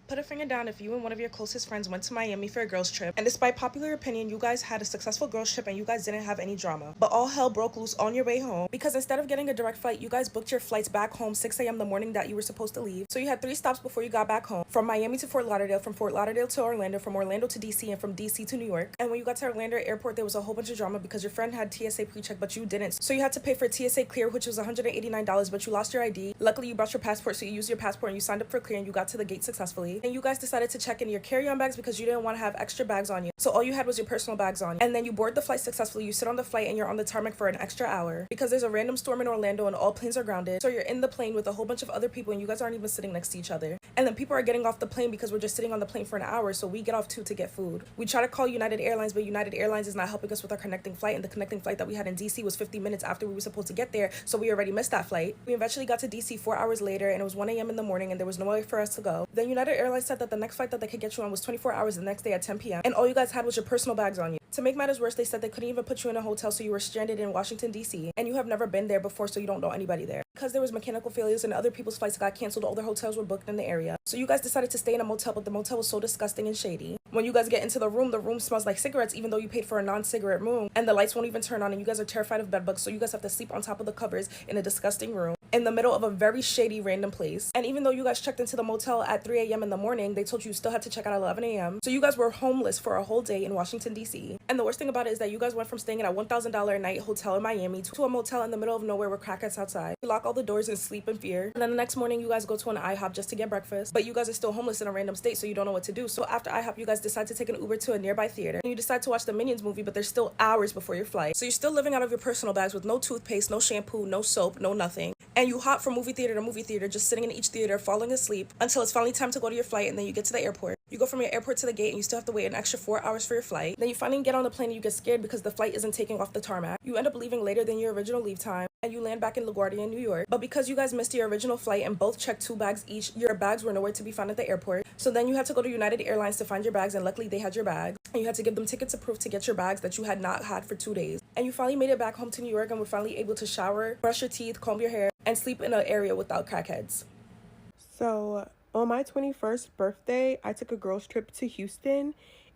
Put a finger down if you and one of your closest friends went to Miami for a girls trip, and despite popular opinion, you guys had a successful girls trip and you guys didn't have any drama. But all hell broke loose on your way home because instead of getting a direct flight, you guys booked your flights back home 6 a.m. the morning that you were supposed to leave. So you had 3 stops before you got back home. From Miami to Fort Lauderdale, from Fort Lauderdale to Orlando, from Orlando to DC, and from DC to New York. And when you got to Orlando airport, there was a whole bunch of drama because your friend had TSA pre-check, but you didn't. So you had to pay for TSA clear, which was $189, but you lost your ID. Luckily, you brought your passport, so you used your passport and you signed up for clear and you got to the gate successfully. And you guys decided to check in your carry-on bags because you didn't want to have extra bags on you. So all you had was your personal bags on you. And then you board the flight successfully. You sit on the flight and you're on the tarmac for an extra hour because there's a random storm in Orlando and all planes are grounded. So you're in the plane with a whole bunch of other people and you guys aren't even sitting next to each other. And then people are getting off the plane because we're just sitting on the plane for an hour. So we get off too to get food. We try to call United Airlines, but United Airlines is not helping us with our connecting flight. And the connecting flight that we had in DC was 50 minutes after we were supposed to get there. So we already missed that flight. We eventually got to DC 4 hours later and it was 1 a.m. in the morning and there was no way for us to go. Then United Airlines said that the next flight that they could get you on was 24 hours the next day at 10 p.m. And all you guys had was your personal bags on you. To make matters worse, they said they couldn't even put you in a hotel, so you were stranded in Washington, D.C. And you have never been there before, so you don't know anybody there. Because there was mechanical failures and other people's flights got canceled, all their hotels were booked in the area. So you guys decided to stay in a motel, but the motel was so disgusting and shady. When you guys get into the room smells like cigarettes, even though you paid for a non-cigarette room. And the lights won't even turn on, and you guys are terrified of bedbugs, so you guys have to sleep on top of the covers in a disgusting room in the middle of a very shady random place. And even though you guys checked into the motel at 3 a.m. in the morning, they told you still had to check out at 11 a.m. So you guys were homeless for a whole day in Washington, D.C. And the worst thing about it is that you guys went from staying in a $1,000 a night hotel in Miami to a motel in the middle of nowhere with crackheads outside. You lock all the doors and sleep in fear. And then the next morning you guys go to an IHOP just to get breakfast. But you guys are still homeless in a random state, so you don't know what to do. So after IHOP, you guys decide to take an Uber to a nearby theater. And you decide to watch the Minions movie, but there's still hours before your flight. So you're still living out of your personal bags with no toothpaste, no shampoo, no soap, no nothing. And you hop from movie theater to movie theater, just sitting in each theater, falling asleep until it's finally time to go to your flight, and then you get to the airport. You go from your airport to the gate and you still have to wait an extra 4 hours for your flight. Then you finally get on the plane and you get scared because the flight isn't taking off the tarmac. You end up leaving later than your original leave time and you land back in LaGuardia, New York. But because you guys missed your original flight and both checked 2 bags each, your bags were nowhere to be found at the airport. So then you had to go to United Airlines to find your bags, and luckily they had your bags. And you had to give them tickets approved to get your bags that you had not had for 2 days. And you finally made it back home to New York and were finally able to shower, brush your teeth, comb your hair, and sleep in an area without crackheads. So on my 21st birthday, I took a girls trip to Houston,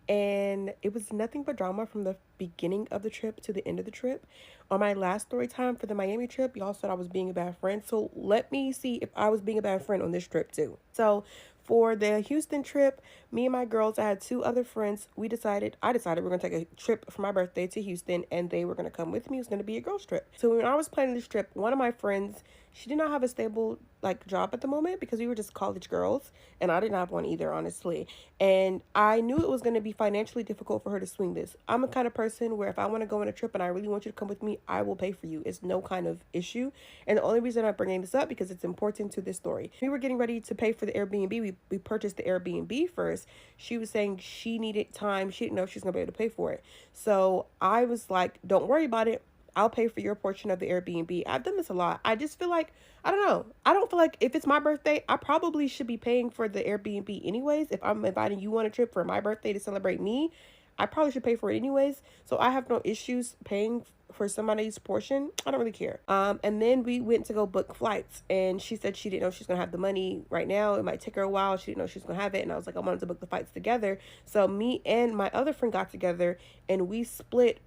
and it was nothing but drama from the beginning of the trip to the end of the trip. On my last story time for the Miami trip, y'all said I was being a bad friend. So let me see if I was being a bad friend on this trip too. So for the Houston trip, me and my girls, I had 2 other friends. I decided we're going to take a trip for my birthday to Houston, and they were going to come with me. It was going to be a girls trip. So when I was planning this trip, one of my friends, she did not have a stable job at the moment because we were just college girls, and I didn't have one either, honestly. And I knew it was going to be financially difficult for her to swing this. I'm a kind of person where if I want to go on a trip and I really want you to come with me, I will pay for you. It's no kind of issue. And the only reason I'm bringing this up because it's important to this story. We were getting ready to pay for the Airbnb. We purchased the Airbnb first. She was saying she needed time. She didn't know if she was going to be able to pay for it. So I was like, don't worry about it. I'll pay for your portion of the Airbnb. I've done this a lot. I just feel like, I don't know. I don't feel like if it's my birthday, I probably should be paying for the Airbnb anyways. If I'm inviting you on a trip for my birthday to celebrate me, I probably should pay for it anyways. So I have no issues paying for somebody's portion. I don't really care. And then we went to go book flights, and she said she didn't know she was going to have the money right now. It might take her a while. She didn't know she was going to have it. And I was like, I wanted to book the flights together. So me and my other friend got together and we split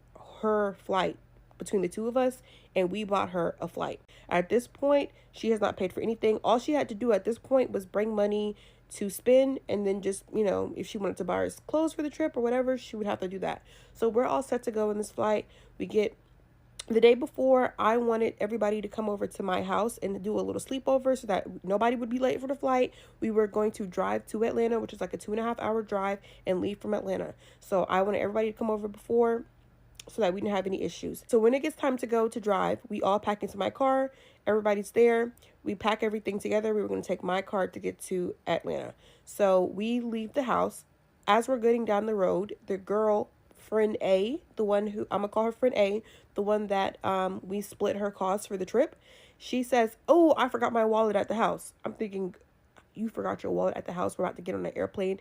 her flight between the 2 of us, and we bought her a flight. At this point, she has not paid for anything. All she had to do at this point was bring money to spend, and then just, you know, if she wanted to buy us clothes for the trip or whatever, she would have to do that. So we're all set to go in this flight. We get the day before, I wanted everybody to come over to my house and do a little sleepover so that nobody would be late for the flight. We were going to drive to Atlanta, which is like a 2.5 hour drive, and leave from Atlanta. So I wanted everybody to come over before so that we didn't have any issues. So when it gets time to go to drive, we all pack into my car. Everybody's there. We pack everything together. We were going to take my car to get to Atlanta. So we leave the house. As we're getting down the road, the girl, friend A, the one who, I'm going to call her friend A, the one that we split her cost for the trip, she says, oh, I forgot my wallet at the house. I'm thinking, you forgot your wallet at the house. We're about to get on an airplane.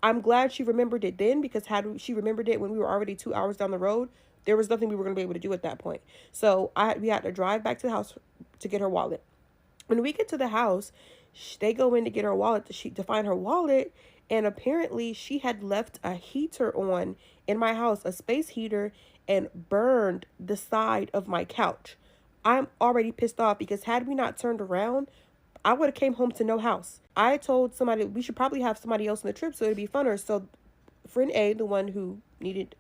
I'm glad she remembered it then, because had she remembered it when we were already 2 hours down the road, there was nothing we were going to be able to do at that point. So we had to drive back to the house to get her wallet. When we get to the house, They go in to get her wallet to find her wallet, and apparently she had left a heater on in my house, a space heater, and burned the side of my couch. I'm already pissed off because had we not turned around, I would have came home to no house. I told somebody we should probably have somebody else on the trip so it'd be funner. So friend A, the one who needed,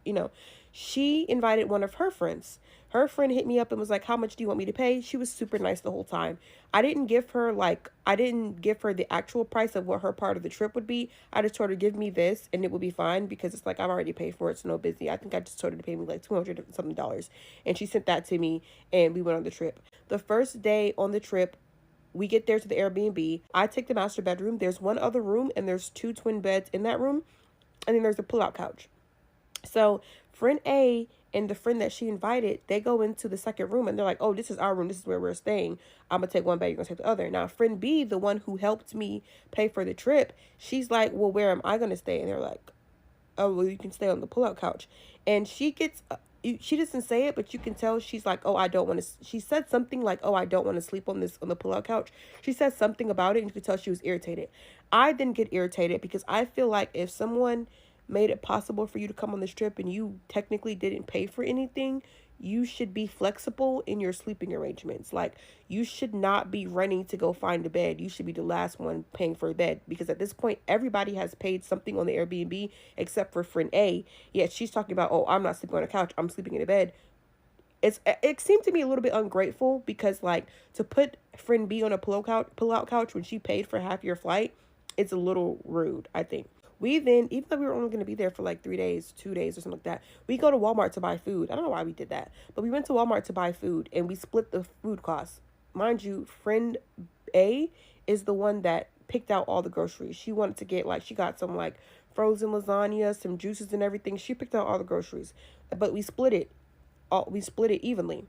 she invited one of her friends. Her friend hit me up and was like, how much do you want me to pay? She was super nice the whole time. I didn't give her the actual price of what her part of the trip would be. I just told her, give me this and it would be fine, because it's like, I've already paid for it, so no busy. I think I just told her to pay me like $200 something. And she sent that to me and we went on the trip. The first day on the trip, we get there to the Airbnb. I take the master bedroom. There's one other room and there's 2 twin beds in that room. And then there's a pull-out couch. So friend A and the friend that she invited, they go into the second room and they're like, oh, this is our room. This is where we're staying. I'm going to take one bed. You're going to take the other. Now, friend B, the one who helped me pay for the trip, she's like, well, where am I going to stay? And they're like, oh, well, you can stay on the pull-out couch. And she doesn't say it, but you can tell she's like, oh, I don't want to. She said something like, oh, I don't want to sleep on the pull-out couch. She said something about it, and you could tell she was irritated. I didn't get irritated because I feel like if someone made it possible for you to come on this trip and you technically didn't pay for anything, you should be flexible in your sleeping arrangements. Like, you should not be running to go find a bed. You should be the last one paying for a bed, because at this point, everybody has paid something on the Airbnb except for friend A. Yet she's talking about, oh, I'm not sleeping on a couch, I'm sleeping in a bed. It seemed to me a little bit ungrateful, because like, to put friend B on a pull-out couch when she paid for half your flight, it's a little rude, I think. We then, even though we were only going to be there for like 3 days, 2 days or something like that, we go to Walmart to buy food. I don't know why we did that, but we went to Walmart to buy food and we split the food costs. Mind you, friend A is the one that picked out all the groceries. She wanted to get she got some like frozen lasagna, some juices and everything. She picked out all the groceries, but we split it evenly.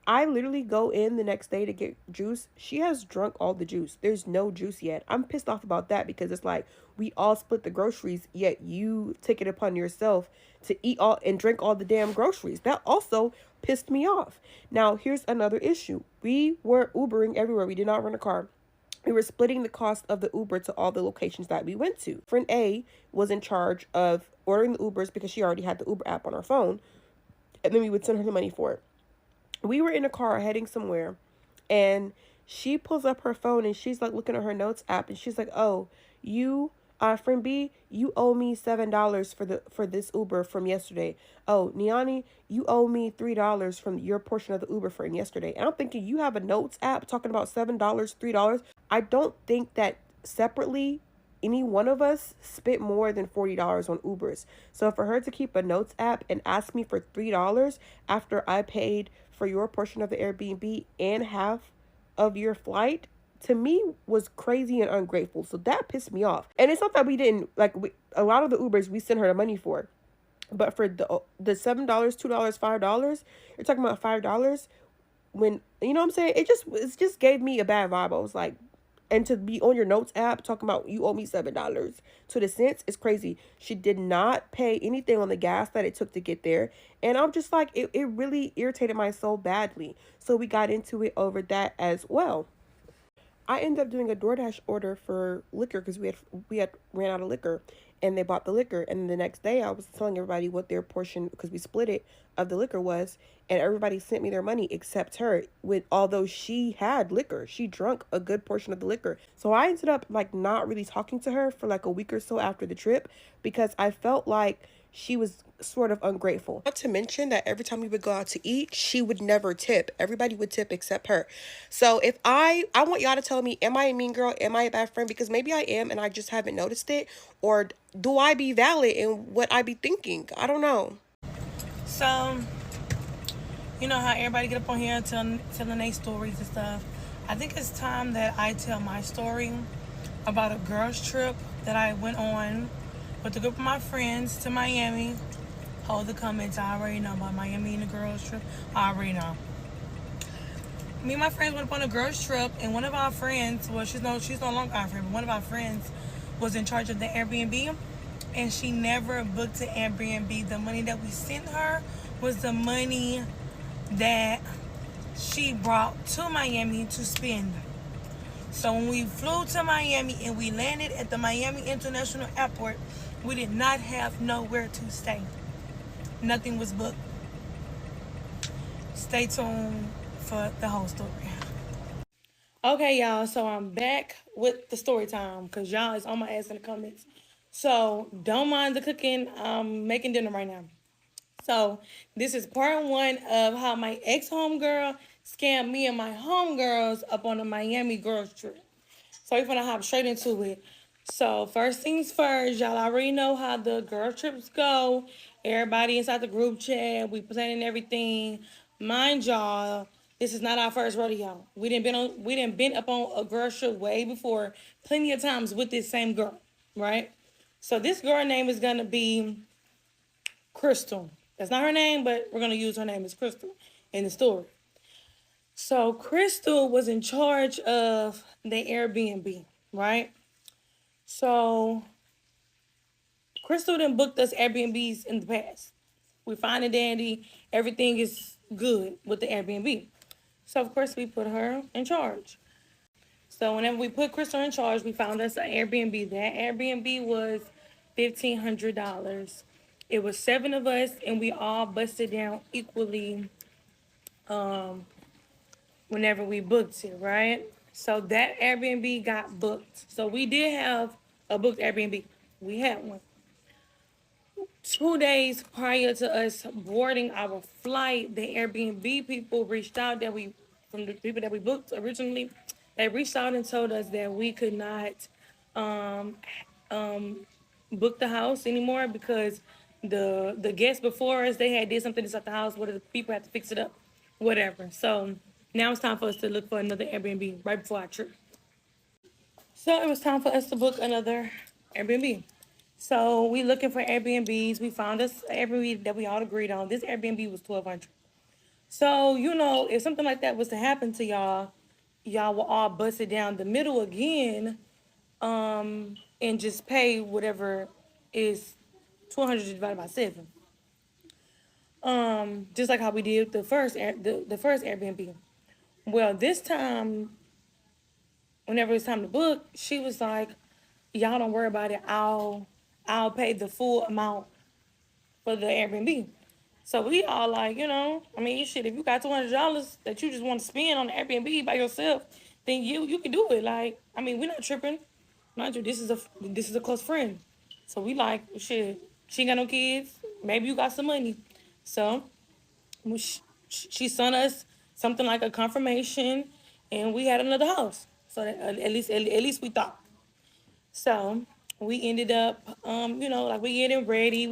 I literally go in the next day to get juice. She has drunk all the juice. There's no juice yet. I'm pissed off about that, because it's like, we all split the groceries, yet you take it upon yourself to eat all and drink all the damn groceries. That also pissed me off. Now, here's another issue. We were Ubering everywhere. We did not rent a car. We were splitting the cost of the Uber to all the locations that we went to. Friend A was in charge of ordering the Ubers because she already had the Uber app on her phone, and then we would send her the money for it. We were in a car heading somewhere, and she pulls up her phone and she's like looking at her notes app, and she's like, oh, you, friend B, you owe me $7 for this Uber from yesterday. Oh, Niani, you owe me $3 from your portion of the Uber from yesterday. And I'm thinking, you have a notes app talking about $7, $3. I don't think that separately any one of us spent more than $40 on Ubers. So for her to keep a notes app and ask me for $3 after I paid for your portion of the Airbnb and half of your flight, to me was crazy and ungrateful. So that pissed me off. And it's not that we didn't, a lot of the Ubers we sent her the money for, but for the $7, $2, $5, you're talking about $5 when, you know what I'm saying? It just gave me a bad vibe. I was like, and to be on your notes app talking about you owe me $7 to the cents is crazy. She did not pay anything on the gas that it took to get there. And I'm just like, it really irritated my soul badly. So we got into it over that as well. I ended up doing a DoorDash order for liquor because we had ran out of liquor, and they bought the liquor. And the next day I was telling everybody what their portion, because we split it, of the liquor was, and everybody sent me their money except her, although she had liquor. She drank a good portion of the liquor. So I ended up not really talking to her for a week or so after the trip, because I felt like she was sort of ungrateful. Not to mention that every time we would go out to eat, she would never tip. Everybody would tip except her. So if I want y'all to tell me, am I a mean girl? Am I a bad friend? Because maybe I am and I just haven't noticed it. Or do I be valid in what I be thinking? I don't know. So, you know how everybody get up on here telling their stories and stuff. I think it's time that I tell my story about a girls trip that I went on with a group of my friends to Miami. Hold the comments. I already know about Miami and the girls trip. I already know. Me and my friends went up on a girls trip, and one of our friends, well, she's no longer our friend, but one of our friends was in charge of the Airbnb, and she never booked an Airbnb. The money that we sent her was the money that she brought to Miami to spend. So when we flew to Miami and we landed at the Miami International Airport, we did not have nowhere to stay. Nothing was booked. Stay tuned for the whole story. Okay, y'all. So I'm back with the story time because y'all is on my ass in the comments. So don't mind the cooking. I'm making dinner right now. So this is part one of how my ex homegirl scammed me and my homegirls up on a Miami girls trip. So we're gonna hop straight into it. So first things first, y'all already know how the girl trips go. Everybody inside the group chat, we planning everything. Mind y'all, this is not our first rodeo. We didn't been up on a girl trip way before, plenty of times with this same girl, right? So this girl name is gonna be Crystal. That's not her name, but we're gonna use her name as Crystal in the story. So Crystal was in charge of the Airbnb, right? So Crystal done booked us Airbnbs in the past. We find a dandy, everything is good with the Airbnb. So of course we put her in charge. So whenever we put Crystal in charge, we found us an Airbnb. That Airbnb was $1,500. It was 7 of us, and we all busted down equally whenever we booked it, right? So that Airbnb got booked. So we did have a booked Airbnb. We had one. 2 days prior to us boarding our flight, the Airbnb people reached out from the people that we booked originally. They reached out and told us that we could not um, um, book the house anymore because the guests before us, they had did something inside the house where the people had to fix it up, whatever. So now it's time for us to look for another Airbnb right before our trip. So it was time for us to book another Airbnb. So we looking for Airbnbs. We found us an Airbnb that we all agreed on. This Airbnb was 1,200. So if something like that was to happen to y'all, y'all will all bust it down the middle again, and just pay whatever is 1,200 divided by 7. Just like how we did the first Airbnb. Well, this time, whenever it's time to book, she was like, "Y'all don't worry about it. I'll pay the full amount for the Airbnb." So we all like, I mean, shit. If you got $200 that you just want to spend on the Airbnb by yourself, then you can do it. Like, I mean, we're not tripping. Mind you, this is a close friend. So we like, shit. She ain't got no kids. Maybe you got some money. So she sent us something like a confirmation, and we had another house. So that, at least we thought. So we ended up, like we getting ready.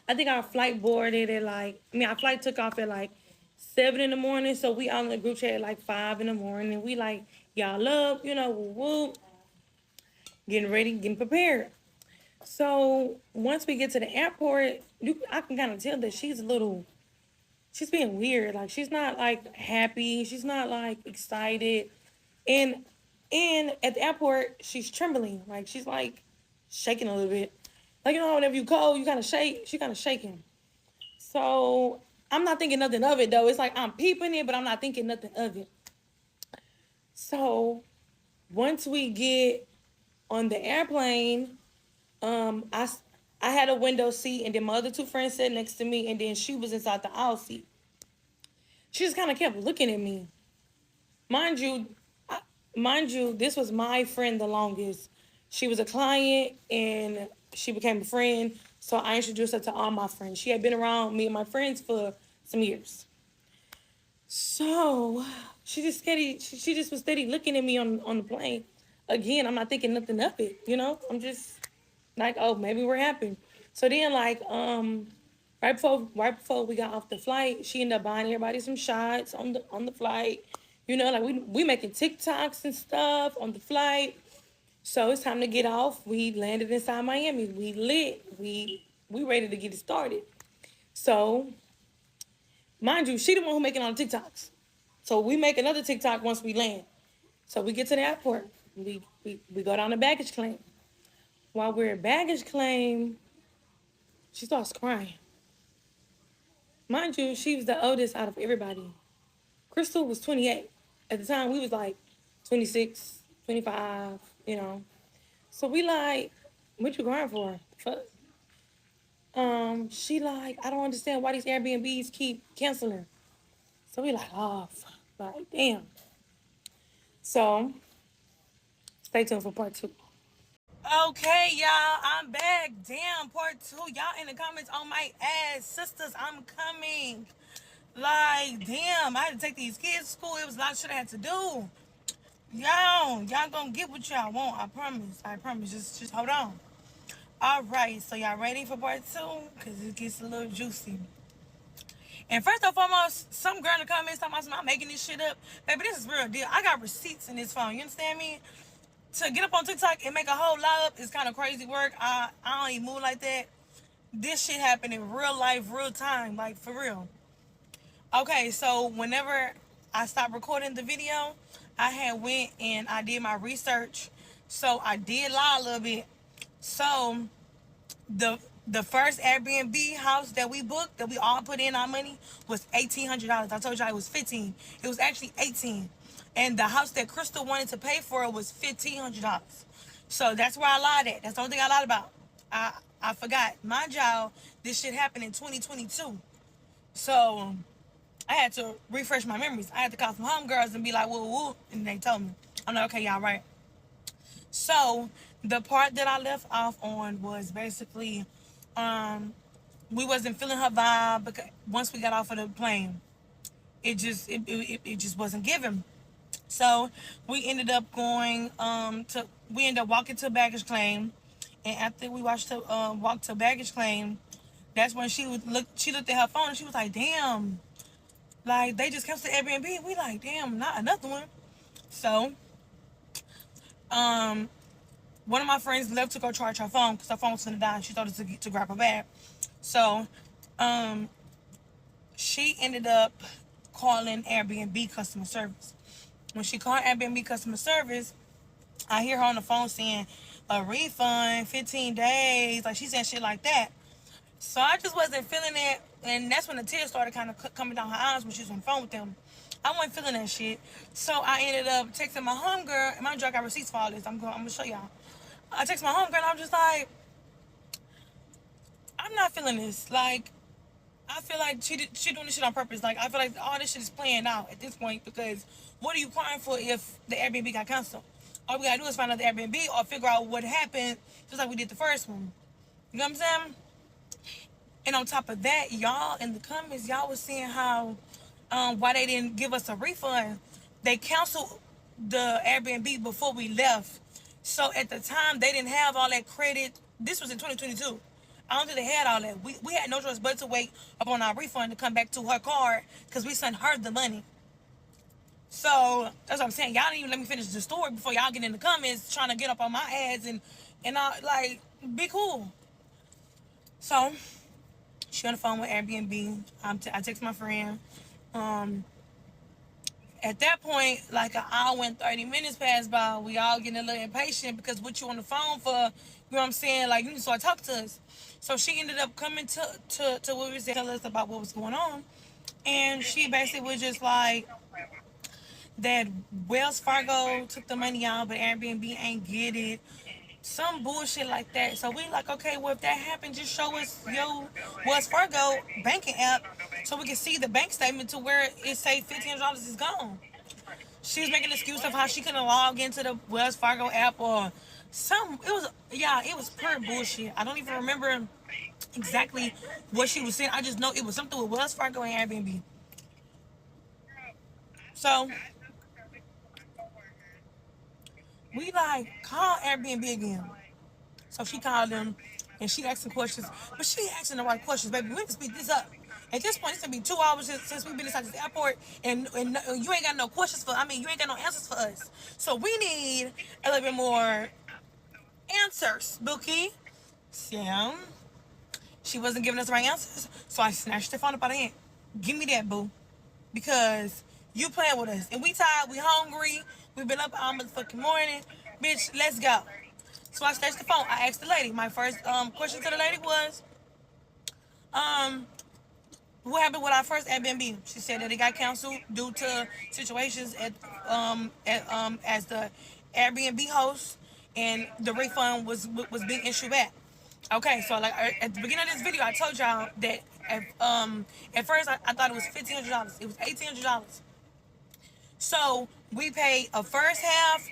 I think our flight boarded at our flight took off at like 7 in the morning. So we all in the group chat at like 5 in the morning. We like, y'all up, woo woo, getting ready, getting prepared. So once we get to the airport, I can kind of tell that she's being weird. Like she's not like happy. She's not like excited. And at the airport, she's trembling. Like she's like shaking a little bit. Like whenever you cold, you kind of shake. She kind of shaking. So I'm not thinking nothing of it though. It's like I'm peeping it, but I'm not thinking nothing of it. So once we get on the airplane, I had a window seat, and then my other two friends sat next to me, and then she was inside the aisle seat. She just kind of kept looking at me. Mind you, this was my friend the longest. She was a client and she became a friend. So I introduced her to all my friends. She had been around me and my friends for some years. So she just was steady looking at me on the plane. Again, I'm not thinking nothing of it, I'm just like, oh, maybe we're happy. So then right before we got off the flight, she ended up buying everybody some shots on the flight. Like we making TikToks and stuff on the flight. So it's time to get off. We landed inside Miami. We lit. We ready to get it started. So, mind you, she the one who making all the TikToks. So we make another TikTok once we land. So we get to the airport. We go down to baggage claim. While we're at baggage claim, she starts crying. Mind you, she was the oldest out of everybody. Crystal was 28. At the time, we was like 26, 25, So we like, what you crying for? She like, I don't understand why these Airbnbs keep canceling. So we like, oh, fuck. Like, damn. So stay tuned for part 2. Okay, y'all, I'm back. Damn, part 2. Y'all in the comments on my ass. Sisters, I'm coming. Like, damn, I had to take these kids to school. It was a lot of shit I had to do. Y'all gonna get what y'all want. I promise. I promise. Just hold on. All right, so y'all ready for part 2? Because it gets a little juicy. And first and foremost, some girl in the comments talking about I'm making this shit up. Baby, this is real deal. I got receipts in this phone. You understand me? To get up on TikTok and make a whole lot up is kind of crazy work. I don't even move like that. This shit happened in real life, real time, like for real. Okay, so whenever I stopped recording the video, I had went and I did my research. So I did lie a little bit. So the first Airbnb house that we booked, that we all put in our money, was $1,800. I told y'all it was 15. It was actually 18. And the house that Crystal wanted to pay for was $1,500. So that's where I lied at. That's the only thing I lied about. I forgot. Mind y'all, this shit happened in 2022. So I had to refresh my memories. I had to call some homegirls and be like, woo, woo. And they told me. I'm like, okay, y'all right. So the part that I left off on was basically, we wasn't feeling her vibe because once we got off of the plane, it just wasn't given. So we ended up we ended up walking to baggage claim, and after we walked to baggage claim, that's when she looked at her phone and she was like, damn, like they just canceled the Airbnb. We like, damn, not another one. So one of my friends left to go charge her phone because her phone was gonna die and she thought it to grab her bag. So she ended up calling Airbnb customer service. When she called Airbnb customer service, I hear her on the phone saying a refund, 15 days. Like, she said shit like that. So I just wasn't feeling it. And that's when the tears started kind of coming down her eyes when she was on the phone with them. I wasn't feeling that shit. So I ended up texting my homegirl. And my drug got receipts for all this. I'm going to show y'all. I texted my homegirl and I'm just like, I'm not feeling this. Like, I feel like she doing this shit on purpose. Like, I feel like all this shit is playing out at this point, because what are you crying for if the Airbnb got canceled? All we gotta do is find out the Airbnb or figure out what happened, just like we did the first one. You know what I'm saying? And on top of that, y'all in the comments, y'all was saying how why they didn't give us a refund. They canceled the Airbnb before we left. So at the time, they didn't have all that credit. This was in 2022. I don't think they had all that. We had no choice but to wait upon our refund to come back to her card because we sent her the money. So that's what I'm saying. Y'all didn't even let me finish the story before y'all get in the comments trying to get up on my ass and I like, be cool. So she on the phone with Airbnb. I text my friend. At that point, like an hour and 30 minutes passed by. We all getting a little impatient because what you on the phone for, you know what I'm saying? Like, you need to start talking to us. So she ended up coming to what we said, tell us about what was going on. And she basically was just like, that Wells Fargo took the money out, but Airbnb ain't get it. Some bullshit like that. So we like, okay, well, if that happened, just show us your Wells Fargo banking app so we can see the bank statement to where it say $1,500 is gone. She was making an excuse of how she couldn't log into the Wells Fargo app or some. It was pure bullshit. I don't even remember exactly what she was saying. I just know it was something with Wells Fargo and Airbnb. So we like call Airbnb again. So she called them and she asked some questions, but she asking the right questions, baby. We need to speed this up. At this point, it's gonna be 2 hours since we've been inside this airport, and you ain't got no questions for. I mean, you ain't got no answers for us. So we need a little bit more answers, Bookie. Sam. She wasn't giving us the right answers, so I snatched the phone up out of hand. Give me that, boo, because you playing with us, and we tired, we hungry, we've been up all motherfucking morning, bitch. Let's go. So I snatched the phone. I asked the lady. My first question to the lady was, what happened with our first Airbnb? She said that it got canceled due to situations as the Airbnb host, and the refund was being issued back. Okay, so like at the beginning of this video, I told y'all that at first I thought it was $1,500. It was $1,800. So we paid a first half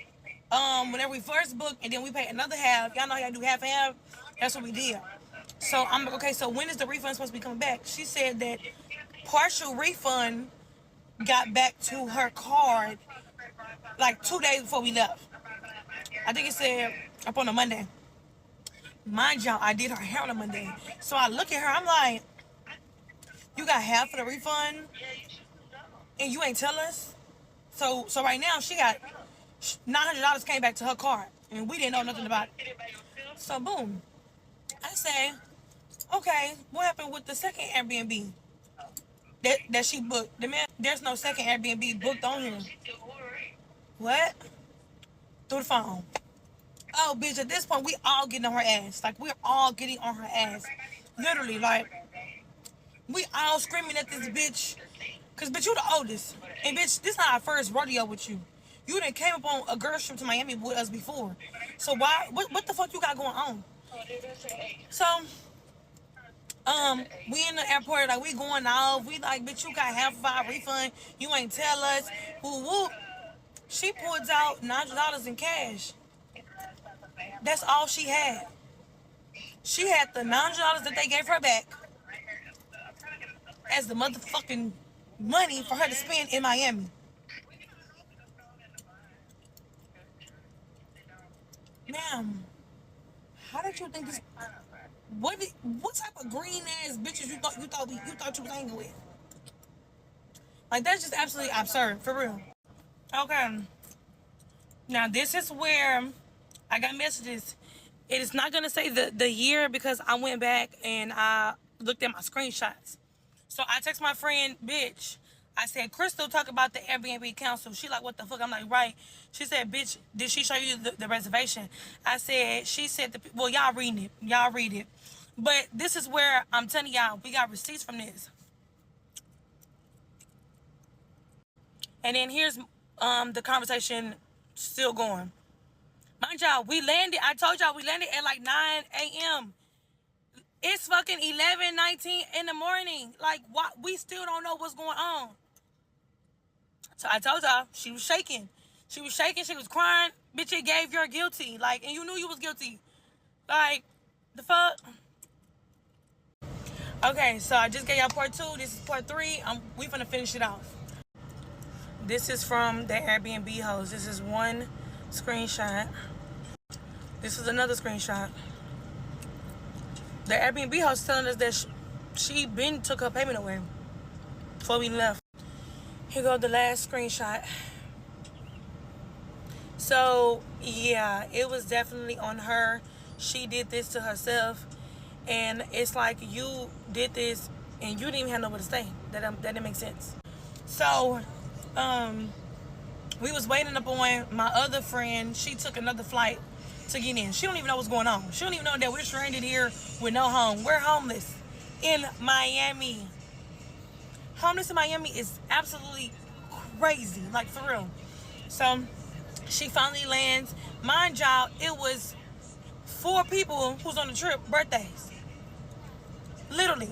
whenever we first booked, and then we paid another half. Y'all know how to do half and half. That's what we did. So I'm like, okay, so when is the refund supposed to be coming back? She said that partial refund got back to her card like 2 days before we left. I think it said up on a Monday. Mind y'all, I did her hair on a Monday. So I look at her, I'm like, you got half of the refund and you ain't tell us? So right now she got $900 came back to her card and we didn't know nothing about it. So boom. I say, okay, what happened with the second Airbnb that she booked? The man, there's no second Airbnb booked on here. What? Through the phone. Oh, bitch, at this point, we all getting on her ass. Like, we're all getting on her ass. Literally, like, we all screaming at this bitch. Because, bitch, you the oldest. And, bitch, this not our first rodeo with you. You done came up on a girl trip to Miami with us before. So, why, what the fuck you got going on? So, we in the airport, like, we going off. We like, bitch, you got half of our refund. You ain't tell us. Woo, woo. She pulls out $900 in cash. That's all she had. She had the $900 that they gave her back as the motherfucking money for her to spend in Miami. Ma'am, how did you think this? What type of green ass bitches you thought you was hanging with? Like, that's just absolutely absurd, for real. Okay. Now this is where I got messages. It is not gonna say the year because I went back and I looked at my screenshots. So I text my friend, bitch. I said, Crystal, talk about the Airbnb council. She like, what the fuck? I'm like, right. She said, bitch, did she show you the reservation? I said, she said, well, y'all reading it. Y'all read it. But this is where I'm telling y'all, we got receipts from this. And then here's the conversation still going. Mind y'all, we landed. I told y'all we landed at like 9 a.m. It's fucking 11:19 in the morning. Like, what? We still don't know what's going on. So I told y'all she was shaking. She was shaking. She was crying. Bitch, it gave you guilty. Like, and you knew you was guilty. Like, the fuck? Okay, so I just gave y'all part 2. This is part 3. We finna finish it off. This is from the Airbnb host. This is one screenshot. This is another screenshot. The Airbnb host telling us that she been took her payment away before we left. Here goes the last screenshot. So yeah, it was definitely on her. She did this to herself, and it's like, you did this and you didn't even have nowhere to stay. That didn't make sense. So we was waiting up on my other friend. She took another flight to get in. She don't even know what's going on. She don't even know that we're stranded here with no home. We're homeless in Miami. Homeless in Miami is absolutely crazy, like, for real. So she finally lands. Mind y'all, it was 4 people who's on the trip birthdays. Literally.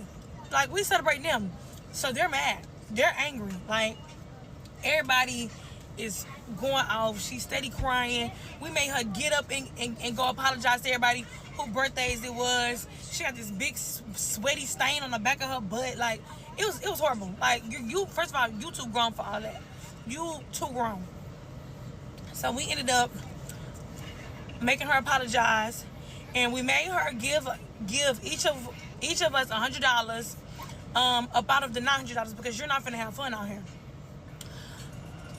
Like, we celebrate them. So they're mad. They're angry. Like, everybody is going off. She's steady crying. We made her get up and go apologize to everybody whose birthdays it was. She got this big sweaty stain on the back of her butt. Like, it was horrible. Like, you first of all, you too grown for all that. You too grown. So we ended up making her apologize, and we made her give each of us $100 up out of the $900, because you're not finna have fun out here.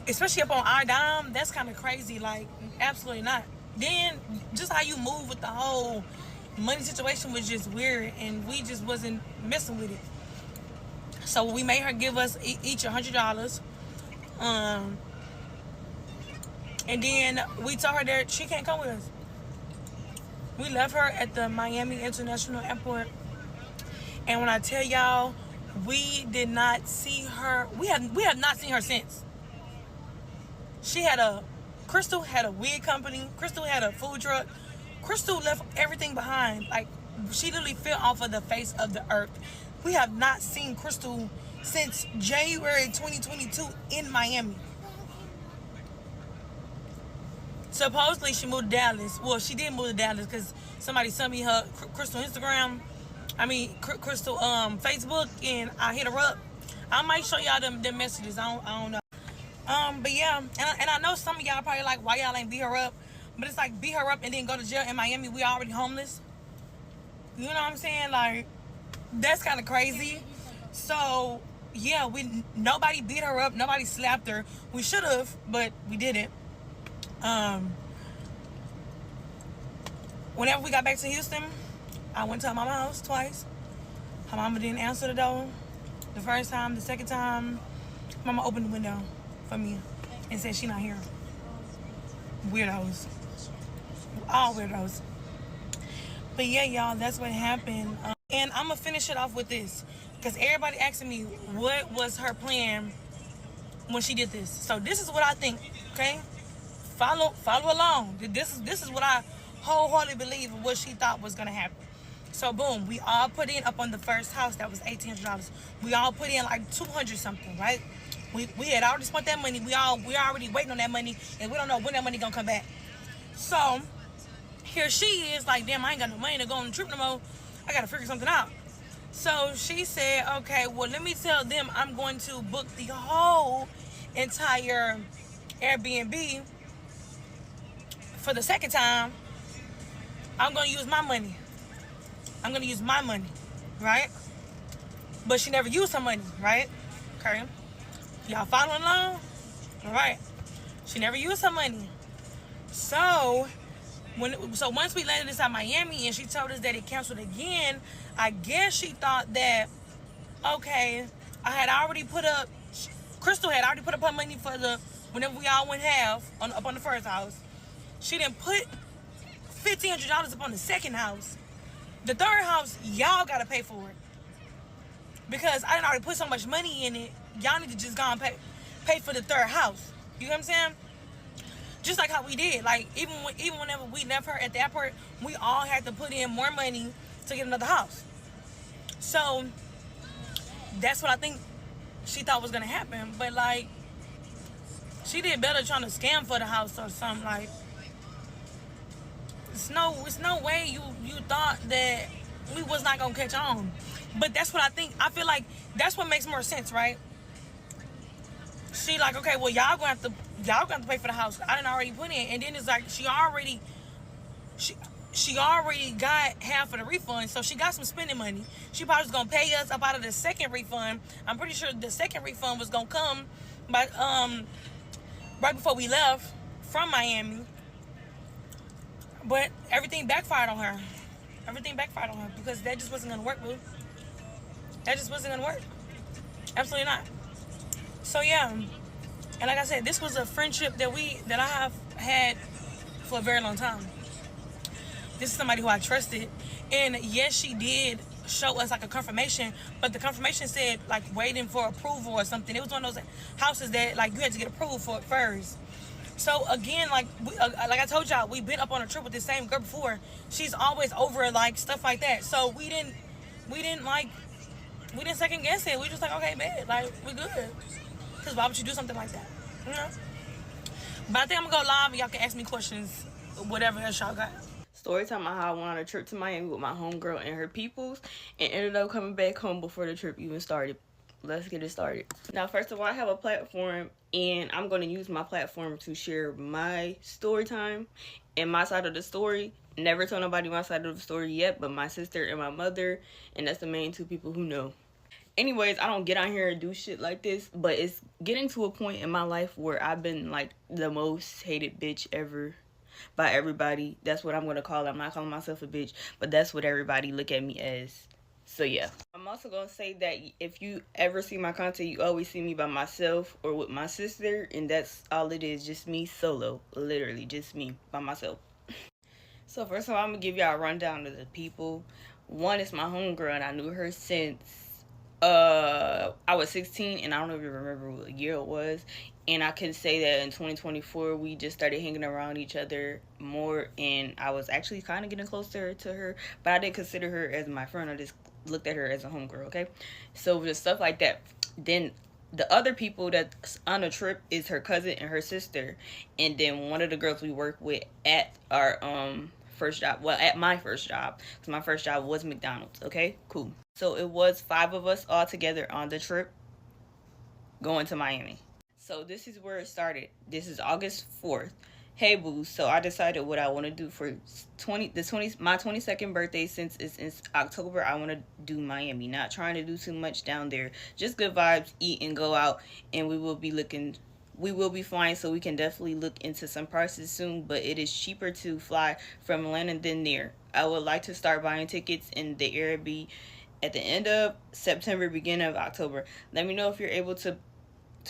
Especially up on our dime, that's kind of crazy. Like, absolutely not. Then, just how you move with the whole money situation was just weird, and we just wasn't messing with it. So we made her give us each $100. And then we told her that she can't come with us. We left her at the Miami International Airport. And when I tell y'all, we did not see her. We have not seen her since. She had a Crystal had a wig company. Crystal had a food truck. Crystal left everything behind. Like, she literally fell off of the face of the earth. We have not seen Crystal since January 2022 in Miami. Supposedly she moved to Dallas. Well, she did move to Dallas because somebody sent me her Crystal Instagram. Crystal Facebook, and I hit her up. I might show y'all them messages. I don't know. But yeah, and I know some of y'all probably like, why y'all ain't beat her up? But it's like, beat her up and then go to jail in Miami. We already homeless. You know what I'm saying? Like, that's kind of crazy. So yeah, nobody beat her up. Nobody slapped her. We should have, but we didn't. Whenever we got back to Houston, I went to her mama's house twice. Her mama didn't answer the door the first time. The second time, mama opened the window for me and said she not here. Weirdos. All weirdos. But yeah, y'all, that's what happened. And I'm going to finish it off with this, because everybody asking me what was her plan when she did this. So this is what I think, okay? Follow along. This is what I wholeheartedly believe of what she thought was going to happen. So boom, we all put in up on the first house that was $1,800. We all put in like 200 something, right? We had already spent that money. We already waiting on that money, and we don't know when that money gonna come back. So here she is like, damn, I ain't got no money to go on the trip no more. I gotta figure something out. So she said, okay, well, let me tell them I'm going to book the whole entire Airbnb for the second time. I'm gonna use my money. Right? But she never used her money, right? Okay. Y'all following along? All right. She never used her money. So once we landed inside Miami and she told us that it canceled again, I guess she thought that, okay, Crystal had already put up her money for whenever we all went half up on the first house. She didn't put $1,500 up on the second house. The third house, y'all gotta pay for it. Because I didn't already put so much money in it, y'all need to just go and pay for the third house. You know what I'm saying? Just like how we did. Like, even whenever we left her at the airport, we all had to put in more money to get another house. So that's what I think she thought was gonna happen. But like, she did better trying to scam for the house or something. Like, it's no way you thought that we was not gonna catch on. But that's what I think. I feel like that's what makes more sense, right? She like, okay, well, y'all gonna have to pay for the house. I didn't already put in, and then it's like she already got half of the refund, so she got some spending money. She probably was gonna pay us up out of the second refund. I'm pretty sure the second refund was gonna come by right before we left from Miami. But everything backfired on her. Because that just wasn't gonna work, boo. That just wasn't gonna work. Absolutely not. So yeah, and like I said, this was a friendship that I have had for a very long time. This is somebody who I trusted, and yes, she did show us like a confirmation, but the confirmation said like waiting for approval or something. It was one of those houses that like you had to get approval for it first. So again, like I told y'all, we've been up on a trip with this same girl before. She's always over like stuff like that. So we didn't second guess it. We just like, okay, man, like we good. Cause why would you do something like that? You know? But I think I'm gonna go live and y'all can ask me questions, whatever else y'all got. Story time on how I went on a trip to Miami with my homegirl and her peoples and ended up coming back home before the trip even started. Let's get it started. Now, first of all, I have a platform, and I'm going to use my platform to share my story time and my side of the story. Never told nobody my side of the story yet, but my sister and my mother, and that's the main two people who know. Anyways, I don't get on here and do shit like this, but it's getting to a point in my life where I've been like the most hated bitch ever by everybody. That's what I'm going to call it. I'm not calling myself a bitch, but that's what everybody look at me as. So yeah, I'm also going to say that if you ever see my content, you always see me by myself or with my sister, and that's all it is, just me solo, literally just me by myself. So first of all, I'm going to give y'all a rundown of the people. One is my homegirl, and I knew her since I was 16, and I don't even remember what year it was. And I can say that in 2024 we just started hanging around each other more, and I was actually kind of getting closer to her, but I didn't consider her as my friend. I just looked at her as a homegirl. Okay, so just stuff like that. Then the other people that's on the trip is her cousin and her sister, and then one of the girls we work with at our first job. Well, at my first job, because my first job was McDonald's. Okay, cool. So it was 5 of us all together on the trip going to Miami. So this is where it started. This is August 4th. Hey boo, so I decided what I want to do for my 22nd birthday. Since it's in October, I want to do Miami. Not trying to do too much down there. Just good vibes, eat and go out, and we will be flying, so we can definitely look into some prices soon, but it is cheaper to fly from Atlanta than there. I would like to start buying tickets in the Airbnb at the end of September, beginning of October. Let me know if you're able to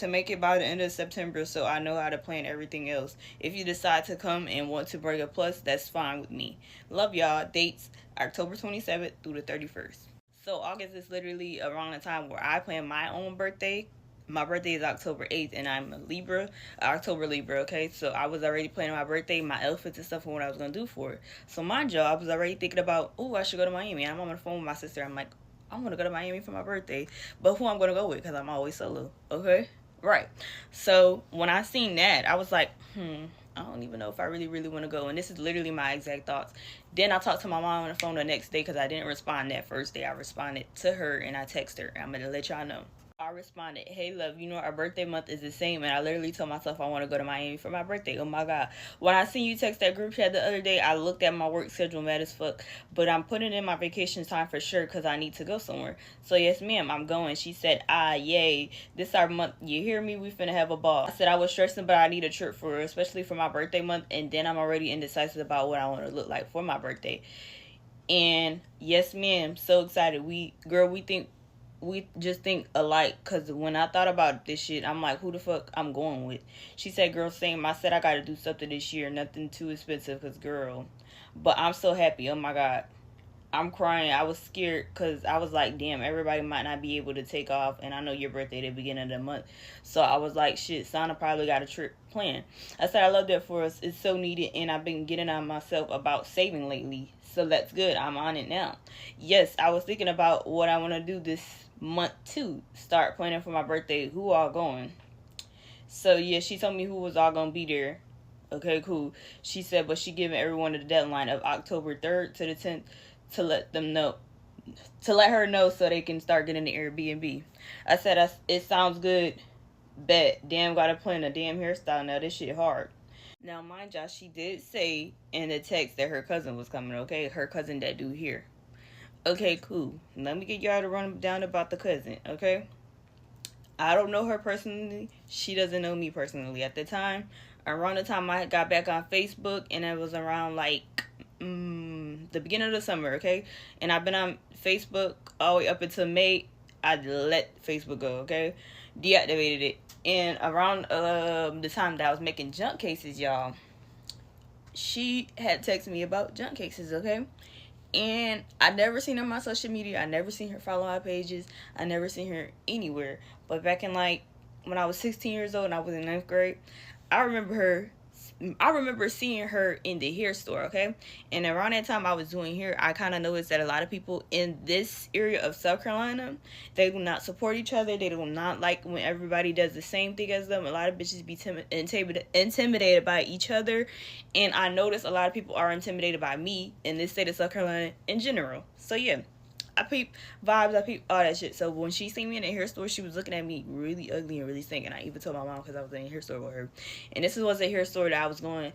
make it by the end of September, so I know how to plan everything else. If you decide to come and want to bring a plus, that's fine with me. Love y'all. Dates October 27th through the 31st. So August is literally around the time where I plan my own birthday. My birthday is October 8th, and I'm a Libra, October Libra, okay? So I was already planning my birthday, my outfits and stuff, and what I was going to do for it. So mind you, I was already thinking about, oh, I should go to Miami. And I'm on the phone with my sister. I'm like, I want to go to Miami for my birthday. But who I'm going to go with, because I'm always solo, okay? Right. So when I seen that, I was like, I don't even know if I really want to go. And this is literally my exact thoughts. Then I talked to my mom on the phone the next day, because I didn't respond that first day. I responded to her, and I texted her. I'm going to let y'all know. I responded, hey love, you know our birthday month is the same, and I literally told myself I want to go to Miami for my birthday. Oh my god. When I seen you text that group chat the other day, I looked at my work schedule mad as fuck, but I'm putting in my vacation time for sure, because I need to go somewhere. So yes ma'am, I'm going. She said, yay, this our month, you hear me, we finna have a ball. I said I was stressing, but I need a trip especially for my birthday month, and then I'm already indecisive about what I want to look like for my birthday. And yes ma'am, so excited. We just think alike, because when I thought about this shit, I'm like, who the fuck I'm going with? She said, girl, same. I said I gotta do something this year, nothing too expensive, because girl, but I'm so happy. Oh my god, I'm crying. I was scared, because I was like, damn, everybody might not be able to take off, and I know your birthday at the beginning of the month, so I was like, shit, Sana probably got a trip planned. I said I love that for us. It's so needed, and I've been getting on myself about saving lately, so that's good. I'm on it now. Yes, I was thinking about what I want to do this month too. Start planning for my birthday. Who all going? So yeah, she told me who was all gonna be there. Okay, cool. She said, but she giving everyone the deadline of October 3rd to the 10th to let her know so they can start getting the Airbnb. I said, it sounds good. Bet. Damn, gotta plan a damn hairstyle now. This shit hard. Now mind y'all, she did say in the text that her cousin was coming. Okay, her cousin that do here. Okay, cool. Let me get y'all to run down about the cousin, okay? I don't know her personally. She doesn't know me personally. At the time, around the time I got back on Facebook, and it was around like the beginning of the summer, okay? And I've been on Facebook all the way up until May. I let Facebook go, okay? Deactivated it. And around the time that I was making junk cases, y'all, she had texted me about junk cases, okay? And I never seen her on my social media. I never seen her follow my pages. I never seen her anywhere. But back in like when I was 16 years old and I was in 9th grade, I remember seeing her in the hair store, okay? And around that time I was doing hair, I kind of noticed that a lot of people in this area of South Carolina, they do not support each other. They do not like when everybody does the same thing as them. A lot of bitches be intimidated by each other. And I noticed a lot of people are intimidated by me in this state of South Carolina in general. So yeah, I peep vibes, I peep all that shit. So when she seen me in the hair store, she was looking at me really ugly and really stinking. I even told my mom, because I was in the hair store with her. And this was a hair store that I was going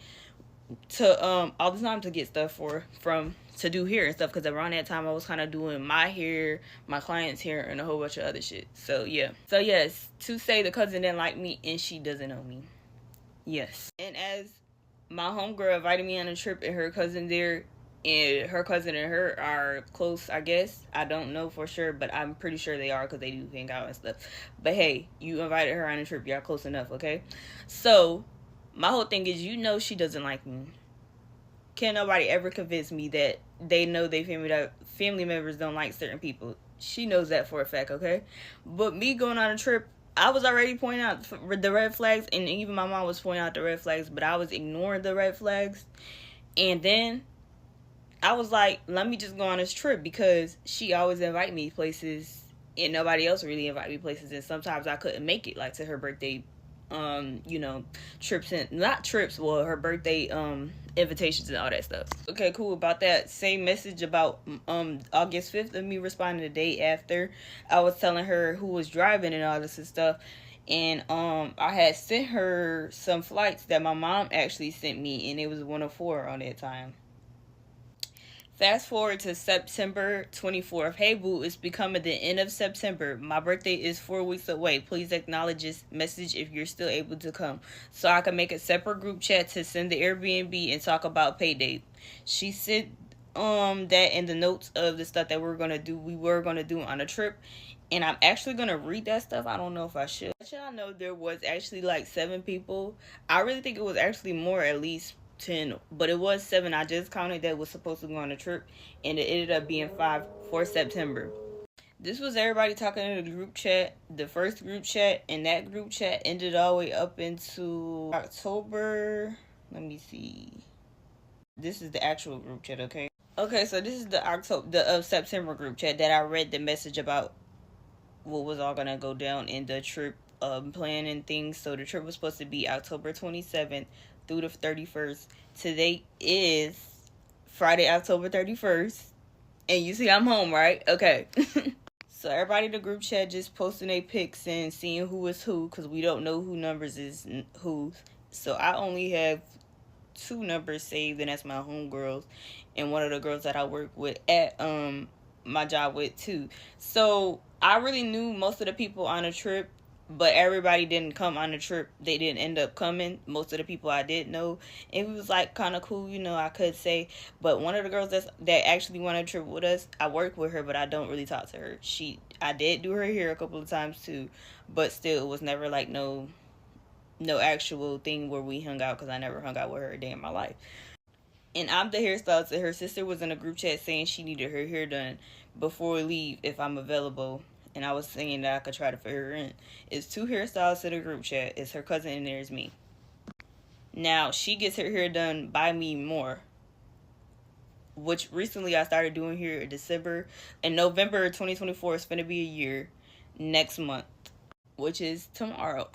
to all the time to get stuff to do hair and stuff, because around that time I was kind of doing my hair, my clients' hair, and a whole bunch of other shit. So yeah. So yes, to say the cousin didn't like me and she doesn't know me. Yes. And as my homegirl invited me on a trip, and her cousin there, and her cousin and her are close, I guess. I don't know for sure, but I'm pretty sure they are, because they do hang out and stuff. But hey, you invited her on a trip. Y'all close enough, okay? So my whole thing is, she doesn't like me. Can't nobody ever convince me that they know they family members don't like certain people. She knows that for a fact, okay? But me going on a trip, I was already pointing out the red flags, and even my mom was pointing out the red flags, but I was ignoring the red flags. And then I was like, let me just go on this trip, because she always invite me places and nobody else really invite me places, and sometimes I couldn't make it, like to her birthday trips, and not trips, well, her birthday invitations and all that stuff. Okay, cool. About that same message about August 5th of me responding the day after, I was telling her who was driving and all this and stuff. And I had sent her some flights that my mom actually sent me, and it was 104 on that time. Fast forward to September 24th. Hey boo, it's becoming the end of September. My birthday is 4 weeks away. Please acknowledge this message if you're still able to come, so I can make a separate group chat to send the Airbnb and talk about pay date. She sent that in the notes of the stuff that we were gonna do on a trip. And I'm actually gonna read that stuff. I don't know if I should. Y'all know there was actually like 7 people. I really think it was actually more, at least 10, but it was 7. I just counted that was supposed to go on a trip, and it ended up being 5 for September. This was everybody talking in the group chat, the first group chat, and that group chat ended all the way up into October. Let me see. This is the actual group chat, okay? Okay, so this is the September group chat that I read the message about what was all gonna go down in the trip plan and things. So the trip was supposed to be October 27th through the 31st. Today is Friday, October 31st, and you see I'm home, right? Okay. So everybody in the group chat just posting their pics and seeing who is who, because we don't know who numbers is who. So I only have 2 numbers saved, and that's my homegirls and one of the girls that I work with at my job with too. So I really knew most of the people on the trip, but everybody didn't come on the trip. They didn't end up coming. Most of the people I did know, it was like kind of cool, I could say. But one of the girls that actually went on a trip with us, I work with her, but I don't really talk to her. I did do her hair a couple of times too, but still, it was never like no actual thing where we hung out, because I never hung out with her a day in my life. And I'm the hairstylist, and her sister was in a group chat saying she needed her hair done before we leave if I'm available. And I was saying that I could try to fit her in. It's 2 hairstylists in the group chat. It's her cousin and there's me. Now, she gets her hair done by me more, which recently I started doing here in December. In November 2024, it's going to be a year next month, which is tomorrow.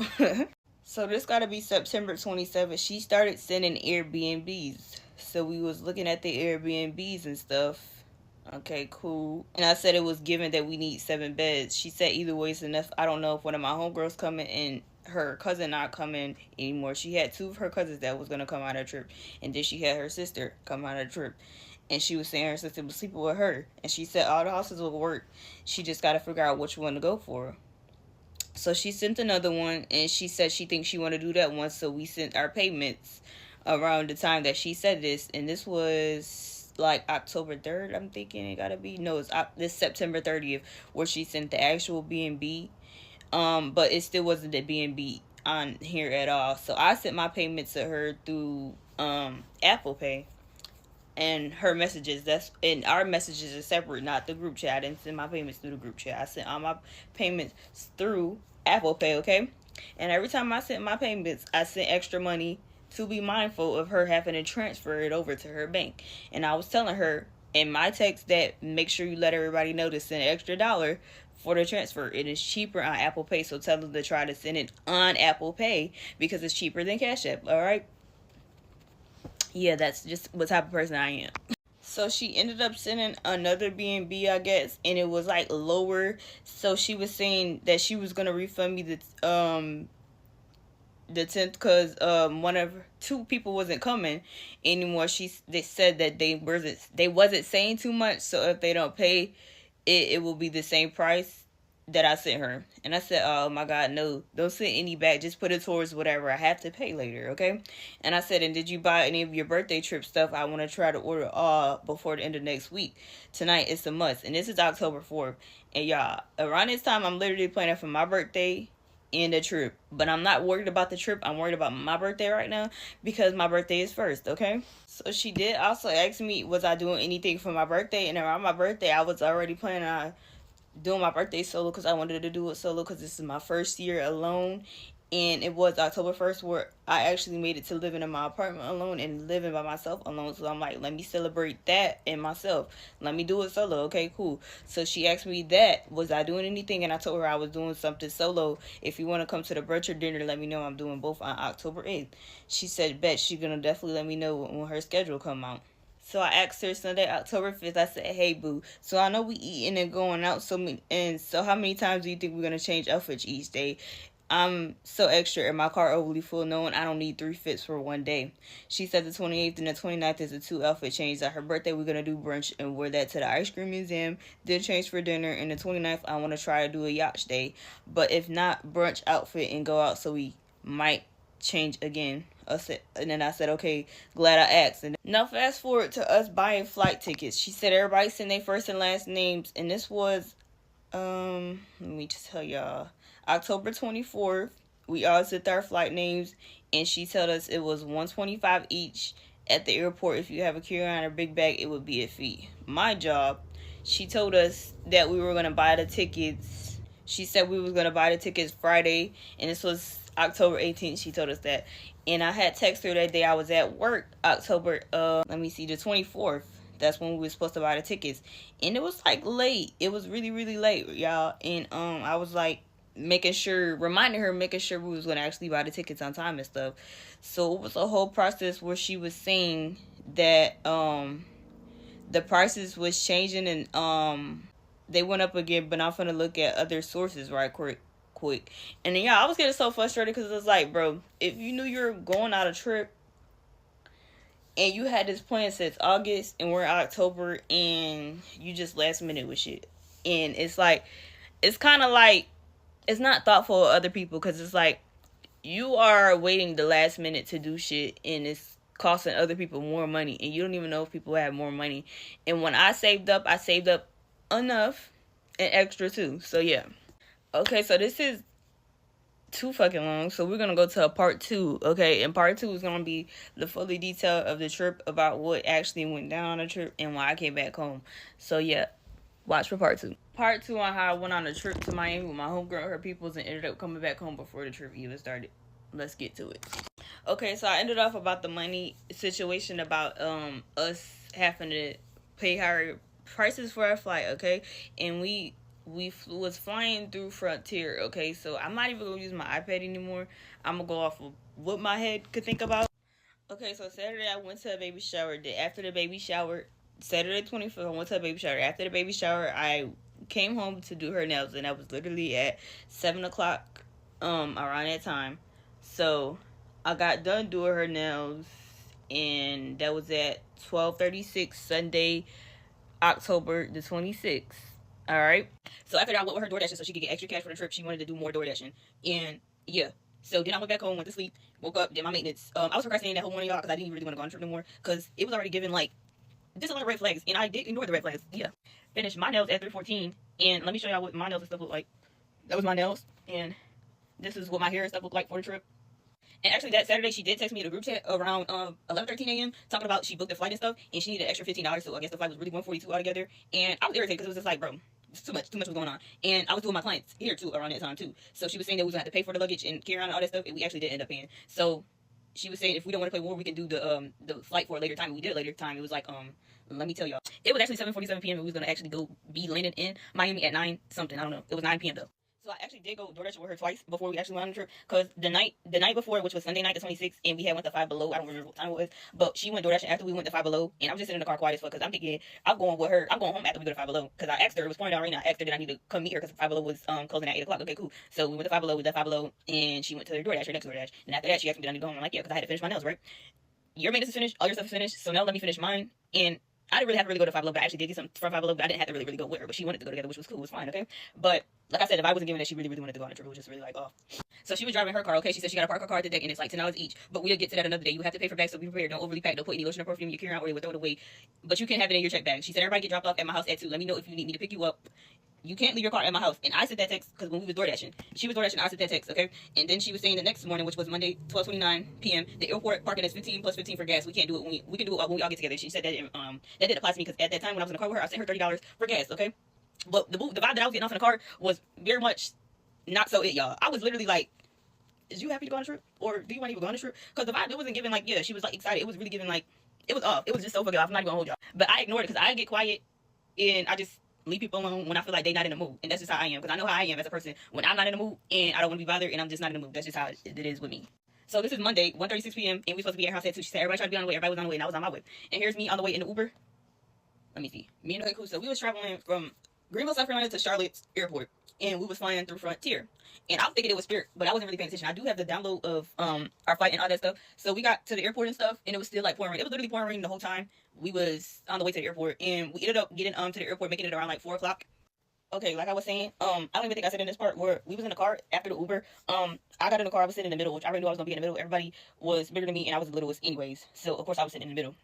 So this got to be September 27th. She started sending Airbnbs. So we was looking at the Airbnbs and stuff. Okay, cool. And I said it was given that we need 7 beds. She said either way is enough. I don't know if one of my homegirls coming and her cousin not coming anymore. She had 2 of her cousins that was going to come on a trip. And then she had her sister come on a trip. And she was saying her sister was sleeping with her. And she said all the houses will work. She just got to figure out which one to go for. So she sent another one, and she said she thinks she want to do that one. So we sent our payments around the time that she said this. And this was like October 3rd, I'm thinking it got to be. No, it's this September 30th where she sent the actual B&B. But it still wasn't the B&B on here at all. So I sent my payments to her through Apple Pay. And her messages, and our messages are separate, not the group chat. I didn't send my payments through the group chat. I sent all my payments through Apple Pay, okay? And every time I sent my payments, I sent extra money to be mindful of her having to transfer it over to her bank. And I was telling her in my text that make sure you let everybody know to send an extra $1 for the transfer. It is cheaper on Apple Pay, so tell them to try to send it on Apple Pay because it's cheaper than Cash App, all right? Yeah, that's just what type of person I am. So she ended up sending another B&B, I guess, and it was like lower. So she was saying that she was gonna refund me the 10th because 2 people wasn't coming anymore. They said that they wasn't saying too much, so if they don't pay, it will be the same price that I sent her. And I said, oh my God, no, don't send any back. Just put it towards whatever I have to pay later, okay? And I said, and did you buy any of your birthday trip stuff? I want to try to order all before the end of next week. Tonight, it's a must. And this is October 4th. And y'all, around this time, I'm literally planning for my birthday and the trip. But I'm not worried about the trip. I'm worried about my birthday right now because my birthday is first, okay? So she did also ask me, was I doing anything for my birthday? And around my birthday, I was already planning on doing my birthday solo because I wanted to do it solo because this is my first year alone. And it was October 1st where I actually made it to living in my apartment alone and living by myself alone. So I'm like, let me celebrate that and myself. Let me do it solo. Okay, cool. So she asked me that, was I doing anything? And I told her I was doing something solo. If you want to come to the brunch or dinner, let me know. I'm doing both on October 8th. She said, bet she's going to definitely let me know when her schedule come out. So I asked her Sunday, October 5th, I said, hey, boo, so I know we eating and going out, so how many times do you think we're going to change outfits each day? I'm so extra and my car overly full knowing I don't need 3 fits for one day. She said the 28th and the 29th is a 2 outfit change. At her birthday, we're going to do brunch and wear that to the ice cream museum, then change for dinner. And the 29th, I want to try to do a yacht day. But if not, brunch outfit and go out, so we might change again. And then I said, okay, glad I asked. And now fast forward to us buying flight tickets. She said everybody send their first and last names. And this was, let me just tell y'all, October 24th, we all set our flight names, and she told us it was $125 each at the airport. If you have a carry-on or big bag, it would be a fee. My job, she told us that we were going to buy the tickets. She said we was going to buy the tickets Friday, and this was October 18th. She told us that. And I had texted her that day I was at work, October, the 24th. That's when we were supposed to buy the tickets. And it was like late. It was really, really late, y'all. And I was like, reminding her, making sure we was going to actually buy the tickets on time and stuff. So it was a whole process where she was saying that the prices was changing and they went up again, but I'm gonna look at other sources right quick. And then I was getting so frustrated because it was like, bro, if you knew you were going on a trip and you had this plan since August and we're in October and you just last minute with shit, and it's like, it's kind of like, it's not thoughtful of other people because it's like you are waiting the last minute to do shit and it's costing other people more money and you don't even know if people have more money. And when I saved up enough and extra too. So yeah. Okay, so this is too fucking long, so we're gonna go to a part 2. Okay, and part 2 is gonna be the fully detail of the trip, about what actually went down on the trip and why I came back home. So yeah, watch for part 2. Part 2 on how I went on a trip to Miami with my homegirl and her peoples and ended up coming back home before the trip even started. Let's get to it. Okay, so I ended off about the money situation, about us having to pay higher prices for our flight, okay? And we was flying through Frontier, okay? So I'm not even gonna use my iPad anymore. I'm gonna go off of what my head could think about. Okay, so Saturday I went to a baby shower. After the baby shower, Saturday 25th, I went to a baby shower. After the baby shower, I came home to do her nails, and that was literally at 7 o'clock, around that time. So I got done doing her nails, and that was at 12:36 Sunday, October the 26th. All right. So after that, I went with her DoorDashing so she could get extra cash for the trip. She wanted to do more DoorDashing, and yeah. So then I went back home, went to sleep, woke up, did my maintenance. I was procrastinating that whole morning, y'all, because I didn't really want to go on the trip anymore, because it was already given like just a lot of red flags, and I did ignore the red flags. Yeah. Finished my nails at 3:14, and let me show y'all what my nails and stuff look like. That was my nails, and this is what my hair and stuff looked like for the trip. And actually, that Saturday, she did text me in a group chat around 11:13 a.m. talking about she booked the flight and stuff, and she needed an extra $15, so I guess the flight was really $142 altogether. And I was irritated because it was just like, bro, it's too much was going on. And I was doing my clients here too around that time too. So she was saying that we was gonna have to pay for the luggage and carry on and all that stuff, and we actually did end up paying. So she was saying if we don't want to play war, we can do the flight for a later time. And we did a later time. It was like let me tell y'all, it was actually 7:47 p.m. and we was gonna actually be landing in Miami at 9 something. I don't know. It was 9 p.m. though. So I actually did go DoorDash with her twice before we actually went on the trip, because the night before, which was Sunday night the 26th, and we had went to Five Below. I don't remember what time it was, but she went DoorDashing after we went to Five Below, and I was just sitting in the car quiet as fuck because I'm thinking I'm going with her. I'm going home after we go to Five Below, because I asked her, it was pouring down rain. I asked her that I need to come meet her because Five Below was closing at 8 o'clock. Okay, cool. So we went to Five Below, we did Five Below, and she went to her DoorDash, her next DoorDash, and after that she asked me did I need to go home. I'm like, yeah, because I had to finish my nails, right? Your maintenance is finished, all your stuff is finished, so now let me finish mine. And I didn't really have to really go to Five Below, but I actually did get some from Five Below, but I didn't have to really go with her. But she wanted to go together, which was cool. It was fine, okay? But like I said, if I wasn't given that she really wanted to go on a trip, it was just really like, oh. So she was driving her car, okay? She said she got to park her car at the deck, and it's like $10 each. But we'll get to that another day. You have to pay for bags, so be prepared. Don't overly pack. Don't put any lotion or perfume in your carry-on, or you will throw it away. But you can have it in your check bag. She said everybody get dropped off at my house at 2. Let me know if you need me to pick you up. You can't leave your car at my house. And I sent that text because when we was DoorDashing, she was DoorDashing, I sent that text, okay? And then she was saying the next morning, which was Monday, 12:29 p.m., the airport parking is 15 plus 15 for gas. We can't do it we can do it when we all get together. She said that that didn't apply to me because at that time when I was in the car with her, I sent her $30 for gas, okay? But the vibe that I was getting off in the car was very much not so it, y'all. I was literally like, is you happy to go on a trip? Or do you want to even go on a trip? Because the vibe, it wasn't giving like, yeah, she was like excited. It was really giving like, it was off. It was just so fucking off. I'm not even gonna hold y'all. But I ignored it because I get quiet and I just leave people alone when I feel like they're not in the mood. And that's just how I am. Because I know how I am as a person. When I'm not in the mood and I don't want to be bothered and I'm just not in the mood. That's just how it is with me. So this is Monday, 1:36 p.m. and we supposed to be at her house at 2. She said everybody tried to be on the way. Everybody was on the way and I was on my way. And here's me on the way in the Uber. Let me see. Me and okay, cool. So we was traveling from Greenville, South Carolina to Charlotte's airport. And we was flying through Frontier. And I was thinking it was Spirit, but I wasn't really paying attention. I do have the download of our flight and all that stuff. So we got to the airport and stuff, and it was still like pouring rain. It was literally pouring rain the whole time. We was on the way to the airport, and we ended up getting to the airport, making it around like 4 o'clock. Okay, like I was saying, I don't even think I said in this part where we was in the car after the Uber. I got in the car, I was sitting in the middle, which I already knew I was gonna be in the middle. Everybody was bigger than me, and I was the littlest anyways. So of course I was sitting in the middle.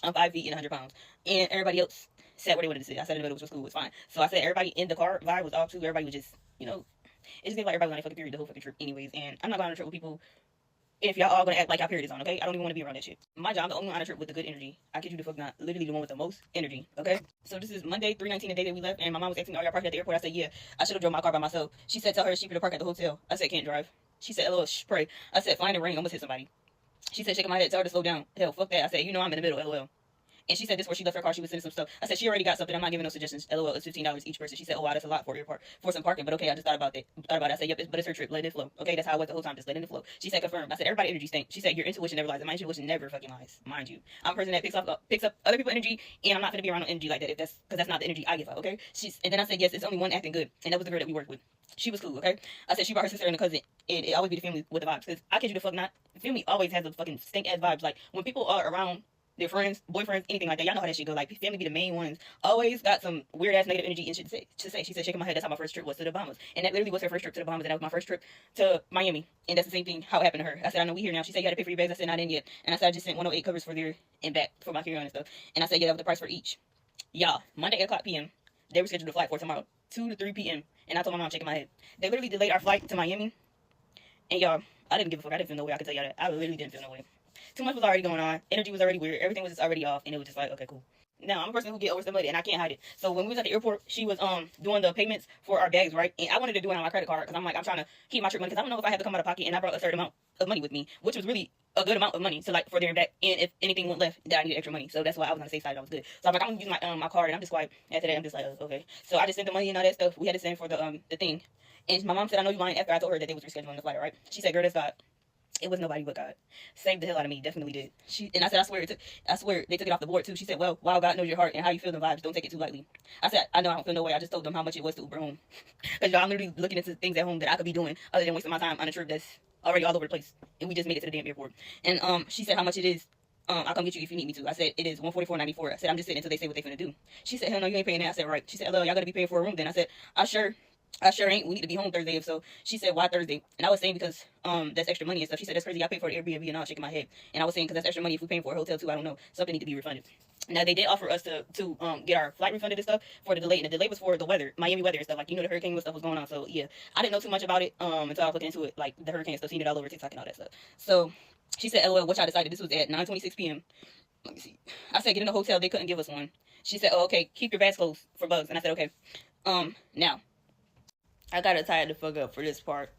I'm 5 feet and 100 pounds, and everybody else sat where they wanted to sit. I sat in the middle, which was cool, it was fine. So I said everybody in the car vibe was off too. Everybody was just, you know, it just seemed like everybody was on a fucking period the whole fucking trip anyways. And I'm not going on a trip with people if y'all all gonna act like y'all period is on, okay? I don't even want to be around that shit. My job, I'm the only one on a trip with the good energy. I kid you the fuck not. Literally the one with the most energy, okay? So this is Monday, 3/19, the day that we left, and my mom was asking me, are y'all parking at the airport? I said, yeah. I should have drove my car by myself. She said, tell her it's cheaper to park at the hotel. I said, can't drive. She said, LOL, pray. I said, flying in the rain, almost hit somebody. She said, shaking my head, tell her to slow down. Hell, fuck that. I said, you know I'm in the middle, LOL. And she said this where she left her car, she was sending some stuff. I said, she already got something. I'm not giving no suggestions. LOL, it's $15 each person. She said, oh wow, that's a lot for for some parking. But okay, I just thought about it. I said, yep, but it's her trip. Let it flow. Okay, that's how I was the whole time, just letting it flow. She said, confirmed. I said, everybody energy stinks. She said, your intuition never lies. And my intuition never fucking lies, mind you. I'm a person that picks up other people's energy, and I'm not gonna be around no energy like that because that's not the energy I give out, okay? And then I said, yes, it's only one acting good, and that was the girl that we worked with. She was cool, okay? I said she brought her sister and a cousin, and it always be the family with the vibes. Because I kid you the fuck not, the family always has the fucking stink ass vibes. Like when people are around their friends, boyfriends, anything like that. Y'all know how that shit go. Like, family be the main ones. Always got some weird ass negative energy and shit to say. She said, shaking my head, that's how my first trip was to the Bahamas. And that literally was her first trip to the Bahamas, and that was my first trip to Miami. And that's the same thing, how it happened to her. I said, I know we here now. She said, you had to pay for your bags. I said, not in yet. And I said, I just sent 108 covers for there and back for my carry-on and stuff. And I said, yeah, that was the price for each. Y'all, Monday, 8 o'clock p.m., they rescheduled the flight for tomorrow, 2 to 3 p.m. And I told my mom, shaking my head. They literally delayed our flight to Miami. And y'all, I didn't give a fuck. I didn't feel no way. I can tell y'all that. I literally didn't feel no way. Too much was already going on. Energy was already weird. Everything was just already off. And it was just like, okay, cool. Now, I'm a person who get overstimulated, and I can't hide it. So when we was at the airport, she was doing the payments for our bags, right? And I wanted to do it on my credit card because I'm like, I'm trying to keep my trip money because I don't know if I have to come out of pocket. And I brought a certain amount of money with me, which was really a good amount of money to like for there and back. And if anything went left, then I needed extra money. So that's why I was on the safe side. I was good. So I'm like, I'm gonna use my card, and I'm just like, after that, I'm just like, okay. So I just sent the money and all that stuff. We had to send for the thing. And my mom said, I know you lying after I told her that they was rescheduling the flight, right? She said, girl, that's God. It was nobody but God. Saved the hell out of me. Definitely did. And I said, I swear they took it off the board too. She said, well, wow, God knows your heart and how you feel the vibes. Don't take it too lightly. I said, I know I don't feel no way. I just told them how much it was to Uber home. Because y'all, I'm literally looking into things at home that I could be doing other than wasting my time on a trip that's already all over the place. And we just made it to the damn airport. And she said how much it is. I'll come get you if you need me to. I said, it is $144.94. I said, I'm just sitting until they say what they finna do. She said, hell no, you ain't paying that. I said, right. She said, hello, y'all gotta be paying for a room then. I said, I sure ain't. We need to be home Thursday. So she said, why Thursday? And I was saying because that's extra money and stuff. She said, that's crazy. I paid for the Airbnb and all, shaking my head. And I was saying because that's extra money if we're paying for a hotel too. I don't know. Something need to be refunded. Now they did offer us to get our flight refunded and stuff for the delay. And the delay was for the weather, Miami weather and stuff. Like, the hurricane and stuff was going on. So yeah, I didn't know too much about it until I was looking into it, like the hurricane stuff, seeing it all over TikTok and all that stuff. So she said, LOL, what y'all decided? This was at 9:26 p.m. Let me see. I said, get in the hotel. They couldn't give us one. She said, oh, okay, keep your bags closed for bugs. And I said, okay. Now, I gotta tie the fuck up for this part.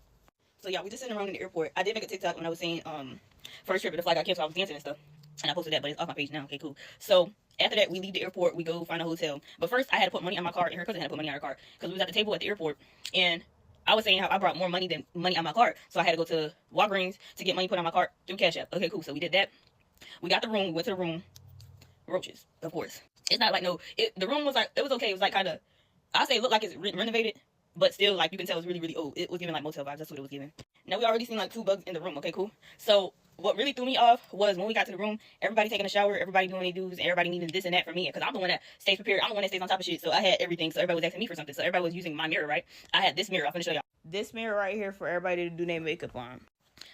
So, y'all, we just sitting around in the airport. I did make a TikTok when I was saying, first trip of the flight got canceled. I was dancing and stuff. And I posted that, but it's off my page now. Okay, cool. So, after that, we leave the airport. We go find a hotel. But first, I had to put money on my card, and her cousin had to put money on her card. Because we was at the table at the airport. And I was saying how I brought more money than money on my card. So, I had to go to Walgreens to get money put on my card through Cash App. Okay, cool. So, we did that. We got the room. We went to the room. Roaches, of course. It's not like the room was like, it was okay. It was like kind of, I say it looked like it's renovated, but still, like, you can tell it's really, really old. It was giving like motel vibes. That's what it was giving. Now, we already seen like 2 bugs in the room. Okay, cool. So what really threw me off was when we got to the room, everybody taking a shower, everybody doing their dues, and everybody needing this and that for me. Because I'm the one that stays prepared. I'm the one that stays on top of shit. So I had everything. So everybody was asking me for something. So everybody was using my mirror, right? I had this mirror. I'm going to show y'all. This mirror right here for everybody to do their makeup on.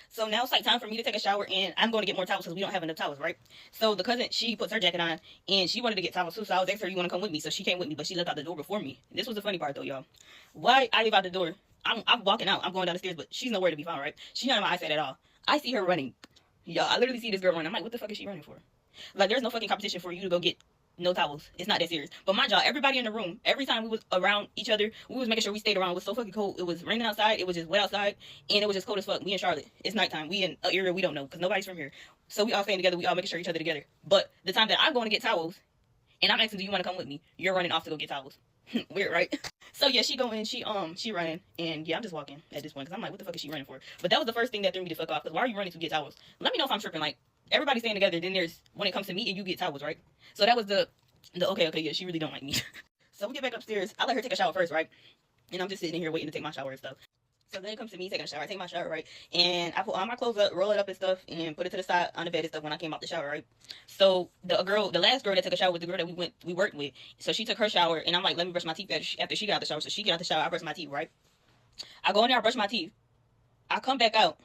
So now it's like time for me to take a shower, and I'm going to get more towels because we don't have enough towels, right? So the cousin, she puts her jacket on, and she wanted to get towels too. So I was asking her, you want to come with me? So she came with me, but she left out the door before me. This was the funny part though, y'all. Why I leave out the door? I'm walking out. I'm going down the stairs, but she's nowhere to be found, right? She's not in my eyesight at all. I see her running. Y'all, I literally see this girl running. I'm like, what the fuck is she running for? Like, there's no fucking competition for you to go get no towels. It's not that serious. But mind y'all, everybody in the room, every time we was around each other, we was making sure we stayed around. It was so fucking cold. It was raining outside. It was just wet outside. And it was just cold as fuck. We in Charlotte. It's nighttime. We in an area we don't know because nobody's from here. So we all staying together. We all making sure each other together. But the time that I'm going to get towels, and I'm asking, do you want to come with me? You're running off to go get towels. Weird, right? So yeah, she going, she running, and yeah, I'm just walking at this point because I'm like, what the fuck is she running for? But that was the first thing that threw me the fuck off. Because why are you running to get towels? Let me know if I'm tripping. Like, everybody's staying together. Then there's when it comes to me and you get towels, right? So that was the okay, yeah, she really don't like me. So we get back upstairs. I let her take a shower first, right? And I'm just sitting here waiting to take my shower and stuff. So then it comes to me taking a shower. I take my shower, right? And I put all my clothes up, roll it up and stuff, and put it to the side on the bed and stuff when I came out the shower, right? So the last girl that took a shower was the girl that we worked with. So she took her shower, and I'm like, let me brush my teeth after she got out the shower. So she get out the shower, I brush my teeth, right? I go in there, I brush my teeth. I come back out.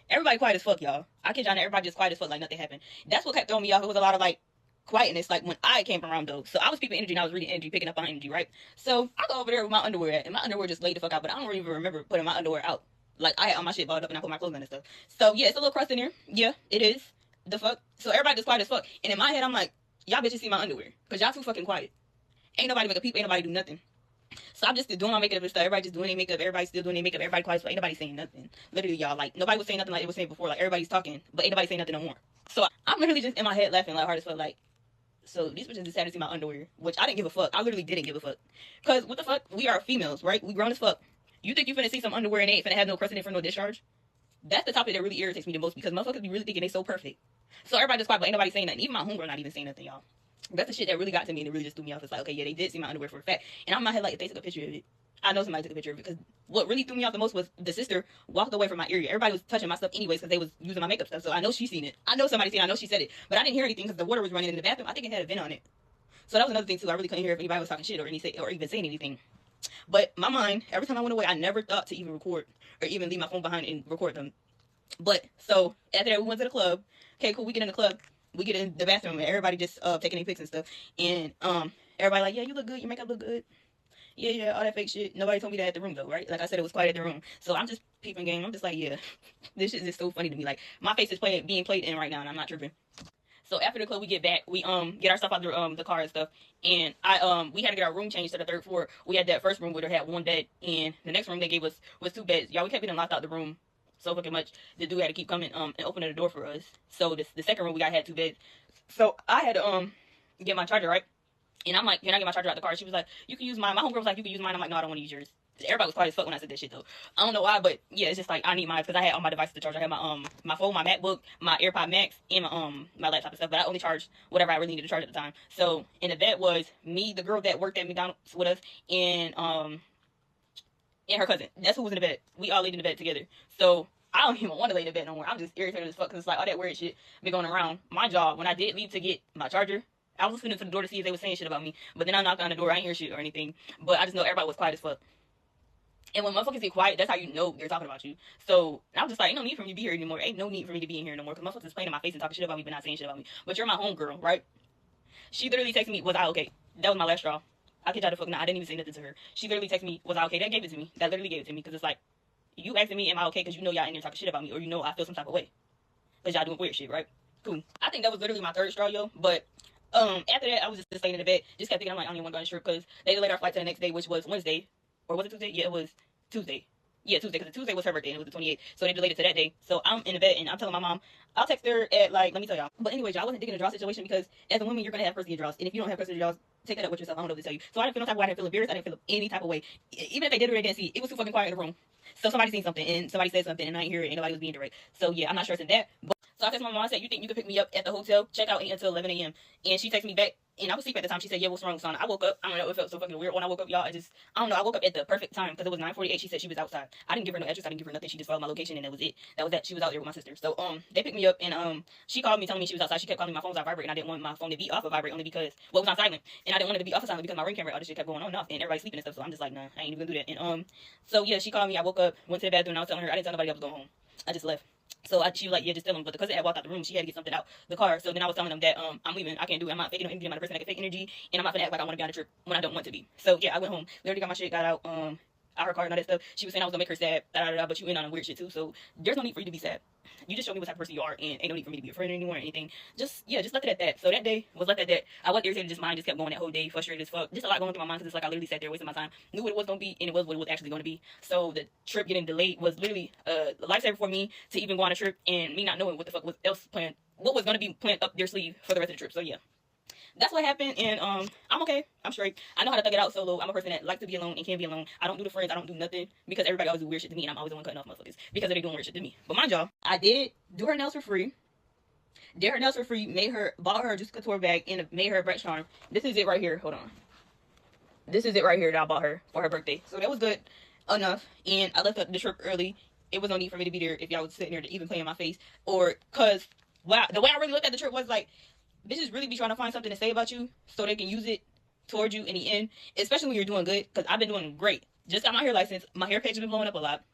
Everybody quiet as fuck, y'all. I kid y'all, everybody just quiet as fuck, like nothing happened. That's what kept throwing me off. It was a lot of like quietness, like when I came around though. So I was peeping energy and I was reading energy, picking up on energy, right? So I go over there with my underwear at, and my underwear just laid the fuck out, but I don't even remember putting my underwear out. Like I had all my shit balled up and I put my clothes on and stuff. So yeah, it's a little crust in there. Yeah, it is. The fuck? So everybody just quiet as fuck. And in my head, I'm like, y'all bitches see my underwear. Cause y'all too fucking quiet. Ain't nobody make a peep, ain't nobody do nothing. So I'm just doing my makeup and stuff. Everybody just doing their makeup. Everybody still doing their makeup. Everybody quiet, so ain't nobody saying nothing. Literally, y'all, like nobody was saying nothing like they was saying before. Like everybody's talking, but ain't nobody saying nothing no more. So I'm literally just in my head laughing like hard as fuck. Like, so these bitches just had to see my underwear, which I didn't give a fuck. I literally didn't give a fuck. Cause what the fuck? We are females, right? We grown as fuck. You think you finna see some underwear and they ain't finna have no crust in it for no discharge? That's the topic that really irritates me the most because motherfuckers be really thinking they so perfect. So everybody just quiet, but ain't nobody saying nothing. Even my homegirl not even saying nothing, y'all. That's the shit that really got to me and it really just threw me off. It's like, okay, yeah, they did see my underwear for a fact. And I'm in my head like, if they took a picture of it, I know somebody took a picture of it. Because what really threw me off the most was the sister walked away from my area. Everybody was touching my stuff anyways because they was using my makeup stuff. So I know she seen it. I know somebody seen it. I know she said it. But I didn't hear anything because the water was running in the bathroom. I think it had a vent on it. So that was another thing too. I really couldn't hear if anybody was talking shit or even saying anything. But my mind, every time I went away, I never thought to even record or even leave my phone behind and record them. But so after that, we went to the club. Okay, cool. We get in the club. We get in the bathroom and everybody just taking their pics and stuff. And everybody like, yeah, you look good. Your makeup look good. Yeah, all that fake shit. Nobody told me that at the room though, right? Like I said, it was quiet at the room. So I'm just peeping game. I'm just like, yeah, this shit is so funny to me. Like my face is being played in right now, and I'm not tripping. So after the club, we get back. We get our stuff out the car and stuff. And we had to get our room changed to the 3rd floor. We had that first room where they had 1 bed, and the next room they gave us was 2 beds. Y'all, we kept getting locked out the room so fucking much. The dude had to keep coming and opening the door for us. So the second room we got had 2 beds. So I had to get my charger, right? And I'm like, can I get my charger out the car? She was like, you can use mine. My homegirl was like, you can use mine. I'm like, no, I don't want to use yours. Everybody was quiet as fuck when I said that shit though. I don't know why, but yeah, it's just like I need mine because I had all my devices to charge. I had my phone, my MacBook, my AirPod Max, and my laptop and stuff. But I only charged whatever I really needed to charge at the time. So in the bed was me, the girl that worked at McDonald's with us, and her cousin. That's who was in the bed. We all laid in the bed together. So I don't even want to lay in the bed no more. I'm just irritated as fuck because it's like all that weird shit been going around. My job, when I did leave to get my charger, I was listening to the door to see if they were saying shit about me. But then I knocked on the door. I didn't hear shit or anything. But I just know everybody was quiet as fuck. And when motherfuckers get quiet, that's how you know they're talking about you. So I was just like, ain't no need for me to be here anymore. Ain't no need for me to be in here no more. Because motherfuckers is playing in my face and talking shit about me, but not saying shit about me. But you're my homegirl, right? She literally texted me, was I okay? That was my last straw. I kid y'all the fuck now. I didn't even say nothing to her. She literally texted me, was I okay? That gave it to me. That literally gave it to me. Because it's like, you asking me, am I okay? Because you know y'all in there talking shit about me. Or you know I feel some type of way. Because y'all doing weird shit, right? Cool. I think that was literally my 3rd straw, yo. But after that, I was just laying in the bed. Just kept thinking, I'm like, I don't even want to go on the trip. Because they delayed our flight to the next day, which was Wednesday. Or was it Tuesday? Yeah, it was Tuesday. Yeah, Tuesday, because Tuesday was her birthday, and it was the 28th, so they delayed it to that day. So I'm in the bed, and I'm telling my mom, I'll text her at, like, let me tell y'all. But anyways, y'all, I wasn't digging a draw situation, because as a woman, you're going to have custody of draws, and if you don't have custody of draws, take that up with yourself. I don't know what to tell you. So I didn't feel no type of way. I didn't feel embarrassed. I didn't feel any type of way. Even if they did or they didn't see it, it was too fucking quiet in the room. So somebody seen something, and somebody said something, and I didn't hear it, and nobody was being direct. So yeah, I'm not stressing that. But so I texted my mom, I said, you think you could pick me up at the hotel? Check out 8 until 11 a.m. And she texted me back, and I was asleep at the time. She said, yeah, what's wrong, son? I woke up. I don't know, it felt so fucking weird when I woke up, y'all. I don't know. I woke up at the perfect time, because it was 9:48. She said she was outside. I didn't give her no address. I didn't give her nothing. She just followed my location, and that was it. That was that. She was out there with my sister. So, they picked me up, and, she called me telling me she was outside. She kept calling me. My phone was on vibrate, and I didn't want my phone to be off of vibrate only because, well, it was on silent. And I didn't want it to be off of silent because my ring camera, all this shit kept going on and off, and everybody sleeping and stuff. So I'm just like, nah, I ain't even gonna do that. And, so yeah, she called me. I woke up, went to the bathroom, and I was telling her, I didn't tell nobody I was going home. I just left. So she was like, yeah, just tell them. But the cousin had walked out the room. She had to get something out the car. So then I was telling them that I'm leaving. I can't do it. I'm not faking no energy. I'm not a person that can fake energy. And I'm not going to act like I want to be on a trip when I don't want to be. So yeah, I went home. Literally got my shit, got out. out her car and all that stuff. She was saying I was gonna make her sad, but you in on a weird shit too. So there's no need for you to be sad. You just show me what type of person you are, and ain't no need for me to be a friend anymore or anything. Just left it at that. So that day was left at that. I wasn't irritated, just mine just kept going that whole day, frustrated as fuck. Just a lot going through my mind because it's like I literally sat there wasting my time, knew what it was gonna be, and it was what it was actually gonna be. So the trip getting delayed was literally a lifesaver for me to even go on a trip, and me not knowing what the fuck was else planned, what was gonna be planned up their sleeve for the rest of the trip. So yeah. That's what happened, and I'm okay. I'm straight. I know how to thug it out solo. I'm a person that likes to be alone and can't be alone. I don't do the friends. I don't do nothing because everybody always do weird shit to me, and I'm always the one cutting off motherfuckers because they're doing weird shit to me. But mind y'all, I did do her nails for free. Did her nails for free. Bought her just a couture bag and made her a Brett charm. This is it right here. Hold on. This is it right here that I bought her for her birthday. So that was good enough, and I left the trip early. It was no need for me to be there if y'all was sitting there to even play in my face, or cause wow, the way I really looked at the trip was like, bitches really be trying to find something to say about you so they can use it towards you in the end, especially when you're doing good, because I've been doing great. Just got my hair license. My hair page has been blowing up a lot.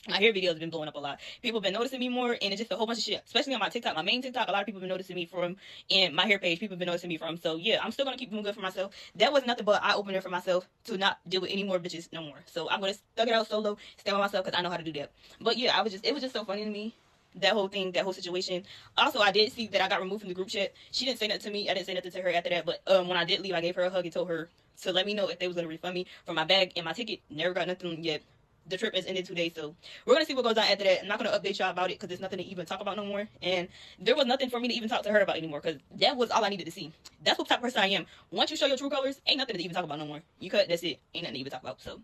My hair videos have been blowing up a lot. People have been noticing me more, and it's just a whole bunch of shit, especially on my TikTok, my main TikTok. A lot of people have been noticing me from, and my hair page, people have been noticing me from. So yeah, I'm still going to keep doing good for myself. That was nothing but an eye-opener for myself to not deal with any more bitches no more. So I'm going to thug it out solo, stay by myself, because I know how to do that. But yeah, it was just so funny to me. That whole thing, that whole situation. Also, I did see that I got removed from the group chat. She didn't say nothing to me. I didn't say nothing to her after that. But when I did leave, I gave her a hug and told her to let me know if they was going to refund me for my bag and my ticket. Never got nothing yet. The trip has ended 2 days, so we're going to see what goes on after that. I'm not going to update y'all about it because there's nothing to even talk about no more. And there was nothing for me to even talk to her about anymore because that was all I needed to see. That's what type of person I am. Once you show your true colors, ain't nothing to even talk about no more. You cut, that's it. Ain't nothing to even talk about. So,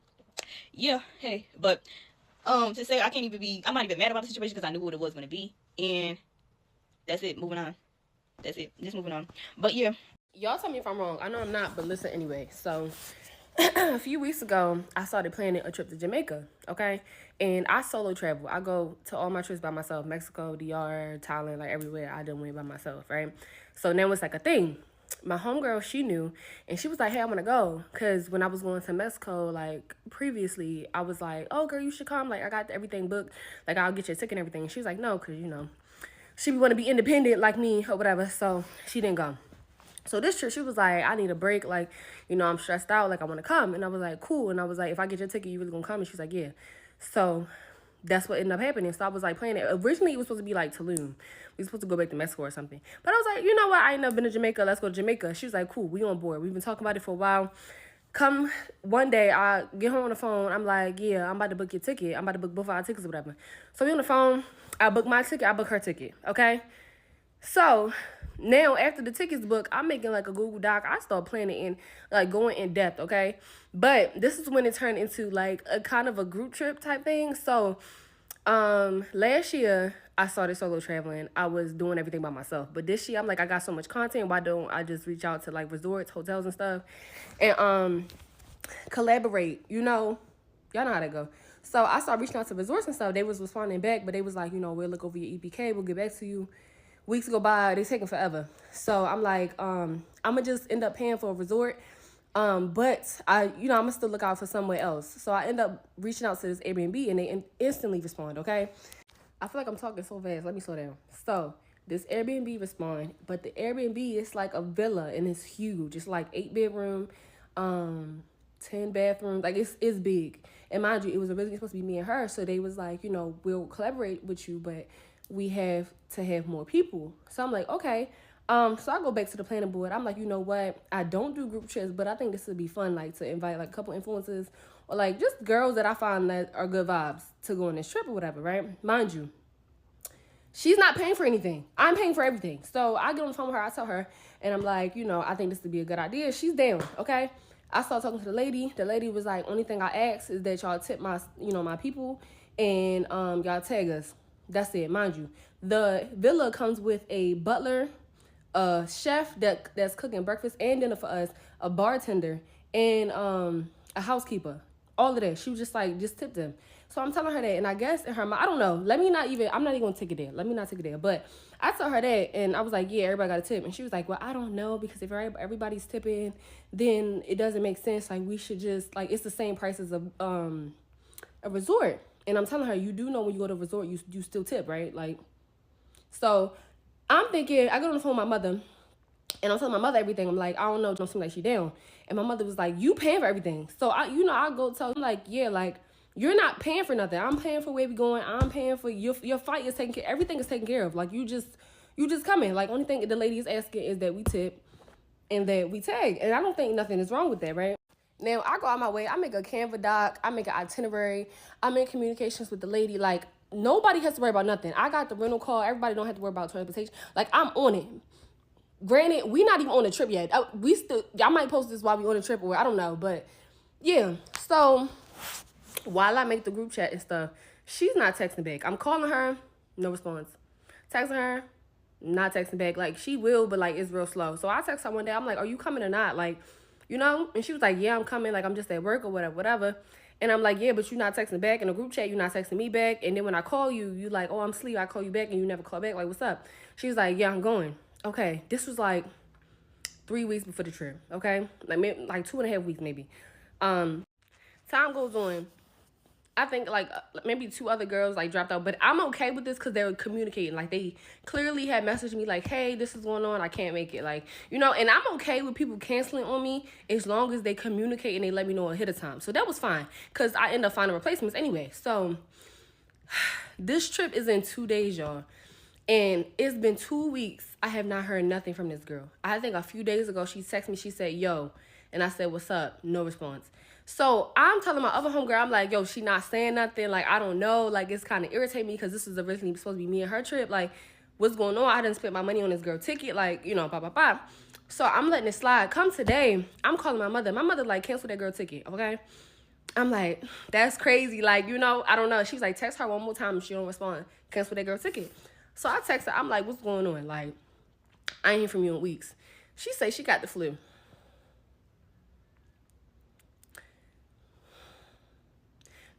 yeah, hey. But to say I'm not even mad about the situation because I knew what it was going to be. And that's it. Moving on. That's it. Just moving on. But yeah. Y'all tell me if I'm wrong. I know I'm not, but listen anyway. So a few weeks ago, I started planning a trip to Jamaica, okay? And I solo travel. I go to all my trips by myself. Mexico, DR, Thailand, like everywhere. I done went by myself, right? So now it's like a thing. My homegirl, she knew, and she was like, hey, I want to go. Because when I was going to Mexico, like, previously, I was like, oh, girl, you should come. Like, I got everything booked. Like, I'll get your ticket and everything. And she was like, no, because, you know, she want to be independent like me or whatever. So she didn't go. So this trip, she was like, I need a break. Like, you know, I'm stressed out. Like, I want to come. And I was like, cool. And I was like, if I get your ticket, you really going to come? And she's like, yeah. So that's what ended up happening. So I was like playing it. Originally, it was supposed to be like Tulum. We were supposed to go back to Mexico or something. But I was like, you know what? I ain't never been to Jamaica. Let's go to Jamaica. She was like, cool. We on board. We've been talking about it for a while. Come one day, I get her on the phone. I'm like, yeah, I'm about to book your ticket. I'm about to book both our tickets or whatever. So we on the phone. I book my ticket. I book her ticket. Okay? So now after the tickets booked, I'm making like a Google Doc. I start planning in like going in depth, okay? But this is when it turned into like a kind of a group trip type thing. So last year I started solo traveling. I was doing everything by myself. But this year I'm like, I got so much content. Why don't I just reach out to like resorts, hotels and stuff and collaborate, you know? Y'all know how that go. So I started reaching out to resorts and stuff. They was responding back, but they was like, you know, we'll look over your EPK. We'll get back to you. Weeks go by, they taking forever. So I'm like, I'm gonna just end up paying for a resort. But I'm gonna still look out for somewhere else. So I end up reaching out to this Airbnb and they instantly respond, okay? I feel like I'm talking so fast. Let me slow down. So this Airbnb respond, but the Airbnb is like a villa and it's huge. It's like 8 bedroom, 10 bathrooms. Like it's big. And mind you, it was originally supposed to be me and her. So they was like, you know, we'll collaborate with you, but we have to have more people. So I'm like, okay. So I go back to the planning board. I'm like, you know what? I don't do group trips, but I think this would be fun, like to invite like a couple influencers or like just girls that I find that are good vibes to go on this trip or whatever, right? Mind you, she's not paying for anything. I'm paying for everything. So I get on the phone with her. I tell her, and I'm like, you know, I think this would be a good idea. She's down, okay? I started talking to the lady. The lady was like, only thing I ask is that y'all tip my, you know, my people and y'all tag us. That's it, mind you. The villa comes with a butler, a chef that's cooking breakfast and dinner for us, a bartender, and a housekeeper. All of that. She was just like, just tip them. So I'm telling her that, and I guess in her mind, I don't know. I'm not even gonna take it there. Let me not take it there. But I told her that, and I was like, yeah, everybody got a tip. And she was like, well, I don't know, because if everybody's tipping, then it doesn't make sense. Like, we should just, like, it's the same price as a resort. And I'm telling her, you do know when you go to a resort, you still tip, right? Like, so I'm thinking, I go on the phone with my mother, and I'm telling my mother everything. I'm like, I don't know, don't seem like she down. And my mother was like, you paying for everything. So I go tell them, like, yeah, like, You're not paying for nothing. I'm paying for where we going. I'm paying for your flight is taken care. Everything is taken care of. Like you just come in. Like only thing the lady is asking is that we tip and that we tag. And I don't think nothing is wrong with that, right? Now I go out my way. I make a Canva doc. I make an itinerary. I'm in communications with the lady. Like nobody has to worry about nothing. I got the rental car. Everybody don't have to worry about transportation. Like I'm on it. Granted, we not even on the trip yet. We still. I might post this while we on the trip or I don't know, but yeah. So while I make the group chat and stuff, she's not texting back. I'm calling her, no response. Texting her, not texting back. Like, she will, but, like, it's real slow. So I text her one day. I'm like, are you coming or not? Like, you know? And she was like, yeah, I'm coming. Like, I'm just at work or whatever. And I'm like, yeah, but you're not texting back. In the group chat, you're not texting me back. And then when I call you, you like, oh, I'm asleep. I call you back, and you never call back. Like, what's up? She was like, yeah, I'm going. Okay. This was, like, 3 weeks before the trip, okay? Like, maybe, like 2.5 weeks, maybe. Time goes on. I think like maybe 2 other girls like dropped out, but I'm okay with this because they were communicating. Like they clearly had messaged me like, hey, this is going on. I can't make it. Like, you know, and I'm okay with people canceling on me as long as they communicate and they let me know ahead of time. So that was fine because I end up finding replacements anyway. So this trip is in 2 days, y'all. And it's been 2 weeks. I have not heard nothing from this girl. I think a few days ago, she texted me. She said, yo. And I said, what's up? No response. So I'm telling my other homegirl, I'm like, yo, she not saying nothing. Like, I don't know. Like, it's kind of irritating me because this was originally supposed to be me and her trip. Like, what's going on? I didn't spend my money on this girl ticket. Like, you know, blah, blah, blah. So I'm letting it slide. Come today, I'm calling my mother. My mother, like, cancel that girl ticket, okay? I'm like, that's crazy. Like, you know, I don't know. She's like, text her one more time if she don't respond. Cancel that girl ticket. So I text her. I'm like, what's going on? Like, I ain't hear from you in weeks. She say she got the flu.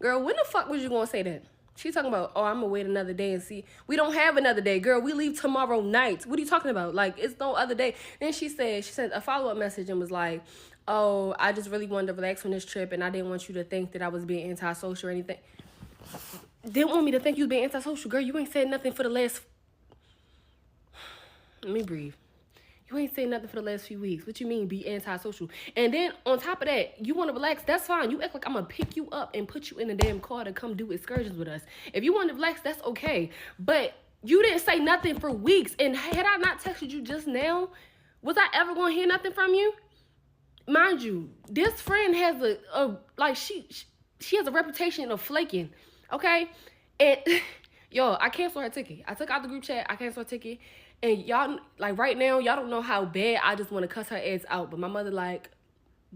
Girl, when the fuck was you gonna say that? She talking about, oh, I'm gonna wait another day and see. We don't have another day, girl. We leave tomorrow night. What are you talking about? Like, it's no other day. Then she sent a follow-up message and was like, oh, I just really wanted to relax on this trip and I didn't want you to think that I was being antisocial or anything. Didn't want me to think you was being antisocial. Girl, you ain't said nothing for the last... Let me breathe. You ain't saying nothing for the last few weeks. What you mean be antisocial? And then on top of that, you want to relax, that's fine. You act like I'm going to pick you up and put you in the damn car to come do excursions with us. If you want to relax, that's okay. But you didn't say nothing for weeks. And had I not texted you just now, was I ever going to hear nothing from you? Mind you, this friend has she has a reputation of flaking, okay? And, yo, I canceled her ticket. I took out the group chat. I canceled her ticket. And y'all, like, right now, y'all don't know how bad I just want to cuss her ass out. But my mother, like,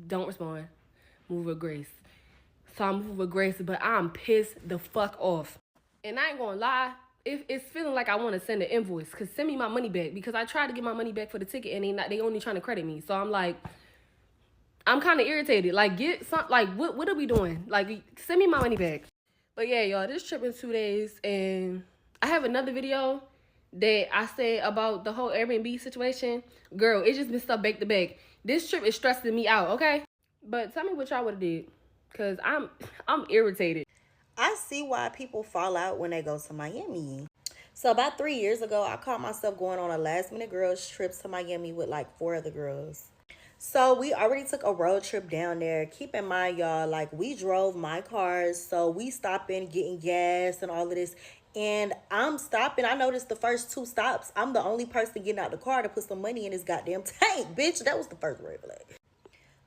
don't respond. Move with grace. So I'm moving with grace, but I'm pissed the fuck off. And I ain't gonna lie, it's feeling like I want to send an invoice. Because send me my money back. Because I tried to get my money back for the ticket, and they only trying to credit me. So I'm like, I'm kind of irritated. Like, get some, like, what are we doing? Like, send me my money back. But yeah, y'all, this trip in 2 days. And I have another video that I said about the whole Airbnb situation. Girl, it's just been stuff back to back. This trip is stressing me out, okay? But tell me what y'all would have did. Because I'm irritated. I see why people fall out when they go to Miami. So about 3 years ago, I caught myself going on a last-minute girls trip to Miami with like 4 other girls. So we already took a road trip down there. Keep in mind, y'all, like we drove my cars. So we stopped in getting gas and all of this. And I'm stopping. I noticed the first 2 stops, I'm the only person getting out the car to put some money in his goddamn tank, bitch. That was the first red flag.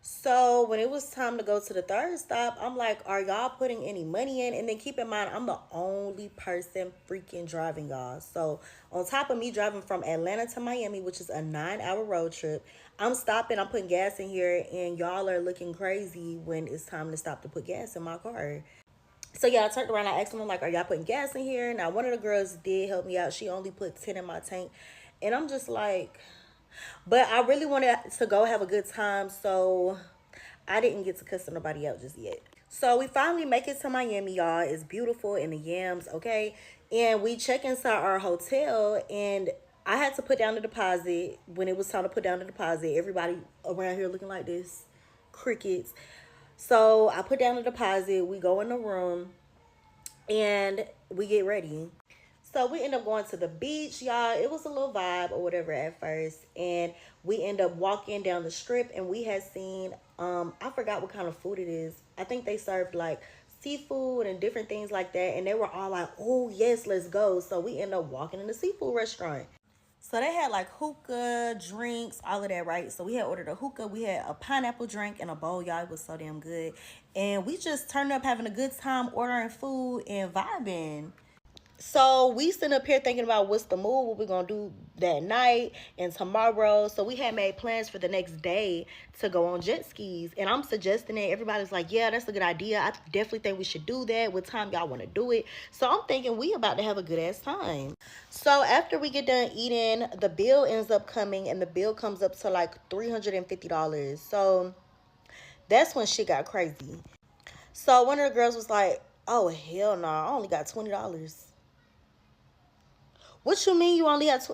So when it was time to go to the 3rd stop, I'm like, are y'all putting any money in? And then keep in mind, I'm the only person freaking driving, y'all. So on top of me driving from Atlanta to Miami, which is a 9-hour road trip, I'm stopping, I'm putting gas in here, and y'all are looking crazy when it's time to stop to put gas in my car. So yeah, I turned around, I asked them, like, are y'all putting gas in here? Now, one of the girls did help me out. She only put 10 in my tank. And I'm just like, but I really wanted to go have a good time, so I didn't get to cuss nobody out just yet. So we finally make it to Miami, y'all. It's beautiful in the yams, okay? And we check inside our hotel, and I had to put down the deposit. When it was time to put down the deposit, everybody around here looking like this, crickets. So I put down the deposit, we go in the room, and we get ready. So we end up going to the beach, y'all. It was a little vibe or whatever at first. And we end up walking down the strip, and we had seen, I forgot what kind of food it is. I think they served like seafood and different things like that. And they were all like, oh, yes, let's go. So we ended up walking in the seafood restaurant. So they had like hookah, drinks, all of that, right? So we had ordered a hookah. We had a pineapple drink and a bowl, y'all. It was so damn good. And we just turned up having a good time ordering food and vibing. So we sitting up here thinking about what's the move, what we're gonna do that night and tomorrow. So we had made plans for the next day to go on jet skis. And I'm suggesting it. Everybody's like, yeah, that's a good idea. I definitely think we should do that. What time y'all want to do it? So I'm thinking we about to have a good ass time. So after we get done eating, the bill ends up coming, and the bill comes up to like $350. So that's when shit got crazy. So one of the girls was like, oh, hell no, I only got $20. What you mean you only got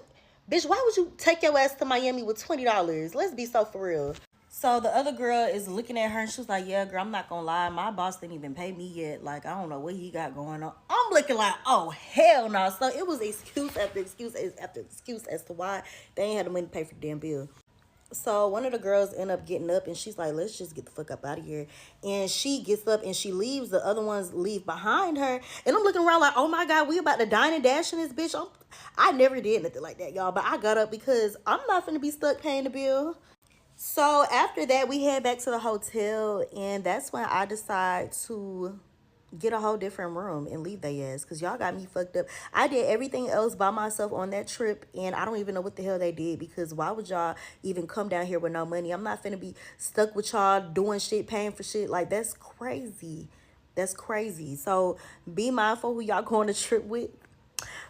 Bitch, why would you take your ass to Miami with $20? Let's be so for real. So the other girl is looking at her and she was like, yeah, girl, I'm not gonna lie. My boss didn't even pay me yet. Like, I don't know what he got going on. I'm looking like, oh, hell no. So it was excuse after excuse after excuse as to why they ain't had the money to pay for the damn bill. So one of the girls end up getting up and she's like, let's just get the fuck up out of here. And she gets up and she leaves. The other ones leave behind her. And I'm looking around like, oh my God, we about to dine and dash in this bitch. I never did nothing like that, y'all. But I got up because I'm not finna be stuck paying the bill. So after that, we head back to the hotel. And that's when I decide to get a whole different room and leave their ass, because y'all got me fucked up. I did everything else by myself on that trip, and I don't even know what the hell they did, because why would y'all even come down here with no money? I'm not finna be stuck with y'all doing shit, paying for shit. Like, that's crazy. That's crazy. So be mindful who y'all go on the trip with,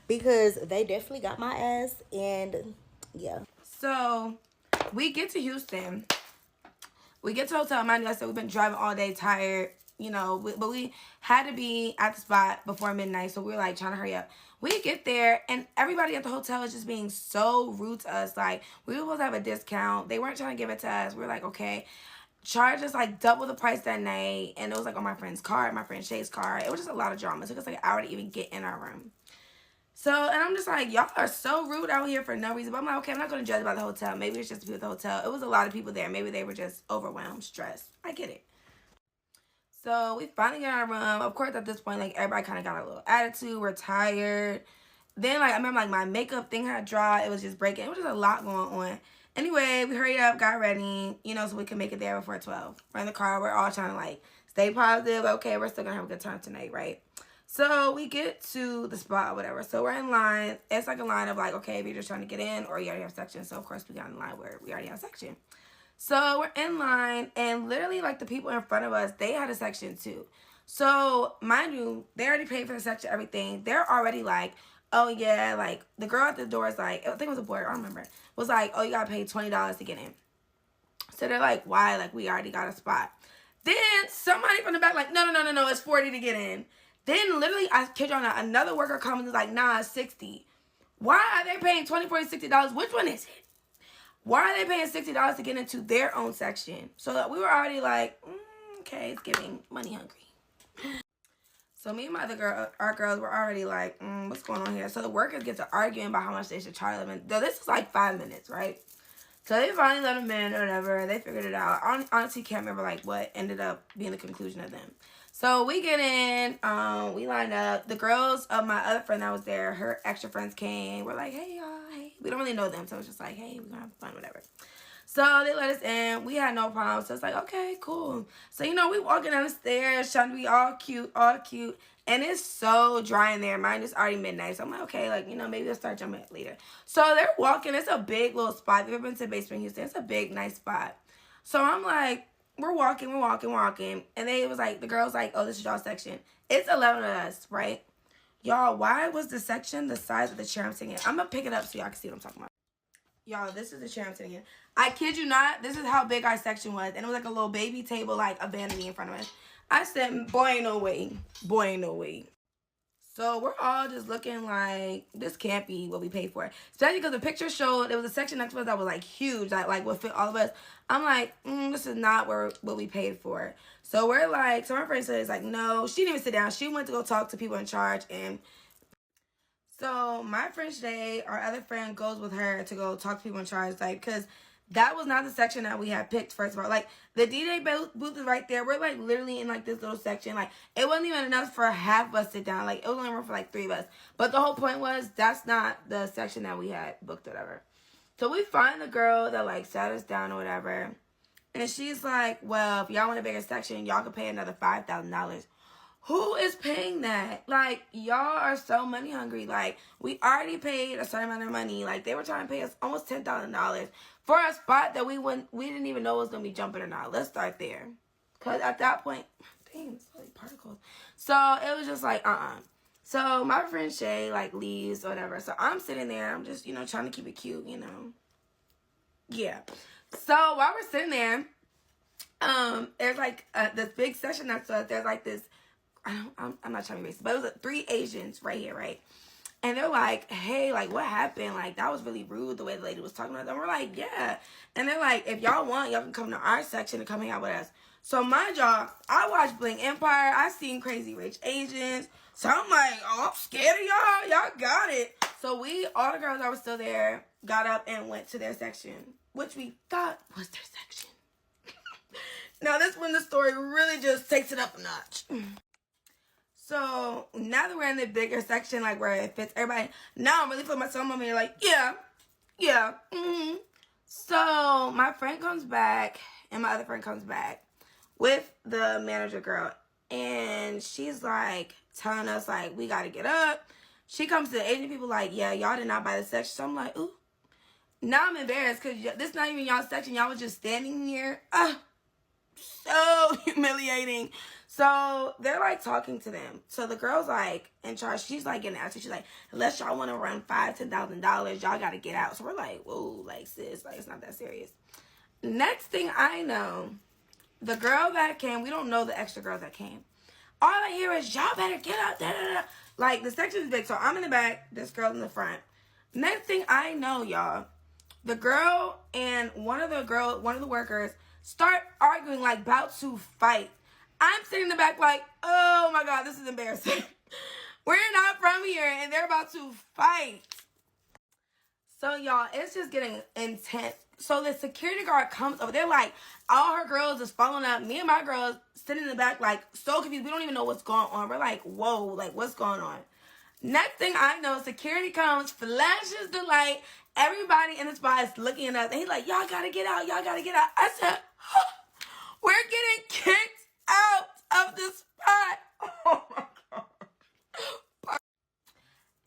because they definitely got my ass. And yeah. So we get to Houston. We get to the hotel. Mind you, I said we've been driving all day, tired. You know, but we had to be at the spot before midnight, so we were like trying to hurry up. We get there, and everybody at the hotel is just being so rude to us. Like, we were supposed to have a discount. They weren't trying to give it to us. We were like, okay. Charge us like double the price that night, and it was like on my friend's card, my friend Shay's card. It was just a lot of drama. It took us like an hour to even get in our room. So, and I'm just like, y'all are so rude out here for no reason. But I'm like, okay, I'm not going to judge about the hotel. Maybe it's just the people at the hotel. It was a lot of people there. Maybe they were just overwhelmed, stressed. I get it. So we finally get in our room. Of course, at this point, like, everybody kind of got a little attitude. We're tired. Then, like, I remember, like, my makeup thing had dry. It was just breaking. It was just a lot going on. Anyway, we hurried up, got ready, you know, so we could make it there before 12. We're in the car. We're all trying to, like, stay positive. Okay, we're still going to have a good time tonight, right? So we get to the spot or whatever. So we're in line. It's like a line of, like, okay, if you're just trying to get in or you already have section. So, of course, we got in line where we already have section. So we're in line, and literally, like, the people in front of us, they had a section too. So, mind you, they already paid for the section, everything. They're already like, oh, yeah, like, the girl at the door is like, I think it was a boy, I don't remember, was like, oh, you gotta pay $20 to get in. So they're like, why? Like, we already got a spot. Then somebody from the back like, no, it's $40 to get in. Then literally, I kid y'all not, another worker comes and is like, nah, it's $60. Why are they paying $20, $40, $60? Which one is it? Why are they paying $60 to get into their own section? So we were already like, okay, it's giving money hungry. So me and my other girl, our girls were already like, what's going on here? So the workers get to arguing about how much they should charge them. And though this was like 5 minutes, right? So they finally let them in or whatever. They figured it out. I honestly can't remember like what ended up being the conclusion of them. So we get in, we lined up. The girls of my other friend that was there, her extra friends came. We're like, hey, y'all, hey. We don't really know them, so it's just like, hey, we're gonna have fun, whatever. So they let us in. We had no problem. So it's like, okay, cool. So, you know, we walking down the stairs, trying to be all cute. And it's so dry in there. Mine is already midnight. So I'm like, okay, like, you know, maybe we'll start jumping later. So they're walking. It's a big little spot. If you've ever been to Basement Houston, it's a big, nice spot. So I'm like, we're walking. And they was like, the girl's like, oh, this is y'all section. It's 11 of us, right? Y'all, why was the section the size of the chair I'm sitting in? I'm going to pick it up so y'all can see what I'm talking about. Y'all, this is the chair I'm sitting in. I kid you not, this is how big our section was. And it was like a little baby table, like a vanity in front of us. I said, boy, ain't no way. So we're all just looking like, this can't be what we paid for. Especially because the picture showed there was a section next to us that was like huge, like would fit all of us. I'm like, this is not what we paid for. So we're like, so my friend says like, no, she didn't even sit down. She went to go talk to people in charge. And so my friend Shay, our other friend, goes with her to go talk to people in charge, like, because That was not the section that we had picked, first of all. Like, the DJ booth is right there. We're, like, literally in, like, this little section. Like, it wasn't even enough for half of us to sit down. Like, it was only room for, like, 3 of us. But the whole point was, that's not the section that we had booked or whatever. So we find the girl that, like, sat us down or whatever. And she's like, well, if y'all want a bigger section, y'all can pay another $5,000. Who is paying that? Like, y'all are so money hungry. Like, we already paid a certain amount of money. Like, they were trying to pay us almost $10,000 for a spot that we didn't even know was going to be jumping or not. Let's start there. Because at that point, dang, it's like particles. So, it was just like, So, my friend Shay, like, leaves or whatever. So, I'm sitting there. I'm just, trying to keep it cute, Yeah. So, while we're sitting there, there's, like, this big session next to us. There's, like, this, I'm not trying to be racist, but it was 3 Asians right here, right? And they're like, hey, like, what happened? Like, that was really rude the way the lady was talking about them. We're like, yeah. And they're like, if y'all want, y'all can come to our section and come hang out with us. So, mind y'all, I watched Bling Empire. I seen Crazy Rich Asians. So, I'm like, oh, I'm scared of y'all. Y'all got it. So, all the girls that were still there, got up and went to their section, which we thought was their section. Now, this when the story really just takes it up a notch. So, now that we're in the bigger section, like, where it fits everybody, now I'm really putting myself on here, like, yeah, mm-hmm. So, my friend comes back, and my other friend comes back with the manager girl, and she's, like, telling us, like, we gotta get up. She comes to the Asian people, like, yeah, y'all did not buy the section. So, I'm like, ooh. Now I'm embarrassed, because this is not even y'all's section. Y'all was just standing here. So humiliating. So they're like talking to them. So the girl's like in charge. She's like getting answered. She's like, unless y'all want to run $5,000-$10,000, y'all got to get out. So we're like, whoa, like sis, like it's not that serious. Next thing I know, the girl that came, we don't know the extra girls that came. All I hear is, y'all better get out. Da, da, da. Like the section is big. So I'm in the back. This girl's in the front. Next thing I know, y'all, the girl and one of the workers start arguing, like about to fight. I'm sitting in the back like, oh my God, this is embarrassing. We're not from here and they're about to fight. So y'all, it's just getting intense. So the security guard comes over. They're like, all her girls is following up. Me and my girls sitting in the back like so confused. We don't even know what's going on. We're like, whoa, like what's going on? Next thing I know, security comes, flashes the light. Everybody in the spot is looking at us. And he's like, y'all gotta get out. Y'all gotta get out. I said, we're getting kicked out of this spot. Oh my God.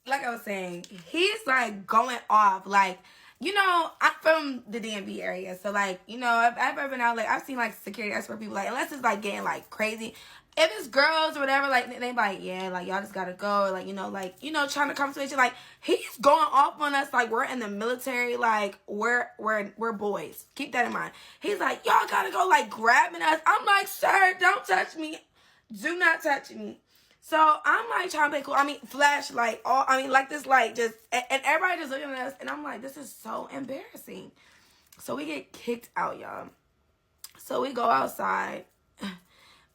Like I was saying, he's like going off. Like, I'm from the DMV area. So like, if I've ever been out, like I've seen like security expert people like, unless it's like getting like crazy. If it's girls or whatever, like, they like, yeah, like, y'all just gotta go. Like, trying to conversation. Like, he's going off on us like we're in the military. Like, we're boys. Keep that in mind. He's like, y'all gotta go, like, grabbing us. I'm like, sir, don't touch me. Do not touch me. So, I'm, like, trying to play cool. I mean, flashlight. Like, this light just, and everybody just looking at us. And I'm like, this is so embarrassing. So, we get kicked out, y'all. So, we go outside.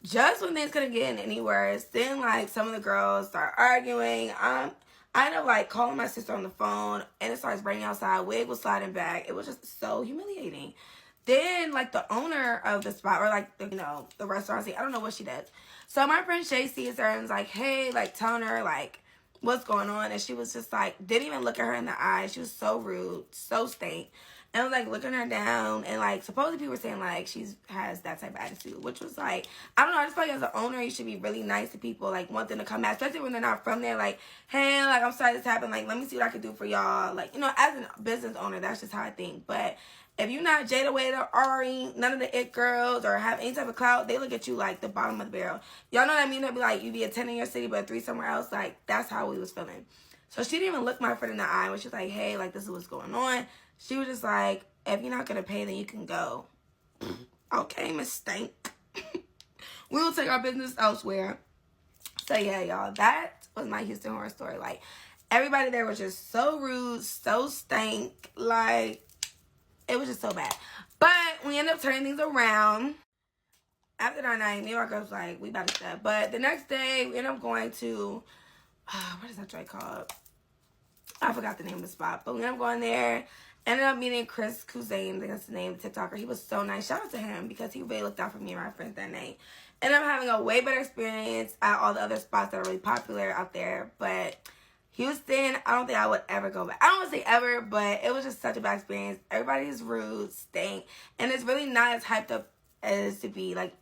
Just when things couldn't get any worse, then, like, some of the girls start arguing. I end up, like, calling my sister on the phone, and it starts raining outside. Wig was sliding back. It was just so humiliating. Then, like, the owner of the spot, or, like, the restaurant, I don't know what she does. So, my friend Shay sees her and is like, hey, like, telling her, like, what's going on. And she was just, like, didn't even look at her in the eye. She was so rude, so stank. And was, like, looking her down. And, like, supposedly people were saying, like, she has that type of attitude. Which was, like, I don't know. I just feel like as an owner, you should be really nice to people. Like, want them to come out. Especially when they're not from there. Like, hey, like, I'm sorry this happened. Like, let me see what I can do for y'all. Like, as a business owner, that's just how I think. But if you're not Jada Wade or Ari, none of the it girls, or have any type of clout, they look at you like the bottom of the barrel. Y'all know what I mean? They'll be like, you be a 10 in your city, but a 3 somewhere else. Like, that's how we was feeling. So she didn't even look my friend in the eye when she was like, hey, like, this is what's going on. She was just like, if you're not going to pay, then you can go. Okay, Miss Stank. We will take our business elsewhere. So, yeah, y'all, that was my Houston horror story. Like, everybody there was just so rude, so stank. Like, it was just so bad. But we ended up turning things around. After that night, New York was like, we about to step. But the next day, we ended up going to, what is that joint called? I forgot the name of the spot. But we ended up going there. Ended up meeting Chris Cousin, that's the name, TikToker. He was so nice. Shout out to him because he really looked out for me and my friends that night. Ended up having a way better experience at all the other spots that are really popular out there. But Houston, I don't think I would ever go back. I don't want to say ever, but it was just such a bad experience. Everybody's rude, stink, and it's really not as hyped up as to be. Like,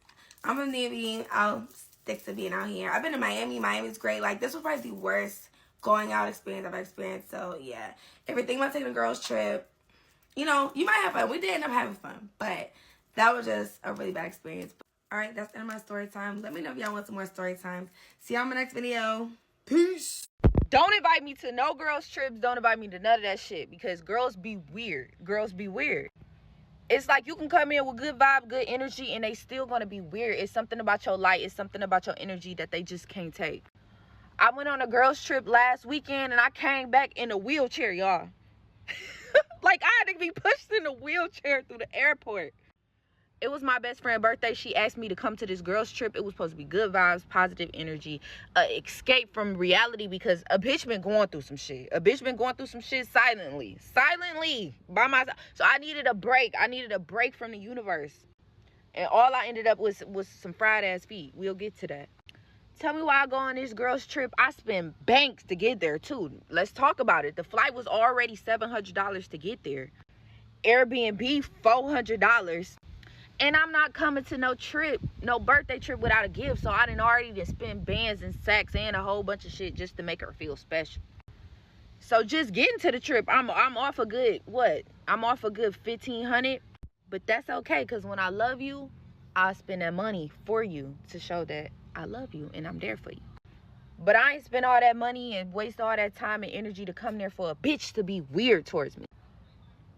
I'm from Navy. I'll stick to being out here. I've been to Miami. Miami's great. Like, this was probably the worst going out experience I've experienced. So, yeah. If you're thinking about taking a girls trip, you know, you might have fun. We did end up having fun, but that was just a really bad experience. All right, that's the end of my story time. Let me know if y'all want some more story times. See y'all in my next video. Peace. Don't invite me to no girls trips. Don't invite me to none of that shit because girls be weird. Girls be weird. It's like you can come in with good vibe, good energy, and they still gonna be weird. It's something about your light. It's something about your energy that they just can't take. I went on a girls trip last weekend and I came back in a wheelchair, y'all. Like I had to be pushed in a wheelchair through the airport. It was my best friend's birthday. She asked me to come to this girls trip. It was supposed to be good vibes, positive energy, escape from reality because a bitch been going through some shit. A bitch been going through some shit silently by myself. So I needed a break. I needed a break from the universe. And all I ended up was some fried ass feet. We'll get to that. Tell me why I go on this girls trip. I spend banks to get there too. Let's talk about it. The flight was already $700 to get there. Airbnb, $400. And I'm not coming to no trip, no birthday trip without a gift. So I done already just spend bands and sacks and a whole bunch of shit just to make her feel special. So just getting to the trip, I'm off a good, what? I'm off a good $1,500. But that's okay, because when I love you, I'll spend that money for you to show that I love you and I'm there for you. But I ain't spend all that money and waste all that time and energy to come there for a bitch to be weird towards me.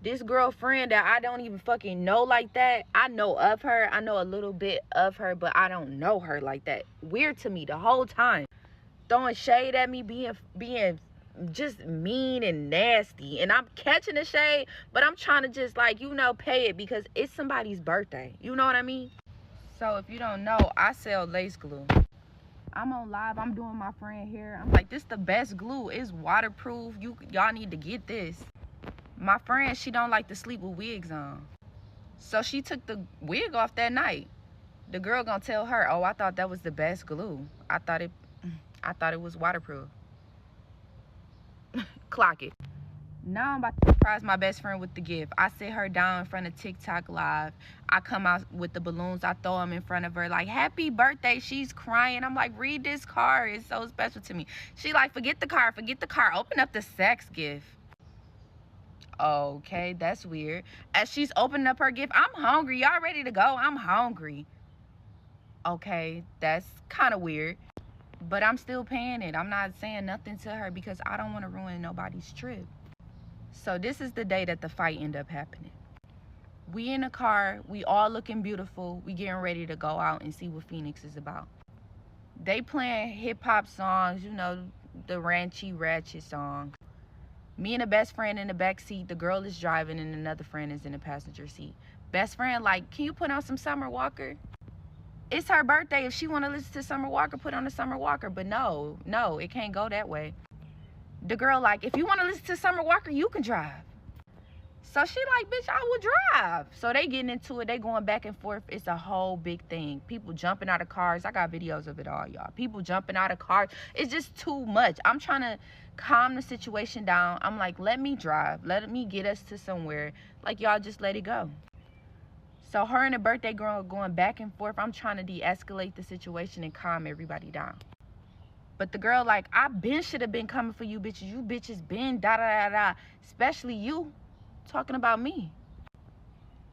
This girlfriend that I don't even fucking know like that, I know of her. I know a little bit of her, but I don't know her like that. Weird to me the whole time. Throwing shade at me, being just mean and nasty. And I'm catching the shade, but I'm trying to just like, you know, pay it because it's somebody's birthday. You know what I mean? So if you don't know, I sell lace glue. I'm on live. I'm doing my friend hair. I'm like, this the best glue. It's waterproof. Y'all need to get this. My friend, she don't like to sleep with wigs on. So she took the wig off that night. The girl gonna tell her, oh, I thought that was the best glue. I thought it was waterproof. Clock it. Now I'm about to surprise my best friend with the gift. I sit her down in front of TikTok live. I come out with the balloons. I throw them in front of her like, happy birthday. She's crying. I'm like, read this card. It's so special to me. She like, forget the card. Open up the sex gift. Okay, that's weird. As she's opening up her gift, I'm hungry. Y'all ready to go? I'm hungry. Okay, that's kind of weird. But I'm still paying it. I'm not saying nothing to her because I don't want to ruin nobody's trip. So this is the day that the fight ended up happening. We in the car. We all looking beautiful. We getting ready to go out and see what Phoenix is about. They playing hip-hop songs, you know, the ranchy, ratchet songs. Me and a best friend in the back seat. The girl is driving and another friend is in the passenger seat. Best friend like, can you put on some Summer Walker? It's her birthday. If she want to listen to Summer Walker, put on a Summer Walker. But no, it can't go that way. The girl like, if you want to listen to Summer Walker, you can drive. So she like, bitch, I will drive. So they getting into it. They going back and forth. It's a whole big thing. People jumping out of cars. I got videos of it all, y'all. People jumping out of cars. It's just too much. I'm trying to calm the situation down. I'm like, let me drive. Let me get us to somewhere. Like, y'all just let it go. So her and the birthday girl going back and forth. I'm trying to de-escalate the situation and calm everybody down. But the girl like, I should have been coming for you bitches. You bitches been da-da-da-da. Especially you talking about me.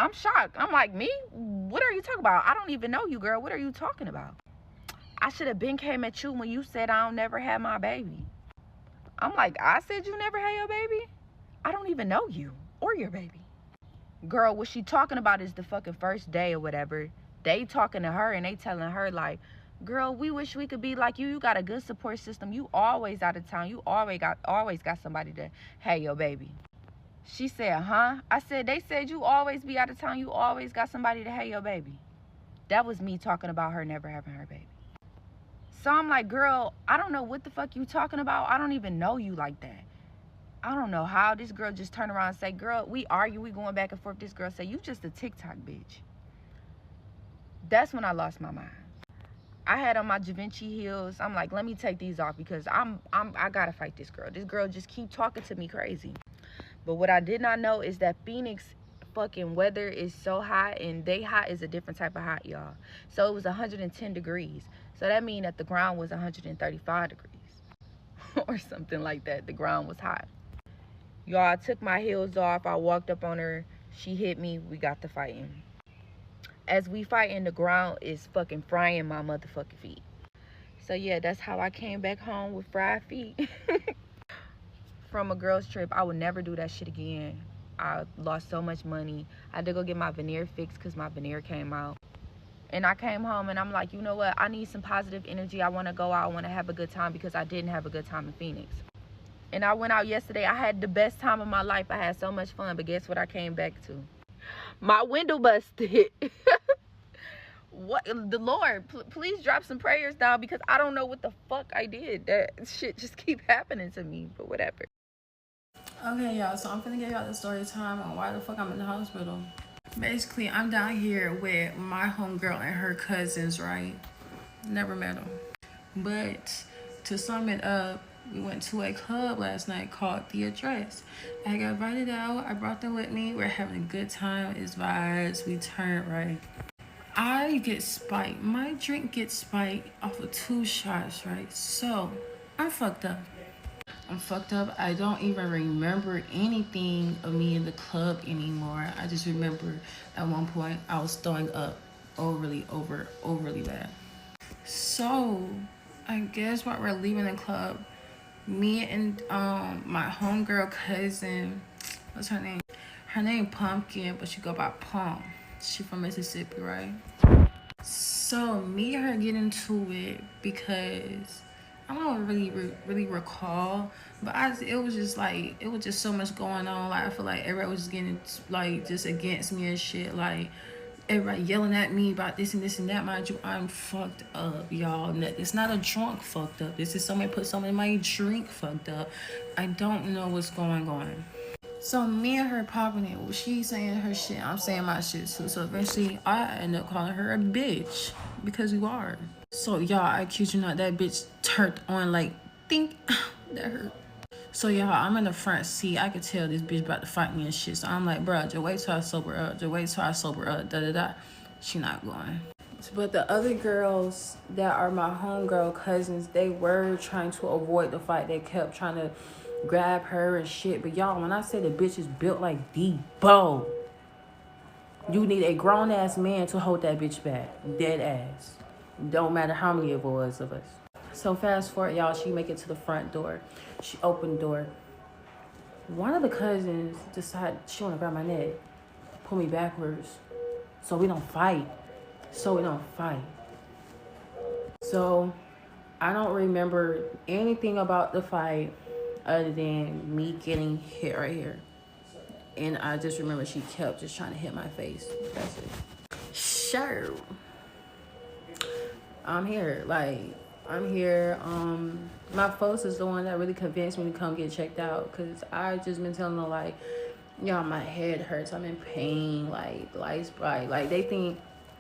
I'm shocked. I'm like, me? What are you talking about? I don't even know you, girl. What are you talking about? I should have been came at you when you said I don't never have my baby. I'm like, I said you never had your baby? I don't even know you or your baby. Girl, what she talking about is the fucking first day or whatever. They talking to her and they telling her like, girl, we wish we could be like you. You got a good support system. You always out of town. You always got somebody to have your baby. She said, huh? I said, they said you always be out of town. You always got somebody to have your baby. That was me talking about her never having her baby. So I'm like, girl, I don't know what the fuck you talking about. I don't even know you like that. I don't know how this girl just turned around and say, girl, we argue, we going back and forth. This girl said, you just a TikTok bitch. That's when I lost my mind. I had on my Givenchy heels. I'm like, let me take these off because I gotta fight this girl. This girl just keep talking to me crazy. But what I did not know is that Phoenix fucking weather is so hot, and they hot is a different type of hot, y'all. So it was 110 degrees. So that means that the ground was 135 degrees or something like that. The ground was hot. Y'all, I took my heels off. I walked up on her. She hit me. We got to fighting. As we fighting, the ground is fucking frying my motherfucking feet. So yeah, that's how I came back home with fried feet. From a girls trip. I would never do that shit again. I lost so much money. I had to go get my veneer fixed because my veneer came out. And I came home and I'm like, you know what? I need some positive energy. I want to go out. I want to have a good time because I didn't have a good time in Phoenix. And I went out yesterday. I had the best time of my life. I had so much fun. But guess what I came back to? My window busted. What? The Lord, please drop some prayers down because I don't know what the fuck I did. That shit just keep happening to me. But whatever. Okay, y'all, so I'm finna give y'all the story time on why the fuck I'm in the hospital. Basically, I'm down here with my homegirl and her cousins, right? Never met them. But to sum it up, we went to a club last night called The Address. I got invited out. I brought them with me. We're having a good time. It's vibes. We turned right. I get spiked. My drink gets spiked off of 2 shots, right? So, I'm fucked up. I don't even remember anything of me in the club anymore. I just remember at one point I was throwing up overly bad. So I guess while we're leaving the club, me and my homegirl cousin, what's her name? Her name Pumpkin, but she go by Pump. She from Mississippi, right? So me and her get into it because I don't really recall, but it was just so much going on. Like I feel like everybody was just getting like just against me and shit. Like everybody yelling at me about this and this and that. Mind you, I'm fucked up, y'all. It's not a drunk fucked up. This is somebody put something in my drink fucked up. I don't know what's going on. So me and her popping it. Well, she's saying her shit. I'm saying my shit too. So eventually I end up calling her a bitch because you are. So y'all, I kid you not, that bitch turned on like, think, that hurt. So y'all, I'm in the front seat. I could tell this bitch about to fight me and shit. So I'm like, bro, just wait till I sober up. Da-da-da. She not going. But the other girls that are my homegirl cousins, they were trying to avoid the fight. They kept trying to grab her and shit. But y'all, when I say the bitch is built like Debo, you need a grown-ass man to hold that bitch back. Dead ass. Don't matter how many it was of us. So fast forward, y'all, she make it to the front door. She opened the door. One of the cousins decided she want to grab my neck, pull me backwards, so we don't fight. So I don't remember anything about the fight other than me getting hit right here. And I just remember she kept just trying to hit my face. That's it. Sure. I'm here. My folks is the one that really convinced me to come get checked out, because I just been telling them, like, y'all, my head hurts, I'm in pain, like, the lights bright. Like,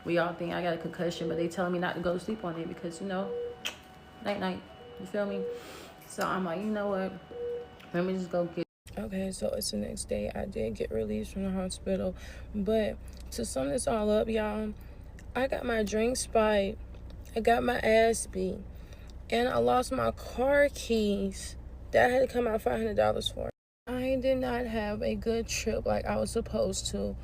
we all think I got a concussion, but they telling me not to go to sleep on it because, night, you feel me? So I'm like, you know what, let me just go get. Okay, so it's the next day. I did get released from the hospital, but to sum this all up, y'all, I got my drink spiked, I got my ass beat, and I lost my car keys that I had to come out $500 for. I did not have a good trip like I was supposed to,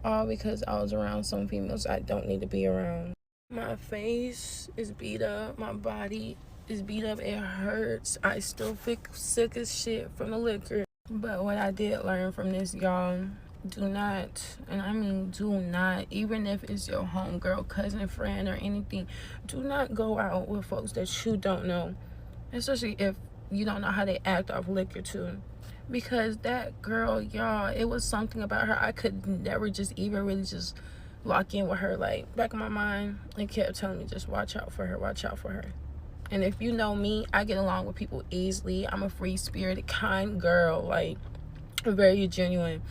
all because I was around some females I don't need to be around. My face is beat up, my body is beat up, it hurts. I still feel sick as shit from the liquor. But what I did learn from this, y'all, do not, and I mean do not, even if it's your homegirl, cousin, friend, or anything, do not go out with folks that you don't know, especially if you don't know how they act off liquor too. Because that girl, y'all, it was something about her. I could never just even really just lock in with her. Like, back in my mind, it kept telling me, just watch out for her, watch out for her. And if you know me, I get along with people easily. I'm a free-spirited, kind girl. Like, I'm very genuine.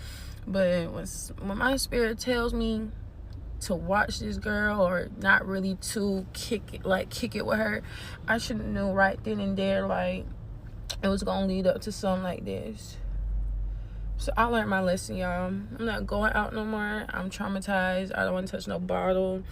But when my spirit tells me to watch this girl or not really to kick it with her, I should have known right then and there, like, it was gonna lead up to something like this. So I learned my lesson, y'all. I'm not going out no more. I'm traumatized. I don't want to touch no bottle.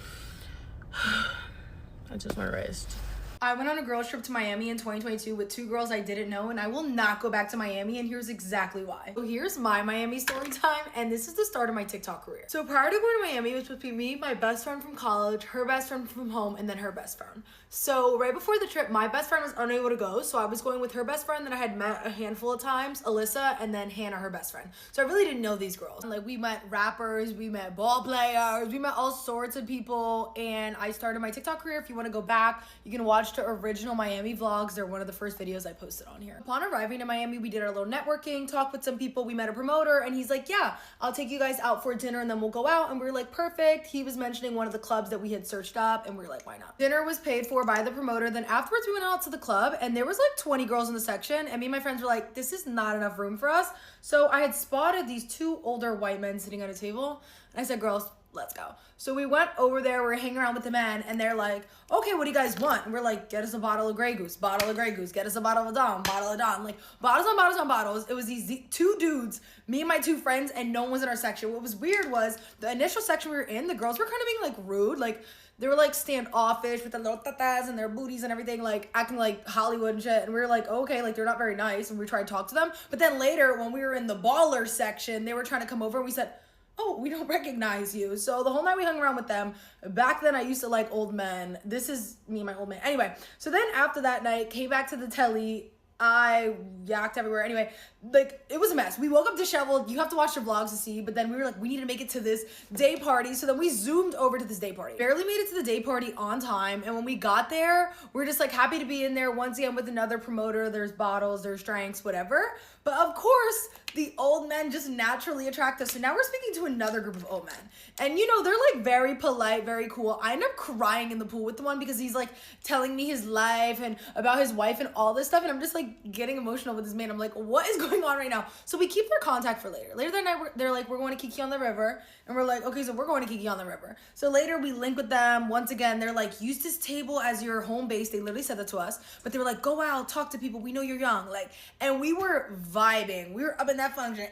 I just want to rest. I went on a girls trip to Miami in 2022 with 2 girls I didn't know, and I will not go back to Miami, and here's exactly why. So here's my Miami story time, and this is the start of my TikTok career. So prior to going to Miami, it was between me, my best friend from college, her best friend from home, and then her best friend. So right before the trip, my best friend was unable to go, so I was going with her best friend that I had met a handful of times, Alyssa, and then Hannah, her best friend. So I really didn't know these girls. Like, we met rappers, we met ball players, we met all sorts of people, and I started my TikTok career. If you want to go back, you can watch the original Miami vlogs. They're one of the first videos I posted on here. Upon arriving in Miami, we did our little networking, talked with some people, we met a promoter, and he's like, yeah, I'll take you guys out for dinner and then we'll go out. And we were like, perfect. He was mentioning one of the clubs that we had searched up, and we were like, why not? Dinner was paid for by the promoter. Then afterwards we went out to the club, and there was like 20 girls in the section, and me and my friends were like, this is not enough room for us. So I had spotted these 2 older white men sitting at a table, and I said, girls, let's go. So we went over there, we're hanging around with the men, and they're like, okay, what do you guys want? And we're like, get us a bottle of Grey Goose, bottle of Grey Goose, get us a bottle of Dom, bottle of Dom, like bottles on bottles on bottles. It was these 2 dudes, me and my 2 friends, and no one was in our section. What was weird was the initial section we were in, the girls were kind of being like rude, like they were like standoffish with their little tatas and their booties and everything, like acting like Hollywood and shit. And we were like, okay, like they're not very nice. And we tried to talk to them. But then later, when we were in the baller section, they were trying to come over and we said, oh, we don't recognize you. So the whole night we hung around with them. Back then I used to like old men. This is me and my old man. Anyway, so then after that night, came back to the telly. I yacked everywhere. Anyway, like, it was a mess. We woke up disheveled. You have to watch the vlogs to see. But then we were like, we need to make it to this day party. So then we zoomed over to this day party. Barely made it to the day party on time. And when we got there, we're just like happy to be in there once again with another promoter. There's bottles, there's drinks, whatever. But of course, the old men just naturally attract us. So now we're speaking to another group of old men. And you know, they're like very polite, very cool. I end up crying in the pool with the one because he's like telling me his life and about his wife and all this stuff. And I'm just like getting emotional with this man. I'm like, what is going on right now? So we keep their contact for later. Later that night, they're like, we're going to Kiki on the River. And we're like, okay, so we're going to Kiki on the River. So later we link with them. Once again, they're like, use this table as your home base. They literally said that to us. But they were like, go out, talk to people. We know you're young. Like, and we were vibing. We were up in that function.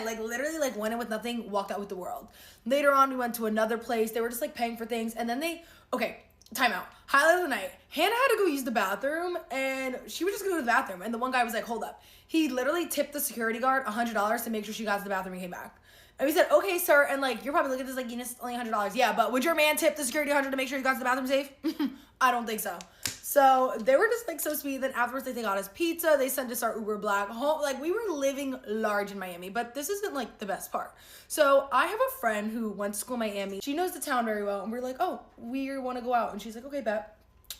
Like literally like went in with nothing, walked out with the world. Later on, we went to another place. They were just like paying for things. And then time out. Highlight of the night. Hannah had to go use the bathroom, and she was just going to go to the bathroom. And the one guy was like, hold up. He literally tipped the security guard $100 to make sure she got to the bathroom and came back. And we said, okay, sir. And like, you're probably looking at this like, you know, it's only $100. Yeah, but would your man tip the security 100 to make sure you got to the bathroom safe? I don't think so. So they were just like so sweet. Then afterwards they got us pizza. They sent us our Uber Black home. Like, we were living large in Miami, but this isn't like the best part. So I have a friend who went to school in Miami. She knows the town very well. And we're like, oh, we want to go out. And she's like, okay, bet.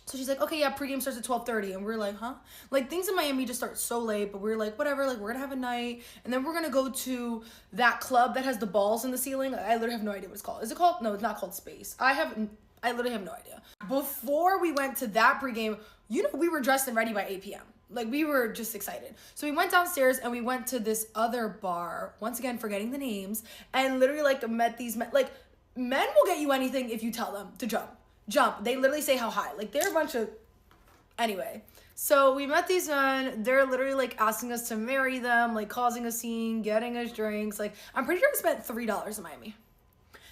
So she's like, okay, yeah, pregame starts at 12:30. And we're like, huh? Like, things in Miami just start so late, but we're like, whatever, like, we're gonna have a night. And then we're gonna go to that club that has the balls in the ceiling. I literally have no idea what it's called. Is it called? No, it's not called Space. I literally have no idea. Before we went to that pregame, you know, we were dressed and ready by 8 p.m. Like, we were just excited. So we went downstairs and we went to this other bar, once again, forgetting the names, and literally, like, met these men. Like, men will get you anything if you tell them to jump. They literally say how high. Like, they're a bunch of... Anyway, so we met these men. They're literally, like, asking us to marry them, like, causing a scene, getting us drinks. Like, I'm pretty sure I spent $3 in Miami.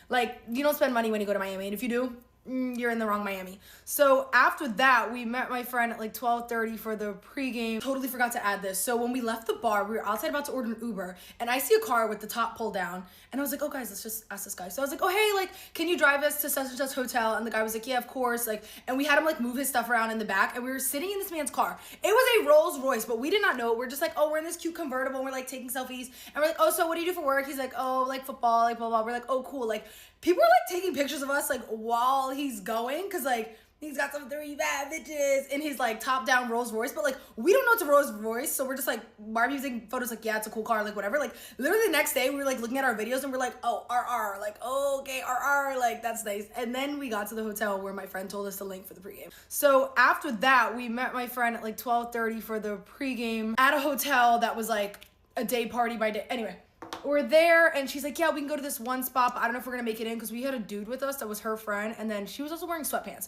Like, you don't spend money when you go to Miami, and if you do, you're in the wrong Miami. So after that, we met my friend at like 12:30 for the pregame. Totally forgot to add this. So when we left the bar, we were outside about to order an Uber, and I see a car with the top pulled down, and I was like, oh guys, let's just ask this guy. So I was like, oh hey, like, can you drive us to such and such hotel? And the guy was like, yeah, of course. Like, and we had him like move his stuff around in the back, and we were sitting in this man's car. It was a Rolls Royce, but we did not know it. We're just like, oh, we're in this cute convertible, and we're like taking selfies, and we're like, oh, so what do you do for work? He's like, oh, like football, like blah blah. We're like, oh, cool. Like, people are like taking pictures of us like while he's going, because like He's got some 3 bad bitches in his like top down Rolls Royce, but like we don't know it's a Rolls Royce, so we're just like, why are we using photos? Like, yeah, it's a cool car, like whatever. Like literally the next day we were like looking at our videos and we're like, oh, RR, like, oh, okay, RR, like that's nice. And then we got to the hotel where my friend told us the link for the pregame. So after that, we met my friend at like 12:30 for the pregame at a hotel that was like a day party by day. Anyway, we're there and she's like, yeah, we can go to this one spot, but I don't know if we're gonna make it in because we had a dude with us that was her friend, and then she was also wearing sweatpants.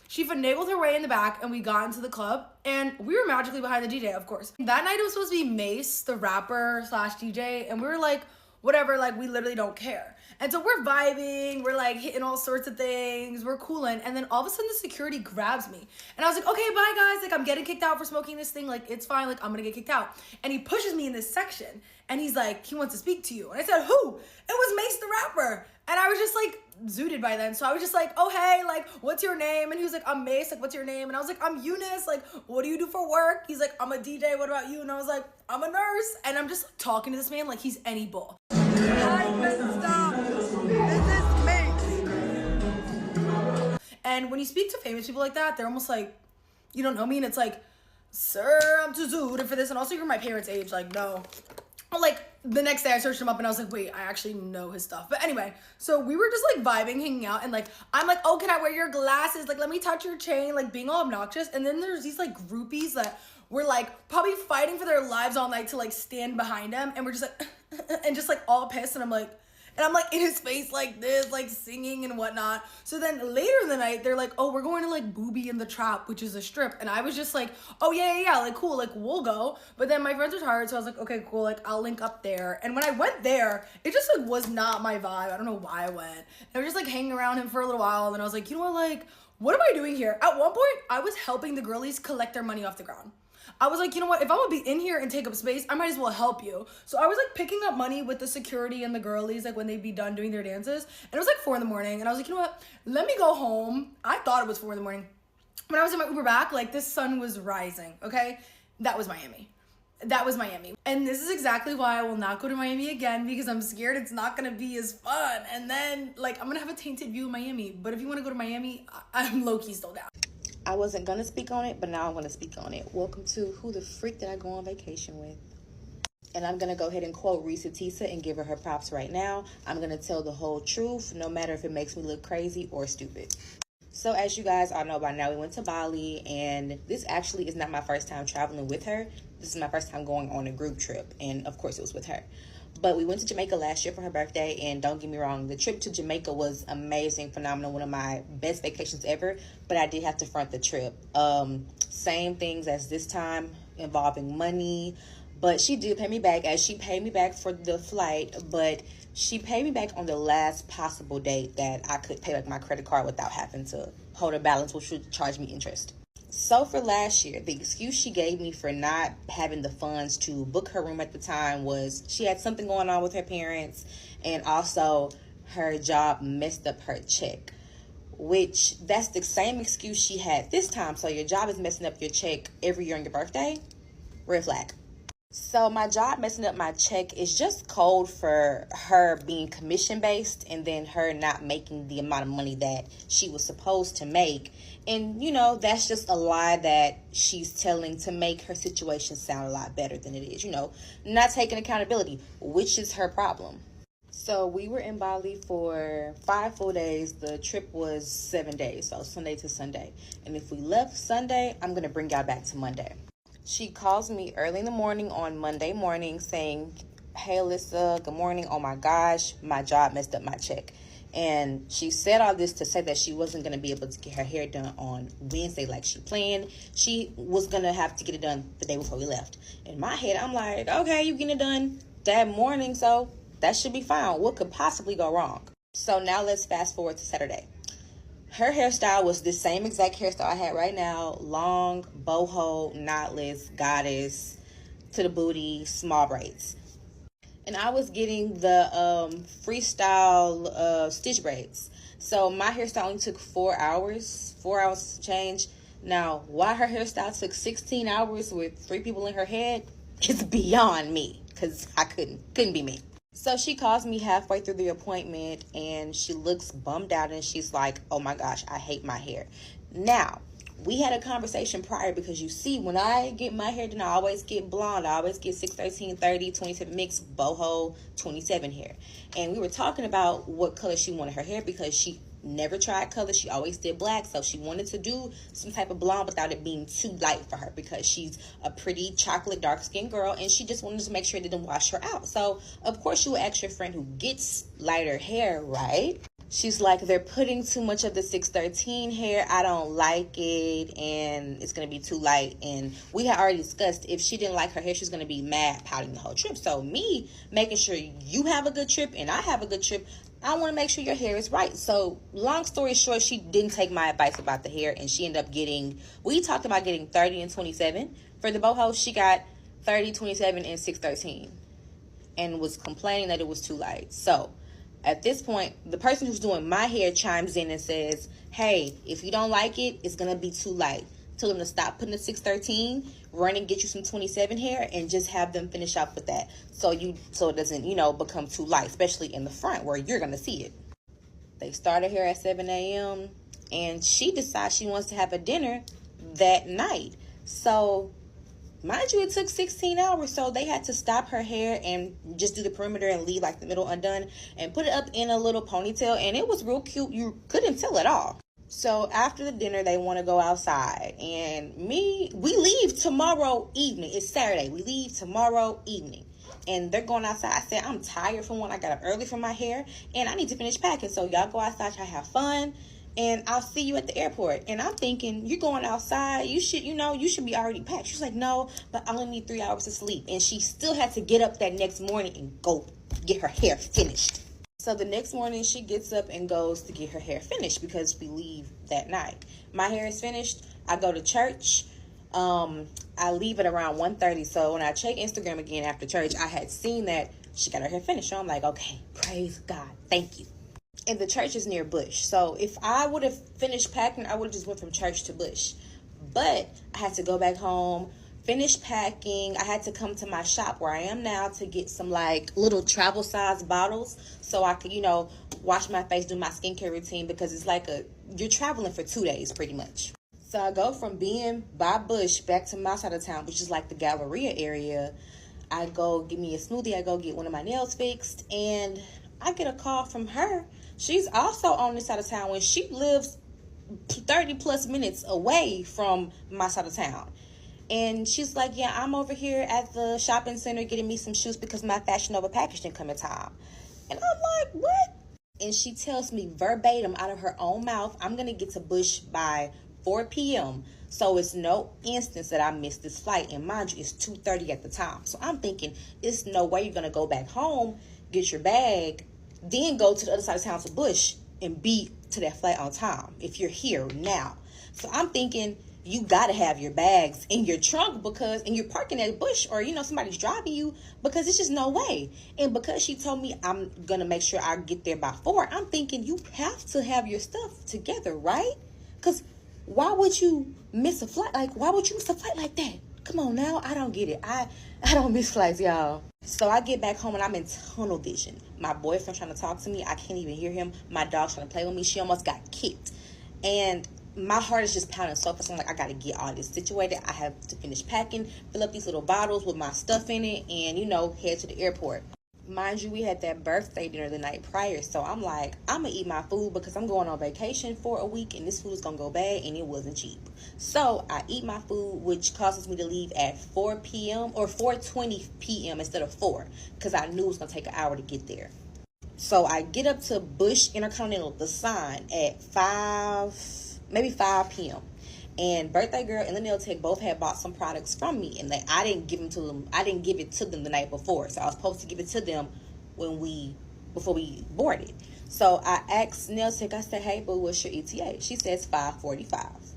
She finagled her way in the back and we got into the club and we were magically behind the DJ, of course. That night it was supposed to be Mace, the rapper slash DJ, and we were like, whatever, like we literally don't care. And so we're vibing, we're like hitting all sorts of things, we're cooling, and then all of a sudden the security grabs me. And I was like, okay, bye guys, like I'm getting kicked out for smoking this thing, like it's fine, like I'm gonna get kicked out. And he pushes me in this section and he's like, he wants to speak to you. And I said, who? It was Mace the rapper. And I was just like zooted by then. So I was just like, oh hey, like what's your name? And he was like, I'm Mace, like what's your name? And I was like, I'm Eunice, like what do you do for work? He's like, I'm a DJ, what about you? And I was like, I'm a nurse. And I'm just talking to this man like he's any bull. Hi, Mrs. Stop. This is Mace. And when you speak to famous people like that, they're almost like, you don't know me? And it's like, sir, I'm too zooted for this. And also you're my parents' age, like no. Like the next day I searched him up and I was like, wait, I actually know his stuff. But anyway, so we were just like vibing, hanging out, and like I'm like, oh, can I wear your glasses? Like let me touch your chain, like being all obnoxious. And then there's these like groupies that were like probably fighting for their lives all night to like stand behind him, and we're just like and just like all pissed, and I'm like in his face like this, like singing and whatnot. So then later in the night, they're like, oh, we're going to like Booby in the Trap, which is a strip. And I was just like, oh yeah, like cool, like we'll go. But then my friends were tired, so I was like, okay, cool, like I'll link up there. And when I went there, it just like was not my vibe. I don't know why I went. I was just like hanging around him for a little while, and then I was like, you know what, like, what am I doing here? At one point, I was helping the girlies collect their money off the ground. I was like, you know what, if I'm gonna be in here and take up space, I might as well help you. So I was like picking up money with the security and the girlies, like when they'd be done doing their dances. And it was like 4 a.m. and I was like, you know what, let me go home. I thought it was 4 a.m. When I was in my Uber back, like this sun was rising, okay? That was Miami. That was Miami. And this is exactly why I will not go to Miami again, because I'm scared it's not gonna be as fun. And then like I'm gonna have a tainted view of Miami. But if you wanna go to Miami, I'm low-key still down. I wasn't gonna speak on it, but now I'm gonna speak on it. Welcome to Who the Freak Did I Go on Vacation With? And I'm gonna go ahead and quote Risa Tisa and give her props right now. I'm gonna tell the whole truth, no matter if it makes me look crazy or stupid. So as you guys all know by now, we went to Bali, and this actually is not my first time traveling with her. This is my first time going on a group trip, and of course it was with her. But we went to Jamaica last year for her birthday, and don't get me wrong, the trip to Jamaica was amazing, phenomenal, one of my best vacations ever, but I did have to front the trip. Same things as this time, involving money, but she did pay me back, as she paid me back for the flight, but she paid me back on the last possible date that I could pay back my credit card without having to hold a balance, which would charge me interest. So for last year, the excuse she gave me for not having the funds to book her room at the time was she had something going on with her parents, and also her job messed up her check, which that's the same excuse she had this time. So your job is messing up your check every year on your birthday? Red flag. So my job messing up my check is just code for her being commission based, and then her not making the amount of money that she was supposed to make. And you know, that's just a lie that she's telling to make her situation sound a lot better than it is, you know, not taking accountability, which is her problem. So we were in Bali for 5 full days. The trip was 7 days, so Sunday to Sunday. And if we left Sunday, I'm gonna bring y'all back to Monday. She calls me early in the morning on Monday morning saying, hey, Alyssa, good morning. Oh my gosh, my job messed up my check. And she said all this to say that she wasn't going to be able to get her hair done on Wednesday like she planned. She was going to have to get it done the day before we left. In my head, I'm like, okay, you getting it done that morning, so that should be fine. What could possibly go wrong? So now let's fast forward to Saturday. Her hairstyle was the same exact hairstyle I had right now. Long, boho, knotless, goddess, to the booty, small braids. And I was getting the freestyle stitch braids. So my hairstyle only took 4 hours to change. Now, why her hairstyle took 16 hours with 3 people in her head is beyond me, because I couldn't be me. So she calls me halfway through the appointment, and she looks bummed out, and she's like, oh my gosh, I hate my hair. Now, we had a conversation prior because you see, when I get my hair done, I always get blonde. I always get 6, 13, 30, 27 mixed, boho, 27 hair. And we were talking about what color she wanted her hair because she never tried color. She always did black. So she wanted to do some type of blonde without it being too light for her because she's a pretty chocolate dark skinned girl and she just wanted to make sure it didn't wash her out. So, of course, you would ask your friend who gets lighter hair, right? She's like, they're putting too much of the 613 hair. I don't like it, and it's going to be too light. And we had already discussed if she didn't like her hair, she's going to be mad, pouting the whole trip. So me making sure you have a good trip and I have a good trip, I want to make sure your hair is right. So long story short, she didn't take my advice about the hair, and she ended up getting, we talked about getting 30 and 27. For the boho, she got 30, 27, and 613 and was complaining that it was too light. So at this point, the person who's doing my hair chimes in and says, hey, if you don't like it, it's going to be too light. Tell them to stop putting the 613, run and get you some 27 hair, and just have them finish up with that. So it doesn't, become too light, especially in the front where you're going to see it. They started here at 7 a.m. and she decides she wants to have a dinner that night. So mind you, it took 16 hours, so they had to stop her hair and just do the perimeter and leave like the middle undone and put it up in a little ponytail, and it was real cute. You couldn't tell at all. So after the dinner, they want to go outside, and we leave tomorrow evening. It's Saturday. We leave tomorrow evening, and they're going outside. I said, I'm tired from one. I got up early for my hair, and I need to finish packing. So y'all go outside, try to have fun, and I'll see you at the airport. And I'm thinking, you're going outside. You should be already packed. She's like, no, but I only need 3 hours of sleep. And she still had to get up that next morning and go get her hair finished. So the next morning, she gets up and goes to get her hair finished because we leave that night. My hair is finished. I go to church. I leave at around 1:30. So when I check Instagram again after church, I had seen that she got her hair finished. So I'm like, okay, praise God. Thank you. And the church is near Bush. So if I would have finished packing, I would have just went from church to Bush. But I had to go back home, finish packing. I had to come to my shop where I am now to get some like little travel size bottles so I could, wash my face, do my skincare routine, because it's like you're traveling for 2 days pretty much. So I go from being by Bush back to my side of town, which is like the Galleria area. I go get me a smoothie. I go get one of my nails fixed, and I get a call from her. She's also on this side of town when she lives 30 plus minutes away from my side of town. And she's like, yeah, I'm over here at the shopping center getting me some shoes because my Fashion Nova package didn't come in time. And I'm like, what? And she tells me verbatim out of her own mouth, I'm going to get to Bush by 4 p.m. So it's no instance that I missed this flight. And mind you, it's 2:30 at the time. So I'm thinking, it's no way you're going to go back home, get your bag, then go to the other side of town to Bush and be to that flight on time if you're here now. So I'm thinking, you got to have your bags in your trunk and you're parking at Bush, or, somebody's driving you, because it's just no way. And because she told me I'm going to make sure I get there by 4, I'm thinking you have to have your stuff together, right? Because why would you miss a flight? Like, why would you miss a flight like that? Come on now. I don't get it. I don't miss flights, y'all. So I get back home and I'm in tunnel vision. My boyfriend trying to talk to me. I can't even hear him. My dog's trying to play with me. She almost got kicked. And my heart is just pounding so fast. I'm like, I got to get all this situated. I have to finish packing, fill up these little bottles with my stuff in it, and, head to the airport. Mind you, we had that birthday dinner the night prior. So I'm like, I'm going to eat my food because I'm going on vacation for a week and this food is going to go bad and it wasn't cheap. So I eat my food, which causes me to leave at 4 p.m. or 4:20 p.m. instead of 4 because I knew it was going to take an hour to get there. So I get up to Bush Intercontinental, the sign, at 5 p.m. And Birthday Girl and the Nail Tech both had bought some products from me, and I didn't give them to them. I didn't give it to them the night before, so I was supposed to give it to them before we boarded. So I asked Nail Tech. I said, "Hey, boo, what's your ETA?" She says 5:45,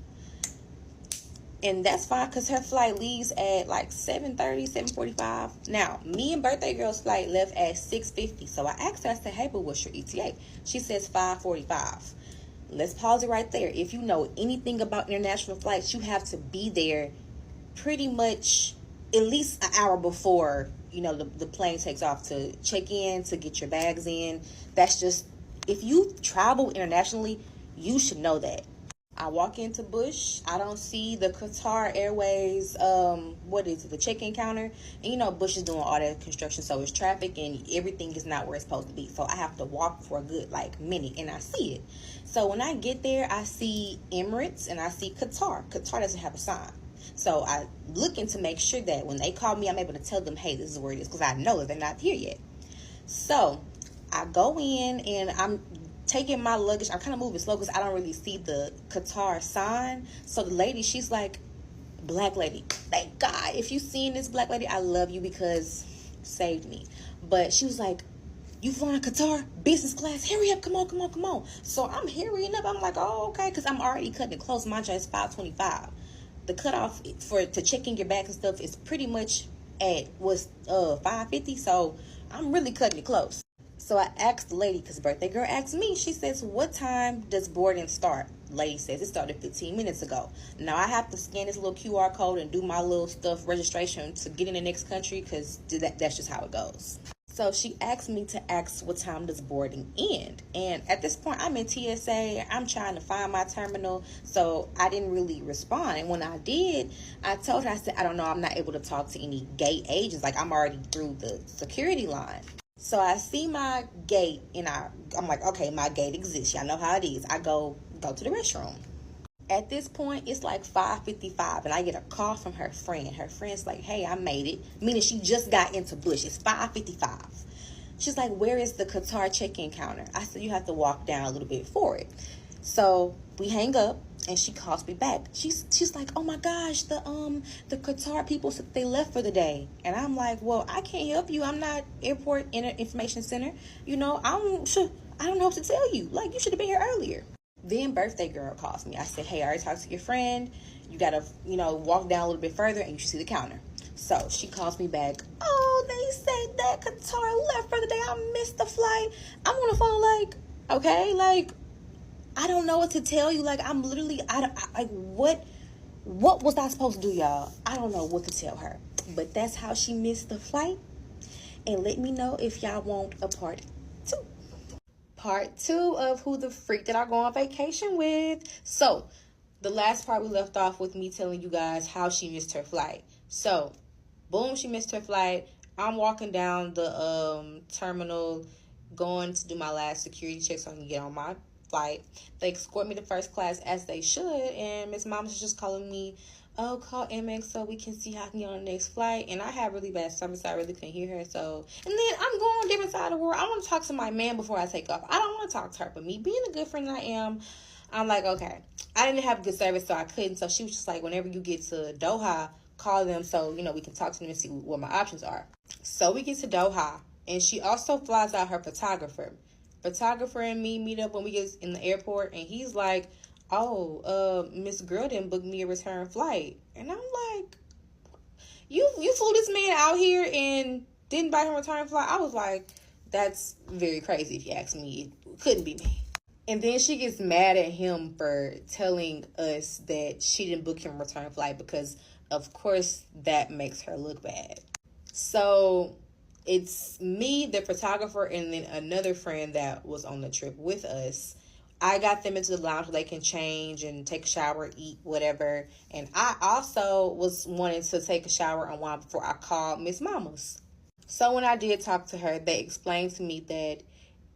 and that's fine because her flight leaves at like 7:30, 7:45. Now, me and Birthday Girl's flight left at 6:50. So I asked her. I said, "Hey, boo, what's your ETA?" She says 5:45. Let's pause it right there. If you know anything about international flights, you have to be there pretty much at least an hour before, the plane takes off to check in, to get your bags in. That's just, if you travel internationally, you should know that. I walk into Bush. I don't see the Qatar Airways, the check-in counter. And you know, Bush is doing all that construction, so it's traffic and everything is not where it's supposed to be. So I have to walk for a good, minute, and I see it. So when I get there, I see Emirates and I see Qatar. Qatar doesn't have a sign. So I looking to make sure that when they call me, I'm able to tell them, hey, this is where it is, because I know that they're not here yet. So I go in and I'm taking my luggage. I'm kind of moving slow because I don't really see the Qatar sign. So the lady, she's like, black lady, thank God. If you seen this, black lady, I love you because you saved me. But she was like, you flying Qatar business class? Hurry up, come on. So I'm hurrying up. I'm like, oh, okay, because I'm already cutting it close. My is 5:25. The cutoff to check in your bags and stuff is pretty much at 5:50. So I'm really cutting it close. So I asked the lady, because birthday girl asked me, she says, what time does boarding start? Lady says it started 15 minutes ago. Now I have to scan this little QR code and do my little stuff registration to get in the next country, because that's just how it goes. So she asked me to ask what time does boarding end. And at this point, I'm in TSA. I'm trying to find my terminal. So I didn't really respond. And when I did, I told her, I said, I don't know, I'm not able to talk to any gate agents. Like, I'm already through the security line. So I see my gate and I'm like, okay, my gate exists. Y'all know how it is. I go to the restroom. At this point, it's like 5:55 and I get a call from her friend. Her friend's like, hey, I made it. Meaning she just got into Bush. It's 5:55. She's like, where is the Qatar check-in counter? I said, you have to walk down a little bit for it. So we hang up and she calls me back. She's like, oh my gosh, the Qatar people said they left for the day. And I'm like, well, I can't help you. I'm not airport information center. You know, I don't know what to tell you. Like, you should have been here earlier. Then birthday girl calls me. I said, hey, I already talked to your friend. You gotta, walk down a little bit further and you should see the counter. So she calls me back. Oh, they say that Qatar left for the day. I missed the flight. I'm on the phone like, okay, like, I don't know what to tell you. Like, I'm literally, what was I supposed to do, y'all? I don't know what to tell her. But that's how she missed the flight. And let me know if y'all want a part 2. Part 2 of who the freak did I go on vacation with. So, the last part we left off with me telling you guys how she missed her flight. So, boom, she missed her flight. I'm walking down the terminal, going to do my last security check so I can get on my flight. They escort me to first class as they should, and Miss Mama's just calling me, oh, call MX so we can see how I can get on the next flight. And I had really bad service, so I really couldn't hear her. So, and then I'm going on a different side of the world. I want to talk to my man before I take off. I don't want to talk to her, but me being a good friend I am, I'm like, okay. I didn't have good service, so I couldn't. So she was just like, whenever you get to Doha, call them so, we can talk to them and see what my options are. So we get to Doha, and she also flies out her photographer. Photographer and me meet up when we get in the airport, and he's like, oh, Miss Girl didn't book me a return flight. And I'm like, you flew this man out here and didn't buy him a return flight? I was like, that's very crazy if you ask me. It couldn't be me. And then she gets mad at him for telling us that she didn't book him a return flight because, of course, that makes her look bad. So it's me, the photographer, and then another friend that was on the trip with us. I got them into the lounge where they can change and take a shower, eat, whatever. And I also was wanting to take a shower and wine before I called Miss Mama's. So when I did talk to her, they explained to me that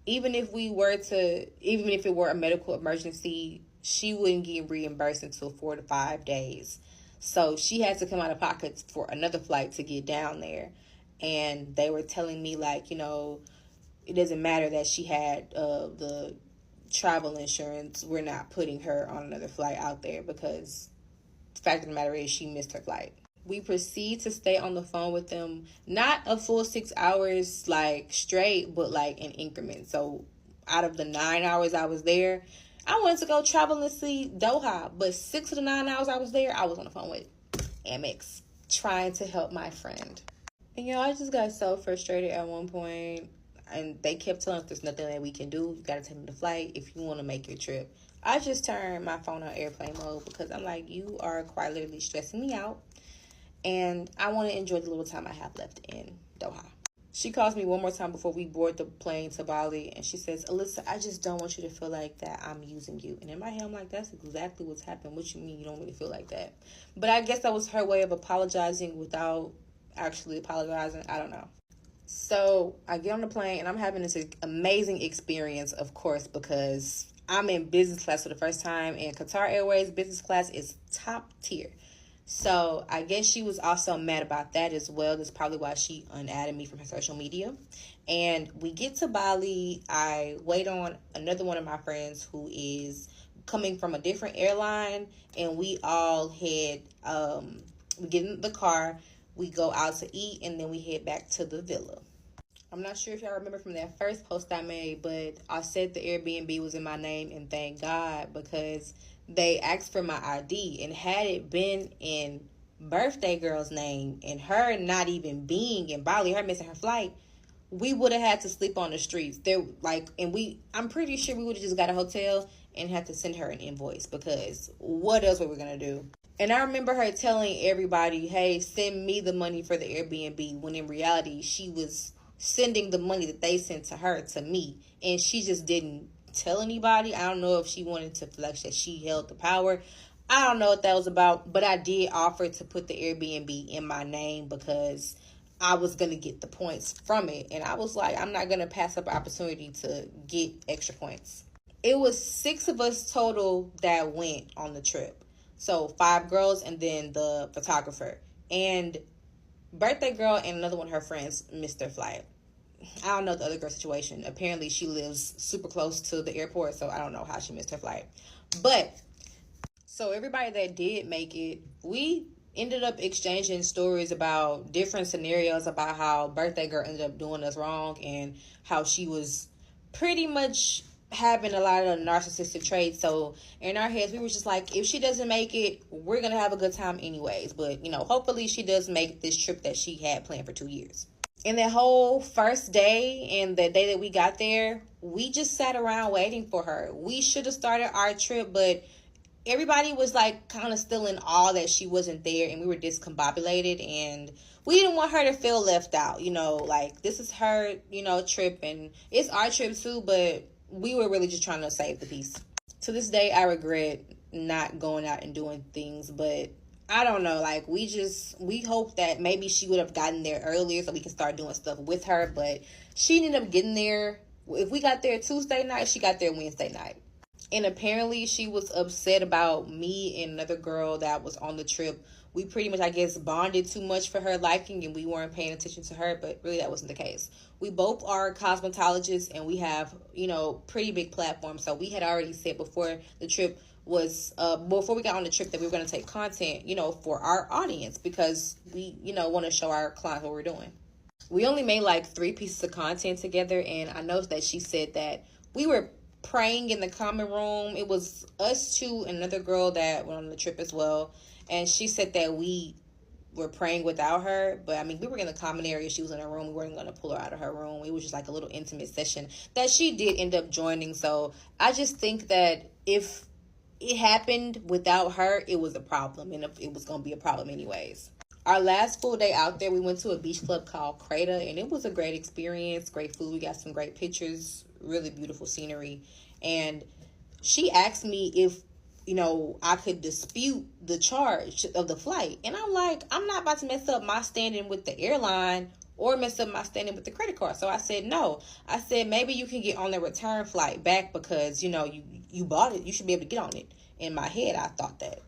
even if it were a medical emergency, she wouldn't get reimbursed until 4 to 5 days. So she had to come out of pocket for another flight to get down there. And they were telling me, like, it doesn't matter that she had the travel insurance. We're not putting her on another flight out there because the fact of the matter is she missed her flight. We proceed to stay on the phone with them, not a full 6 hours like straight, but like in increments. So out of the 9 hours I was there, I wanted to go travel and see Doha, but 6 of the 9 hours I was there, I was on the phone with Amex trying to help my friend. And I just got so frustrated at one point, and they kept telling us there's nothing that we can do. You got to take me to flight if you want to make your trip. I just turned my phone on airplane mode because I'm like, you are quite literally stressing me out. And I want to enjoy the little time I have left in Doha. She calls me one more time before we board the plane to Bali, and she says, Alyssa, I just don't want you to feel like that I'm using you. And in my head, I'm like, that's exactly what's happened. What you mean you don't really feel like that? But I guess that was her way of apologizing without actually apologizing. I don't know. So I get on the plane, and I'm having this amazing experience, of course, because I'm in business class for the first time, and Qatar Airways business class is top tier. So I guess she was also mad about that as well. That's probably why she unadded me from her social media. And we get to Bali. I wait on another one of my friends who is coming from a different airline. And we all head, we get in the car, we go out to eat, and then we head back to the villa. I'm not sure if y'all remember from that first post I made, but I said the Airbnb was in my name, and thank God, because they asked for my ID, and had it been in birthday girl's name and her not even being in Bali, her missing her flight, we would have had to sleep on the streets. I'm pretty sure we would have just got a hotel and had to send her an invoice, because what else were we gonna do? And I remember her telling everybody, hey, send me the money for the Airbnb, when in reality she was sending the money that they sent to her to me, and she just didn't tell anybody. I don't know if she wanted to flex that she held the power. I don't know what that was about, but I did offer to put the Airbnb in my name because I was going to get the points from it. And I was like, I'm not going to pass up an opportunity to get extra points. It was 6 of us total that went on the trip. So 5 girls and then the photographer. And birthday girl and another one of her friends missed their flight. I don't know the other girl's situation. Apparently, she lives super close to the airport, so I don't know how she missed her flight. But, so everybody that did make it, we ended up exchanging stories about different scenarios about how birthday girl ended up doing us wrong and how she was pretty much having a lot of narcissistic traits. So in our heads, we were just like, if she doesn't make it, we're going to have a good time anyways. But, hopefully she does make this trip that she had planned for 2 years. And that whole first day and the day that we got there, we just sat around waiting for her. We should have started our trip, but everybody was like kind of still in awe that she wasn't there, and we were discombobulated, and we didn't want her to feel left out. Like this is her, trip, and it's our trip too, but we were really just trying to save the peace. To this day, I regret not going out and doing things, but I don't know, like we hope that maybe she would have gotten there earlier so we can start doing stuff with her, but she ended up getting there. If we got there Tuesday night, she got there Wednesday night. And apparently she was upset about me and another girl that was on the trip. We pretty much, I guess, bonded too much for her liking, and we weren't paying attention to her, but really that wasn't the case. We both are cosmetologists, and we have, pretty big platforms. So we had already said before the trip before we got on the trip that we were going to take content, for our audience, because we, want to show our clients what we're doing. We only made like 3 pieces of content together, and I noticed that she said that we were praying in the common room. It was us 2 and another girl that went on the trip as well, and she said that we were praying without her, but I mean, we were in the common area. She was in her room. We weren't going to pull her out of her room. It was just like a little intimate session that she did end up joining. So I just think that if it happened without her, it was a problem, and it was going to be a problem anyways. Our last full day out there, we went to a beach club called Crater, and it was a great experience, great food. We got some great pictures, really beautiful scenery. And she asked me if, I could dispute the charge of the flight. And I'm like, I'm not about to mess up my standing with the airline or mess up my standing with the credit card. So I said, no. I said, maybe you can get on the return flight back because, you bought it. You should be able to get on it. In my head, I thought that.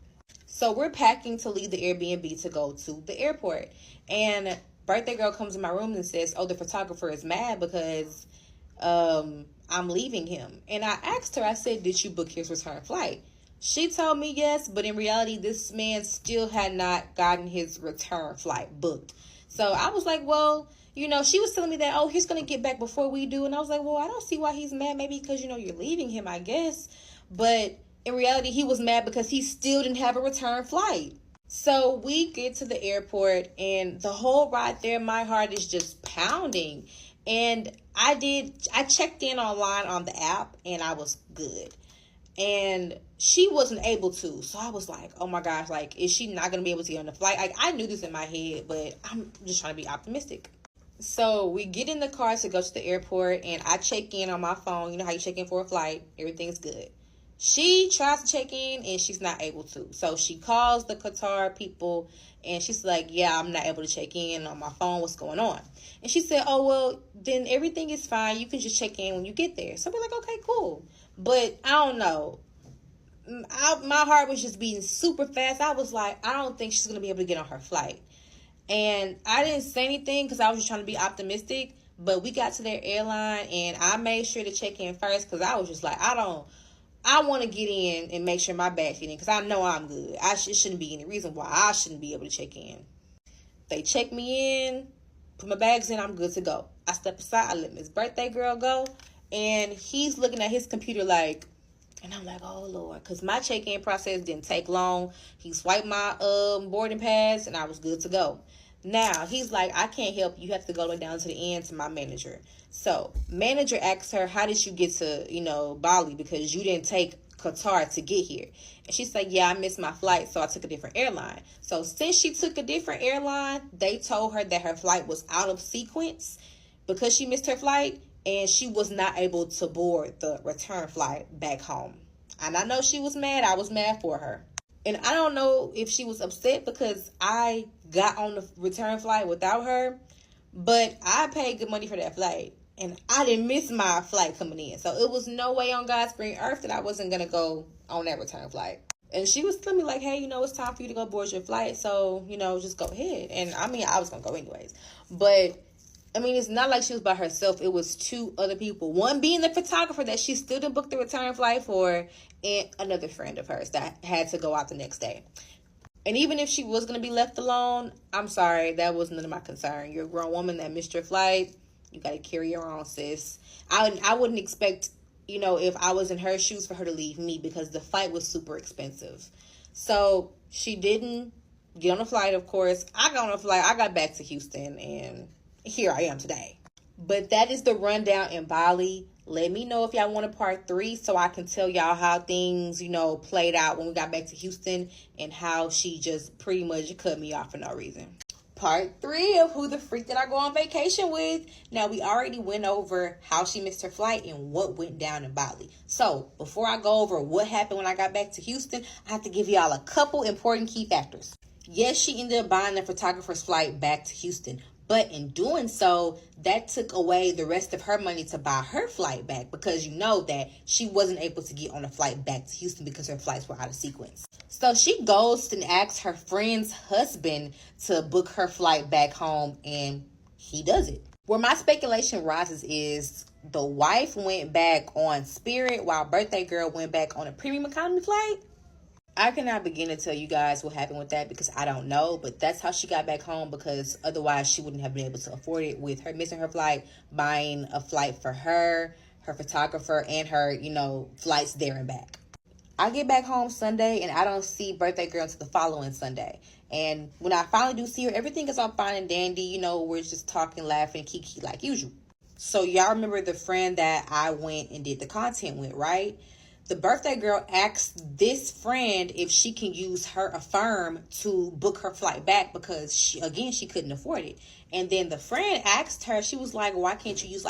So we're packing to leave the Airbnb to go to the airport. And birthday girl comes in my room and says, oh, the photographer is mad because I'm leaving him. And I asked her, I said, did you book his return flight? She told me yes, but in reality, this man still had not gotten his return flight booked. So I was like, well, she was telling me that, oh, he's going to get back before we do. And I was like, well, I don't see why he's mad. Maybe because, you're leaving him, I guess. But in reality, he was mad because he still didn't have a return flight. So we get to the airport, and the whole ride there, my heart is just pounding. And I checked in online on the app, and I was good. And she wasn't able to. So I was like, oh my gosh, like, is she not going to be able to get on the flight? Like, I knew this in my head, but I'm just trying to be optimistic. So we get in the car to go to the airport, and I check in on my phone. You know how you check in for a flight? Everything's good. She tries to check in, and she's not able to. So she calls the Qatar people, and she's like, yeah, I'm not able to check in on my phone. What's going on? And she said, oh, well, then everything is fine. You can just check in when you get there. So we're like, okay, cool. But I don't know. My heart was just beating super fast. I was like, I don't think she's going to be able to get on her flight. And I didn't say anything because I was just trying to be optimistic. But we got to their airline, and I made sure to check in first because I was just like, I want to get in and make sure my bag's in because I know I'm good. Shouldn't be any reason why I shouldn't be able to check in. They check me in, put my bags in, I'm good to go. I step aside, I let Miss Birthday Girl go, and he's looking at his computer like, and I'm like, oh, Lord, because my check-in process didn't take long. He swiped my boarding pass, and I was good to go. Now, he's like, I can't help you. You have to go down to the end to my manager. So, manager asks her, how did you get to, Bali? Because you didn't take Qatar to get here. And she's like, yeah, I missed my flight, so I took a different airline. So, since she took a different airline, they told her that her flight was out of sequence because she missed her flight, and she was not able to board the return flight back home. And I know she was mad. I was mad for her. And I don't know if she was upset because I got on the return flight without her, but I paid good money for that flight, and I didn't miss my flight coming in. So it was no way on God's green earth that I wasn't going to go on that return flight. And she was telling me like, hey, it's time for you to go board your flight. So, just go ahead. And I mean, I was going to go anyways. But I mean, it's not like she was by herself. It was two other people. One being the photographer that she still didn't book the return flight for, and another friend of hers that had to go out the next day. And even if she was going to be left alone, I'm sorry, that was none of my concern. You're a grown woman that missed your flight. You got to carry your own, sis. I wouldn't expect, if I was in her shoes for her to leave me because the flight was super expensive. So she didn't get on the flight, of course. I got on the flight. I got back to Houston, and here I am today. But that is the rundown in Bali. Let me know if y'all want a part 3 so I can tell y'all how things, played out when we got back to Houston and how she just pretty much cut me off for no reason. Part 3 of Who the Freak Did I Go on Vacation With? Now, we already went over how she missed her flight and what went down in Bali. So, before I go over what happened when I got back to Houston, I have to give y'all a couple important key factors. Yes, she ended up buying the photographer's flight back to Houston, but in doing so, that took away the rest of her money to buy her flight back because that she wasn't able to get on a flight back to Houston because her flights were out of sequence. So she goes and asks her friend's husband to book her flight back home, and he does it. Where my speculation rises is the wife went back on Spirit while Birthday Girl went back on a premium economy flight. I cannot begin to tell you guys what happened with that because I don't know, but that's how she got back home because otherwise she wouldn't have been able to afford it with her missing her flight, buying a flight for her photographer, and her, flights there and back. I get back home Sunday and I don't see Birthday Girl until the following Sunday. And when I finally do see her, everything is all fine and dandy. We're just talking, laughing, kiki like usual. So y'all remember the friend that I went and did the content with, right? The Birthday Girl asked this friend if she can use her Affirm to book her flight back because she couldn't afford it. And then the friend asked her, she was like, why can't you use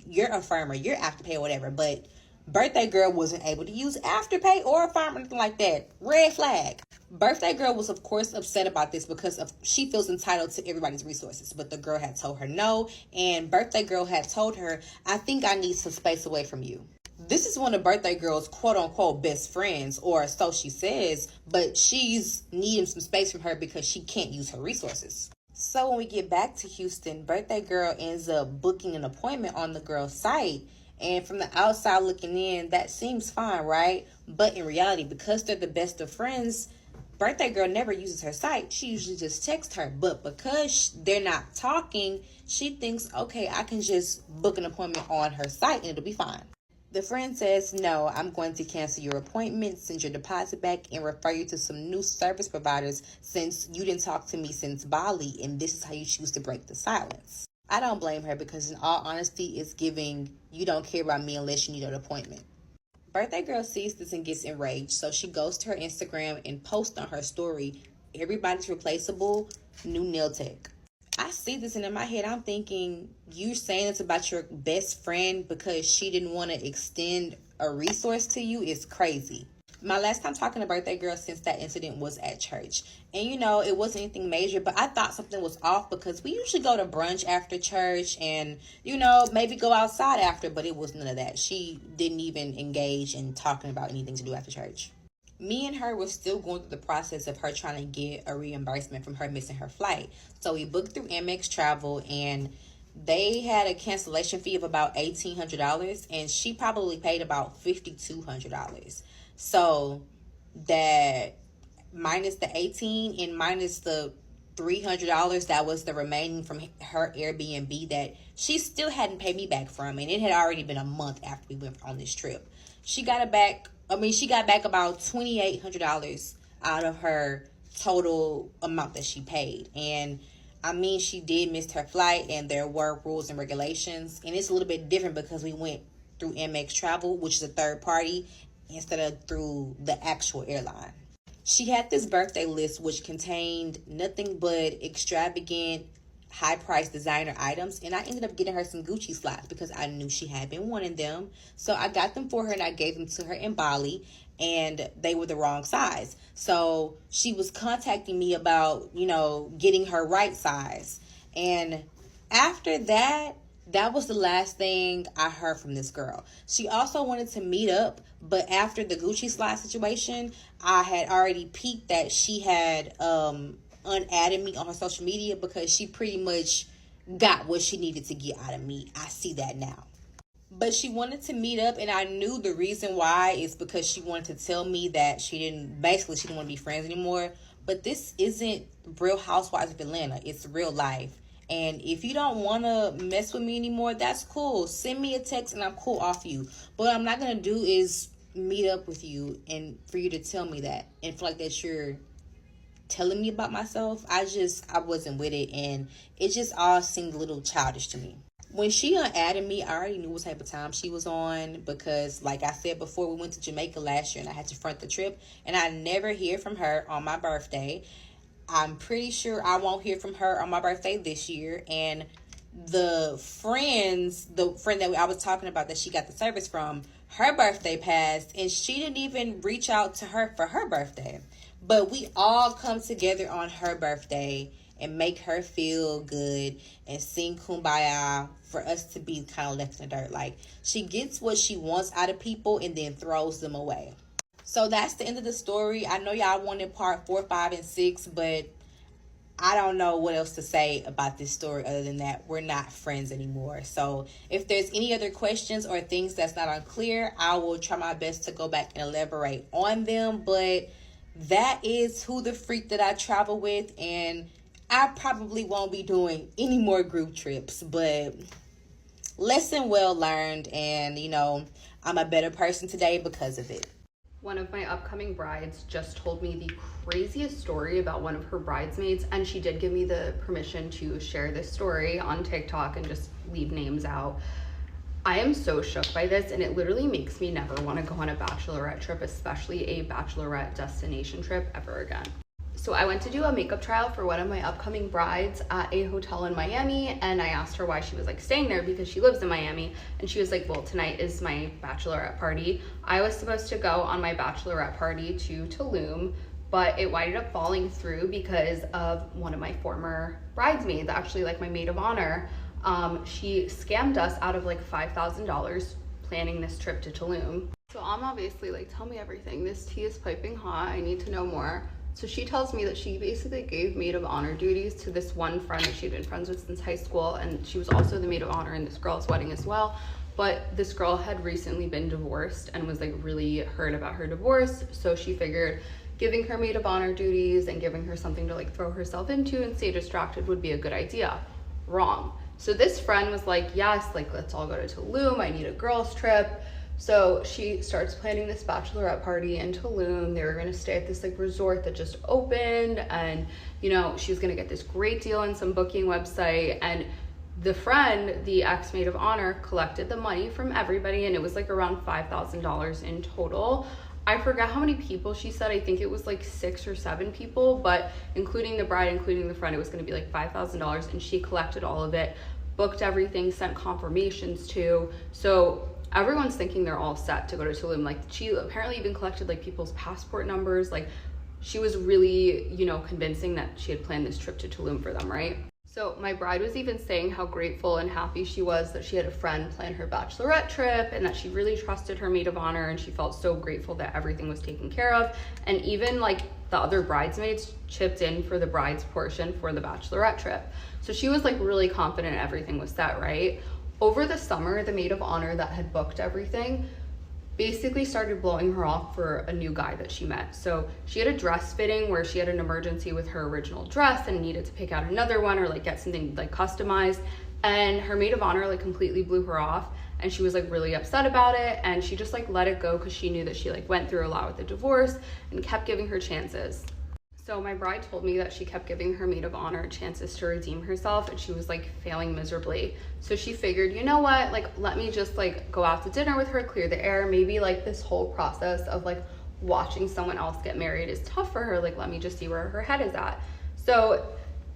your Affirm or your Afterpay or whatever? But Birthday Girl wasn't able to use Afterpay or Affirm or anything like that. Red flag. Birthday Girl was, of course, upset about this because she feels entitled to everybody's resources. But the girl had told her no. And Birthday Girl had told her, I think I need some space away from you. This is one of Birthday Girl's quote-unquote best friends, or so she says, but she's needing some space from her because she can't use her resources. So when we get back to Houston, Birthday Girl ends up booking an appointment on the girl's site. And from the outside looking in, that seems fine, right? But in reality, because they're the best of friends, Birthday Girl never uses her site. She usually just texts her. But because they're not talking, she thinks, okay, I can just book an appointment on her site and it'll be fine. The friend says, no, I'm going to cancel your appointment, send your deposit back, and refer you to some new service providers since you didn't talk to me since Bali, and this is how you choose to break the silence. I don't blame her because in all honesty, it's giving, you don't care about me unless you need an appointment. Birthday Girl sees this and gets enraged, so she goes to her Instagram and posts on her story, everybody's replaceable, new nail tech. I see this, and in my head I'm thinking, you saying this about your best friend because she didn't want to extend a resource to you is crazy. My last time talking to birthday girl since that incident was at church. And you know, it wasn't anything major, but I thought something was off because we usually go to brunch after church and, you know, maybe go outside after, but it was none of that. She didn't even engage in talking about anything to do after church. Me and her were still going through the process of her trying to get a reimbursement from her missing her flight. So we booked through Amex Travel, and they had a cancellation fee of about $1,800, and she probably paid about $5,200. So that minus the 18 and minus the $300 that was the remaining from her Airbnb that she still hadn't paid me back from, and it had already been a month after we went on this trip. She got back about $2,800 out of her total amount that she paid. And I mean, she did miss her flight, and there were rules and regulations, and it's a little bit different because we went through Amex Travel, which is a third party, instead of through the actual airline. She had this birthday list which contained nothing but extravagant, high-priced designer items, and I ended up getting her some Gucci slides because I knew she had been wanting them. So I got them for her, and I gave them to her in Bali, and they were the wrong size. So she was contacting me about, you know, getting her right size. And after that, that was the last thing I heard from this girl. She also wanted to meet up, but after the Gucci slide situation, I had already peeked that she had unadded me on her social media because she pretty much got what she needed to get out of me. I see that now. But she wanted to meet up, and I knew the reason why is because she wanted to tell me that she didn't want to be friends anymore. But this isn't Real Housewives of Atlanta. It's real life. And if you don't want to mess with me anymore, that's cool. Send me a text and I'm cool off you. But what I'm not going to do is meet up with you and for you to tell me that and feel like that you're telling me about myself. I wasn't with it, and it just all seemed a little childish to me. When she unadded me, I already knew what type of time she was on because, like I said before, we went to Jamaica last year and I had to front the trip, and I never hear from her on my birthday. I'm pretty sure I won't hear from her on my birthday this year. And the friend that I was talking about that she got the service from, her birthday passed, and she didn't even reach out to her for her birthday. But we all come together on her birthday and make her feel good and sing Kumbaya for us to be kind of left in the dirt. Like, she gets what she wants out of people and then throws them away. So that's the end of the story. I know y'all wanted part 4, 5, and 6, but I don't know what else to say about this story other than that we're not friends anymore. So if there's any other questions or things that's not unclear, I will try my best to go back and elaborate on them. But that is who the freak that I travel with, and I probably won't be doing any more group trips, but lesson well learned, and you know, I'm a better person today because of it. One of my upcoming brides just told me the craziest story about one of her bridesmaids, and she did give me the permission to share this story on TikTok and just leave names out. I am so shook by this, and it literally makes me never want to go on a bachelorette trip, especially a bachelorette destination trip, ever again. So I went to do a makeup trial for one of my upcoming brides at a hotel in Miami, and I asked her why she was like staying there because she lives in Miami, and she was like, well, tonight is my bachelorette party. I was supposed to go on my bachelorette party to Tulum, but it winded up falling through because of one of my former bridesmaids, actually like my maid of honor. She scammed us out of like $5,000 planning this trip to Tulum. So I'm obviously like, tell me everything. This tea is piping hot. I need to know more. So she tells me that she basically gave maid of honor duties to this one friend that she'd been friends with since high school, and she was also the maid of honor in this girl's wedding as well. But this girl had recently been divorced and was like really hurt about her divorce, so she figured giving her maid of honor duties and giving her something to like throw herself into and stay distracted would be a good idea. Wrong. So this friend was like, yes, like let's all go to Tulum, I need a girls trip. So she starts planning this bachelorette party in Tulum. They were gonna stay at this like resort that just opened, and you know, she was gonna get this great deal on some booking website. And the friend, the ex-maid of honor, collected the money from everybody, and it was like around $5,000 in total. I forget how many people she said. I think it was like 6 or 7 people, but including the bride, including the friend, it was going to be like $5,000, and she collected all of it, booked everything, sent confirmations to. So everyone's thinking they're all set to go to Tulum. Like, she apparently even collected like people's passport numbers. Like, she was really, you know, convincing that she had planned this trip to Tulum for them, right? So my bride was even saying how grateful and happy she was that she had a friend plan her bachelorette trip, and that she really trusted her maid of honor, and she felt so grateful that everything was taken care of. And even like the other bridesmaids chipped in for the bride's portion for the bachelorette trip. So she was like really confident everything was set, right? Over the summer, the maid of honor that had booked everything basically started blowing her off for a new guy that she met. So she had a dress fitting where she had an emergency with her original dress and needed to pick out another one or like get something like customized. And her maid of honor like completely blew her off, and she was like really upset about it, and she just like let it go because she knew that she like went through a lot with the divorce and kept giving her chances. So my bride told me that she kept giving her maid of honor chances to redeem herself, and she was like failing miserably. So she figured, you know what, like let me just like go out to dinner with her, clear the air. Maybe like this whole process of like watching someone else get married is tough for her. Like, let me just see where her head is at. So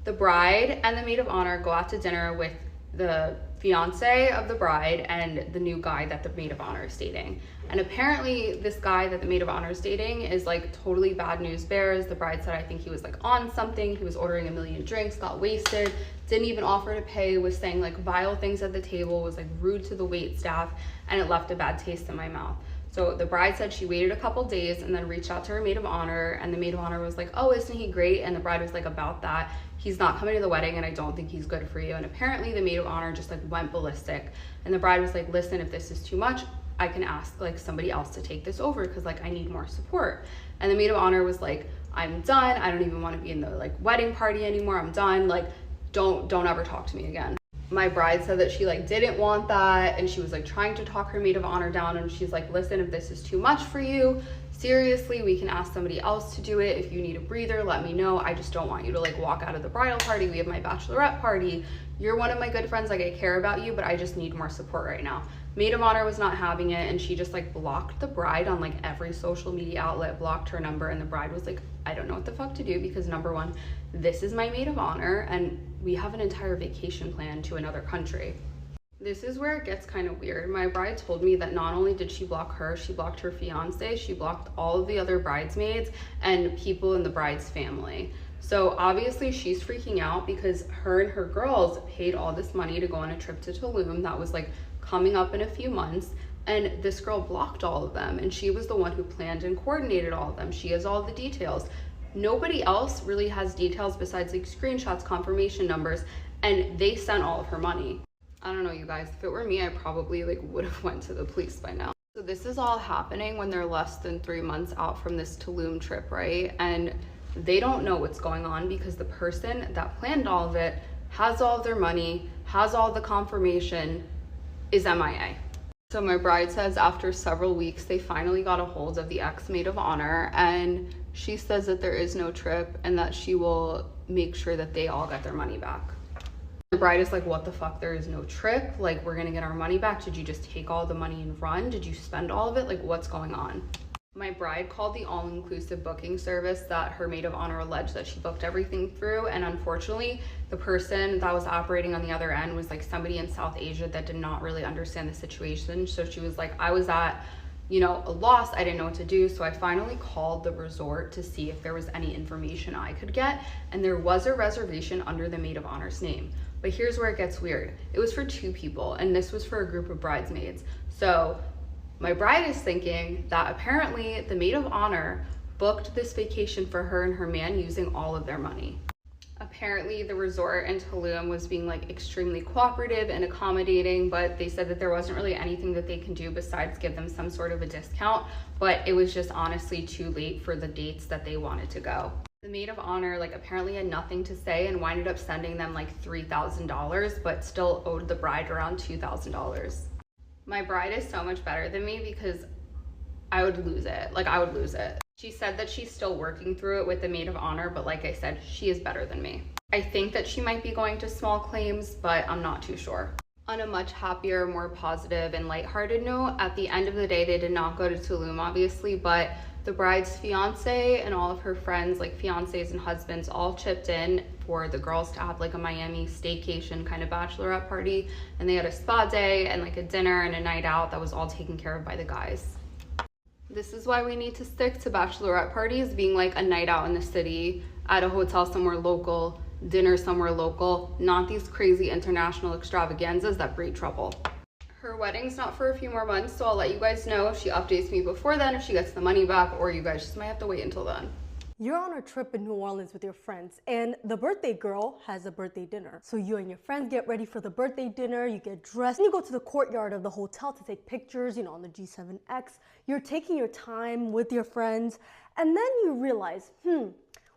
the bride and the maid of honor go out to dinner with the fiance of the bride and the new guy that the maid of honor is dating. And apparently this guy that the maid of honor is dating is like totally bad news bears. The bride said, I think he was like on something. He was ordering 1 million drinks, got wasted, didn't even offer to pay, was saying like vile things at the table, was like rude to the wait staff, and it left a bad taste in my mouth. So the bride said she waited a couple days and then reached out to her maid of honor, and the maid of honor was like, oh, isn't he great? And the bride was like, about that, he's not coming to the wedding and I don't think he's good for you. And apparently the maid of honor just like went ballistic, and the bride was like, listen, if this is too much, I can ask like somebody else to take this over because like I need more support. And the maid of honor was like, I'm done. I don't even want to be in the like wedding party anymore. I'm done. Like, don't ever talk to me again. My bride said that she like didn't want that, and she was like trying to talk her maid of honor down, and she's like, listen, if this is too much for you, seriously, we can ask somebody else to do it. If you need a breather, let me know. I just don't want you to like walk out of the bridal party. We have my bachelorette party. You're one of my good friends. Like, I care about you, but I just need more support right now. Maid of honor was not having it, and she just like blocked the bride on like every social media outlet, blocked her number, and the bride was like, I don't know what the fuck to do because number one, this is my maid of honor and we have an entire vacation plan to another country. This is where it gets kind of weird. My bride told me that not only did she block her, she blocked her fiance, she blocked all of the other bridesmaids and people in the bride's family. So obviously she's freaking out because her and her girls paid all this money to go on a trip to Tulum that was like coming up in a few months, and this girl blocked all of them, and she was the one who planned and coordinated all of them. She has all the details. Nobody else really has details besides like screenshots, confirmation numbers, and they sent all of her money. I don't know, you guys, if it were me, I probably like would have went to the police by now. So this is all happening when they're less than 3 months out from this Tulum trip, right? And they don't know what's going on because the person that planned all of it has all of their money, has all the confirmation, is MIA. So my bride says after several weeks, they finally got a hold of the ex-maid of honor, and she says that there is no trip and that she will make sure that they all get their money back. The bride is like, what the fuck, there is no trip? Like, we're gonna get our money back? Did you just take all the money and run? Did you spend all of it? Like, what's going on? My bride called the all-inclusive booking service that her maid of honor alleged that she booked everything through, and unfortunately the person that was operating on the other end was like somebody in South Asia that did not really understand the situation. So she was like, I was at, you know, a loss. I didn't know what to do. So I finally called the resort to see if there was any information I could get, and there was a reservation under the maid of honor's name. But here's where it gets weird. It was for 2 people, and this was for a group of bridesmaids. So my bride is thinking that apparently the maid of honor booked this vacation for her and her man using all of their money. Apparently the resort in Tulum was being like extremely cooperative and accommodating, but they said that there wasn't really anything that they can do besides give them some sort of a discount, but it was just honestly too late for the dates that they wanted to go. The maid of honor like apparently had nothing to say and winded up sending them like $3,000, but still owed the bride around $2,000. My bride is so much better than me because I would lose it. Like, I would lose it. She said that she's still working through it with the maid of honor, but like I said, she is better than me. I think that she might be going to small claims, but I'm not too sure. On a much happier, more positive and lighthearted note, at the end of the day, they did not go to Tulum, obviously, but the bride's fiance and all of her friends, like fiancés and husbands, all chipped in for the girls to have like a Miami staycation kind of bachelorette party. And they had a spa day and like a dinner and a night out that was all taken care of by the guys. This is why we need to stick to bachelorette parties being like a night out in the city, at a hotel somewhere local, dinner somewhere local, not these crazy international extravaganzas that breed trouble. Her wedding's not for a few more months, so I'll let you guys know if she updates me before then, if she gets the money back, or you guys just might have to wait until then. You're on a trip in New Orleans with your friends, and the birthday girl has a birthday dinner. So you and your friends get ready for the birthday dinner, you get dressed, and you go to the courtyard of the hotel to take pictures, you know, on the G7X. You're taking your time with your friends, and then you realize,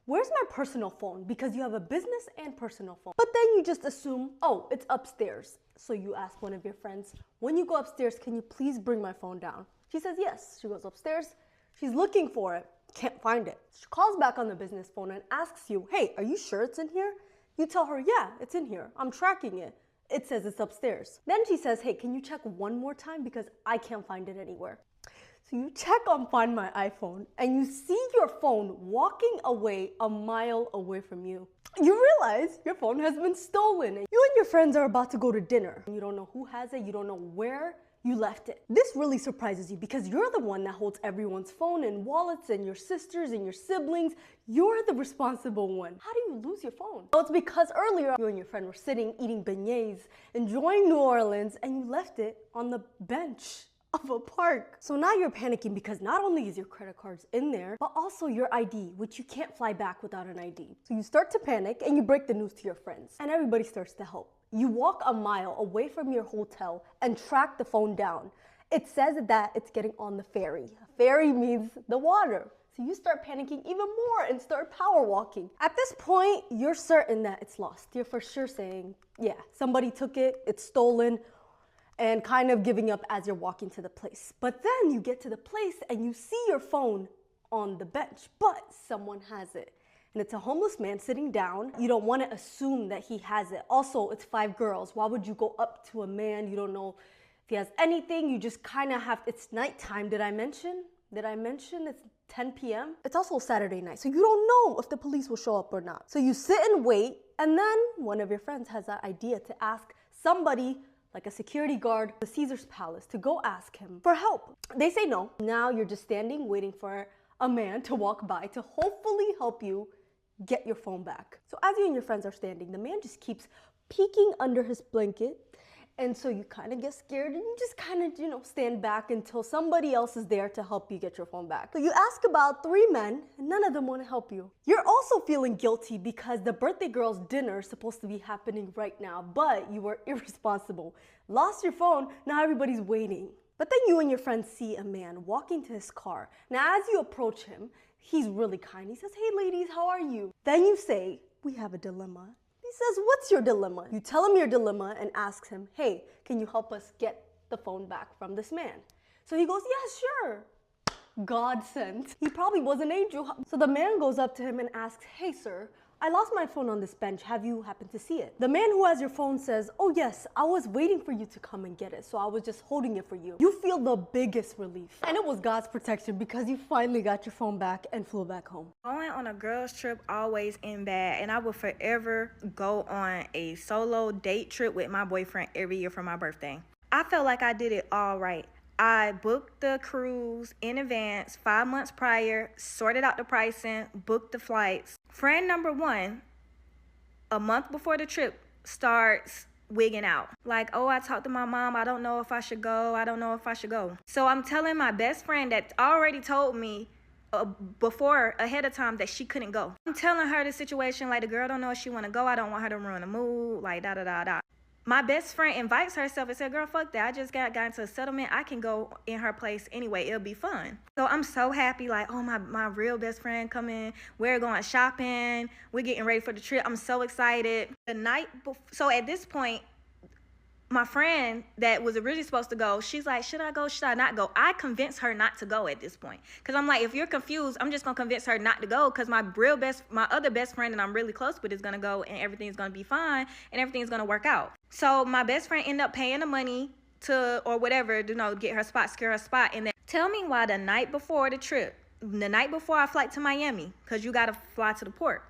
where's my personal phone? Because you have a business and personal phone. But then you just assume, oh, it's upstairs. So you ask one of your friends, when you go upstairs, can you please bring my phone down? She says yes. She goes upstairs. She's looking for it. Can't find it. She calls back on the business phone and asks you, hey, are you sure it's in here? You tell her, yeah, it's in here. I'm tracking it. It says it's upstairs. Then she says, hey, can you check one more time because I can't find it anywhere. So you check on Find My iPhone and you see your phone walking away a mile away from you. You realize your phone has been stolen. You and your friends are about to go to dinner. You don't know who has it. You don't know where you left it. This really surprises you because you're the one that holds everyone's phone and wallets and your sisters and your siblings. You're the responsible one. How do you lose your phone? Well, it's because earlier you and your friend were sitting eating beignets, enjoying New Orleans, and you left it on the bench of a park. So now you're panicking because not only is your credit cards in there, but also your ID, which you can't fly back without an ID. So you start to panic and you break the news to your friends and everybody starts to help. You walk a mile away from your hotel and track the phone down. It says that it's getting on the ferry. Ferry means the water. So you start panicking even more and start power walking. At this point, you're certain that it's lost. You're for sure saying, yeah, somebody took it, it's stolen, and kind of giving up as you're walking to the place. But then you get to the place and you see your phone on the bench, but someone has it. And it's a homeless man sitting down. You don't want to assume that he has it. Also, it's 5 girls. Why would you go up to a man? You don't know if he has anything. You just kind of have, it's nighttime. Did I mention it's 10 p.m.? It's also Saturday night, so you don't know if the police will show up or not. So you sit and wait, and then one of your friends has that idea to ask somebody like a security guard, the Caesar's Palace, to go ask him for help. They say no. Now you're just standing waiting for a man to walk by to hopefully help you get your phone back. So as you and your friends are standing, the man just keeps peeking under his blanket. And so you kind of get scared and you just kind of, stand back until somebody else is there to help you get your phone back. So you ask about 3 men and none of them want to help you. You're also feeling guilty because the birthday girl's dinner is supposed to be happening right now, but you were irresponsible. Lost your phone, now everybody's waiting. But then you and your friends see a man walking to his car. Now as you approach him, he's really kind. He says, hey ladies, how are you? Then you say, we have a dilemma. He says, what's your dilemma? You tell him your dilemma and ask him, hey, can you help us get the phone back from this man? So he goes, yes, sure. God sent. He probably was an angel. So the man goes up to him and asks, hey sir, I lost my phone on this bench. Have you happened to see it? The man who has your phone says, oh yes, I was waiting for you to come and get it. So I was just holding it for you. You feel the biggest relief. And it was God's protection because you finally got your phone back and flew back home. Going on a girls trip always end bad, and I will forever go on a solo date trip with my boyfriend every year for my birthday. I felt like I did it all right. I booked the cruise in advance 5 months prior, sorted out the pricing, booked the flights. Friend number 1, a month before the trip, starts wigging out. Like, oh, I talked to my mom. I don't know if I should go. I don't know if I should go. So I'm telling my best friend that already told me ahead of time that she couldn't go. I'm telling her the situation, like the girl don't know if she want to go. I don't want her to ruin the mood, like da-da-da-da. My best friend invites herself and said, girl, fuck that. I just got into a settlement. I can go in her place anyway. It'll be fun. So I'm so happy. Like, oh, my real best friend coming. We're going shopping. We're getting ready for the trip. I'm so excited. The night before, so at this point, my friend that was originally supposed to go, she's like, should I go? Should I not go? I convinced her not to go at this point. Because I'm like, if you're confused, I'm just going to convince her not to go. Because my other best friend that I'm really close with is going to go and everything's going to be fine and everything's going to work out. So my best friend ended up paying the money to, or whatever, get her spot, secure her spot. And then tell me why the night before the trip, the night before I flight to Miami, because you got to fly to the port,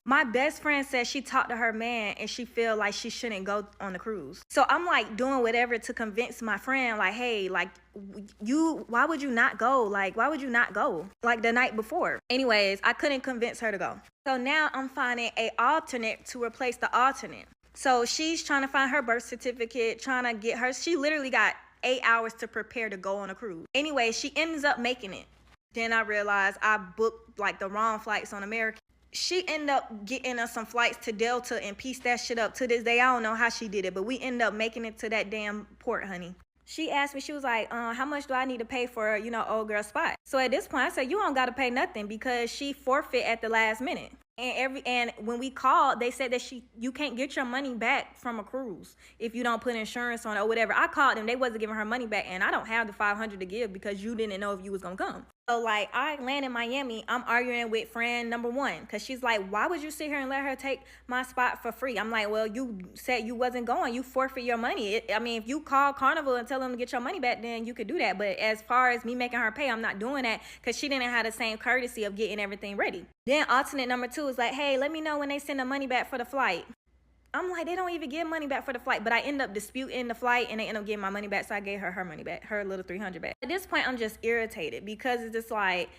my best friend said she talked to her man and she feel like she shouldn't go on the cruise. So I'm like doing whatever to convince my friend, like, hey, like, why would you not go? Like, why would you not go? Like the night before. Anyways, I couldn't convince her to go. So now I'm finding a alternate to replace the alternate. So she's trying to find her birth certificate, trying to get her, she literally got 8 hours to prepare to go on a cruise. Anyway, she ends up making it. Then I realized I booked like the wrong flights on American. She ended up getting us some flights to Delta and pieced that shit up. To this day, I don't know how she did it, but we ended up making it to that damn port, honey. She asked me, she was like, how much do I need to pay for, old girl spot? So at this point, I said, you don't got to pay nothing because she forfeit at the last minute. And when we called, they said that you can't get your money back from a cruise if you don't put insurance on it or whatever. I called them, they wasn't giving her money back, and I don't have the $500 to give because you didn't know if you was gonna come. So like, I land in Miami, I'm arguing with friend number one because she's like, why would you sit here and let her take my spot for free? I'm like, well, you said you wasn't going, you forfeit your money. If you call Carnival and tell them to get your money back, then you could do that. But as far as me making her pay, I'm not doing that because she didn't have the same courtesy of getting everything ready. Then alternate number two is like, hey, let me know when they send the money back for the flight. I'm like, they don't even give money back for the flight. But I end up disputing the flight and they end up getting my money back. So I gave her money back, her little $300 back. At this point, I'm just irritated because it's just like,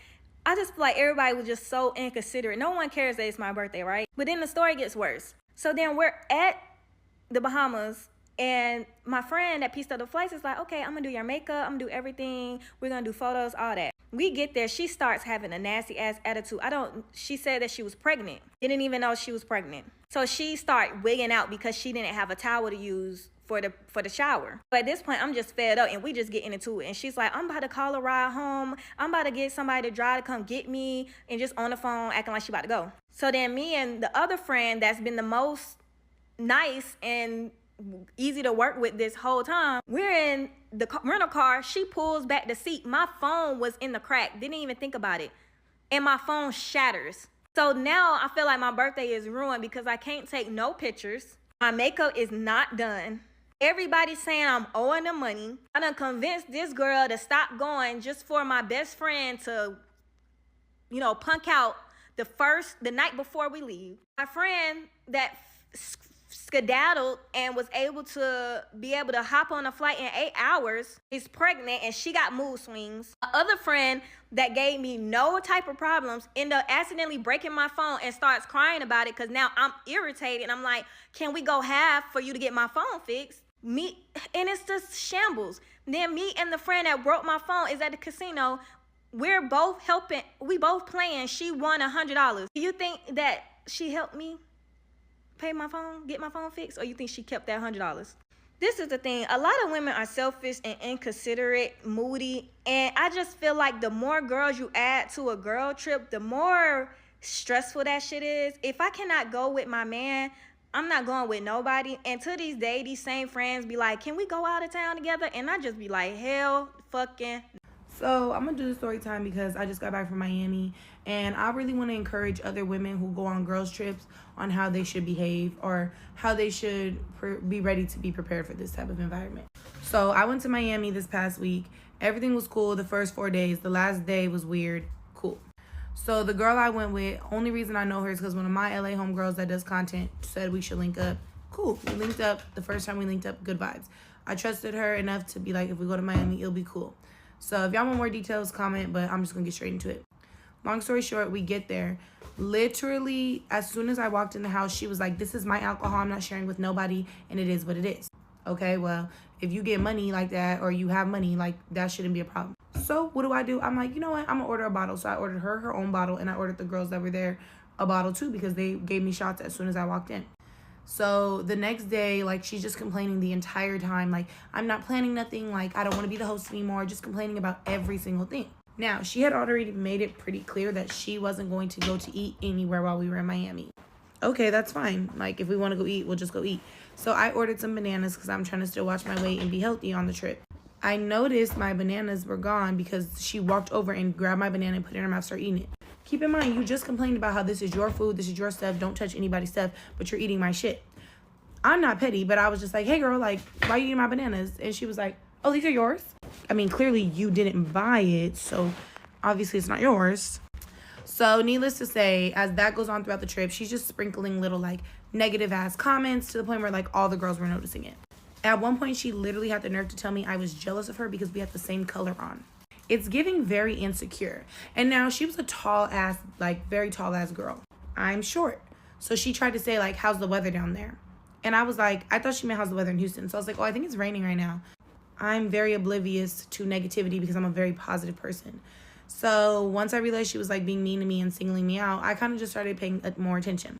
I just feel like everybody was just so inconsiderate. No one cares that it's my birthday, right? But then the story gets worse. So then we're at the Bahamas and my friend that pieced up the flights is like, okay, I'm gonna do your makeup. I'm gonna do everything. We're gonna do photos, all that. We get there, she starts having a nasty ass attitude. She said that she was pregnant. Didn't even know she was pregnant. So she started wigging out because she didn't have a towel to use for the shower. But at this point, I'm just fed up and we just getting into it. And she's like, I'm about to call a ride home. I'm about to get somebody to drive to come get me, and just on the phone acting like she about to go. So then me and the other friend that's been the most nice and easy to work with this whole time, we're in the rental car. She pulls back the seat. My phone was in the crack. Didn't even think about it. And my phone shatters. So now I feel like my birthday is ruined because I can't take no pictures. My makeup is not done. Everybody's saying I'm owing them money. I done convinced this girl to stop going just for my best friend to, punk out the night before we leave. My friend that skedaddled and was able to hop on a flight in 8 hours is pregnant and she got mood swings. My other friend that gave me no type of problems ended up accidentally breaking my phone and starts crying about it because now I'm irritated. I'm like, can we go half for you to get my phone fixed? And it's just shambles. Then me and the friend that broke my phone is at the casino. We're both helping. We both playing. She won $100. Do you think that she helped me pay my phone, get my phone fixed, or you think she kept that $100? This is the thing. A lot of women are selfish and inconsiderate, moody, and I just feel like the more girls you add to a girl trip, the more stressful that shit is. If I cannot go with my man, I'm not going with nobody. And to this day, these same friends be like, can we go out of town together? And I just be like, hell fucking. So I'm gonna do the story time because I just got back from Miami, and I really want to encourage other women who go on girls trips on how they should behave or how they should be ready to be prepared for this type of environment. So I went to Miami this past week. Everything was cool the first 4 days. The last day was weird. Cool. So the girl I went with, only reason I know her is because one of my LA homegirls that does content said we should link up. Cool. We linked up. The first time we linked up, good vibes. I trusted her enough to be like, if we go to Miami, it'll be cool. So if y'all want more details, comment, but I'm just gonna get straight into it. Long story short, we get there. Literally, as soon as I walked in the house, she was like, this is my alcohol. I'm not sharing with nobody, and it is what it is. Okay, well, if you get money like that or you have money, like, that shouldn't be a problem. So what do? I'm like, you know what? I'm gonna order a bottle. So I ordered her own bottle, and I ordered the girls that were there a bottle too because they gave me shots as soon as I walked in. So the next day, like, she's just complaining the entire time. Like, I'm not planning nothing. Like, I don't want to be the host anymore. Just complaining about every single thing. Now, she had already made it pretty clear that she wasn't going to go to eat anywhere while we were in Miami. okay, that's fine. Like, if we want to go eat, we'll just go eat. So I ordered some bananas because I'm trying to still watch my weight and be healthy on the trip. I noticed my bananas were gone because she walked over and grabbed my banana and put it in her mouth, started eating it. Keep in mind, you just complained about how this is your food, this is your stuff, don't touch anybody's stuff, but you're eating my shit. I'm not petty, but I was just like, hey girl, like, why are you eating my bananas? And she was like, oh, these are yours? I mean, clearly you didn't buy it, so obviously it's not yours. So needless to say, as that goes on throughout the trip, she's just sprinkling little like negative ass comments to the point where like all the girls were noticing it. At one point, she literally had the nerve to tell me I was jealous of her because we had the same color on. It's giving very insecure. And now she was a tall ass, like very tall ass girl. I'm short. So she tried to say like, how's the weather down there? And I was like, I thought she meant how's the weather in Houston. So I was like, oh, I think it's raining right now. I'm very oblivious to negativity because I'm a very positive person. So once I realized she was like being mean to me and singling me out, I kind of just started paying more attention.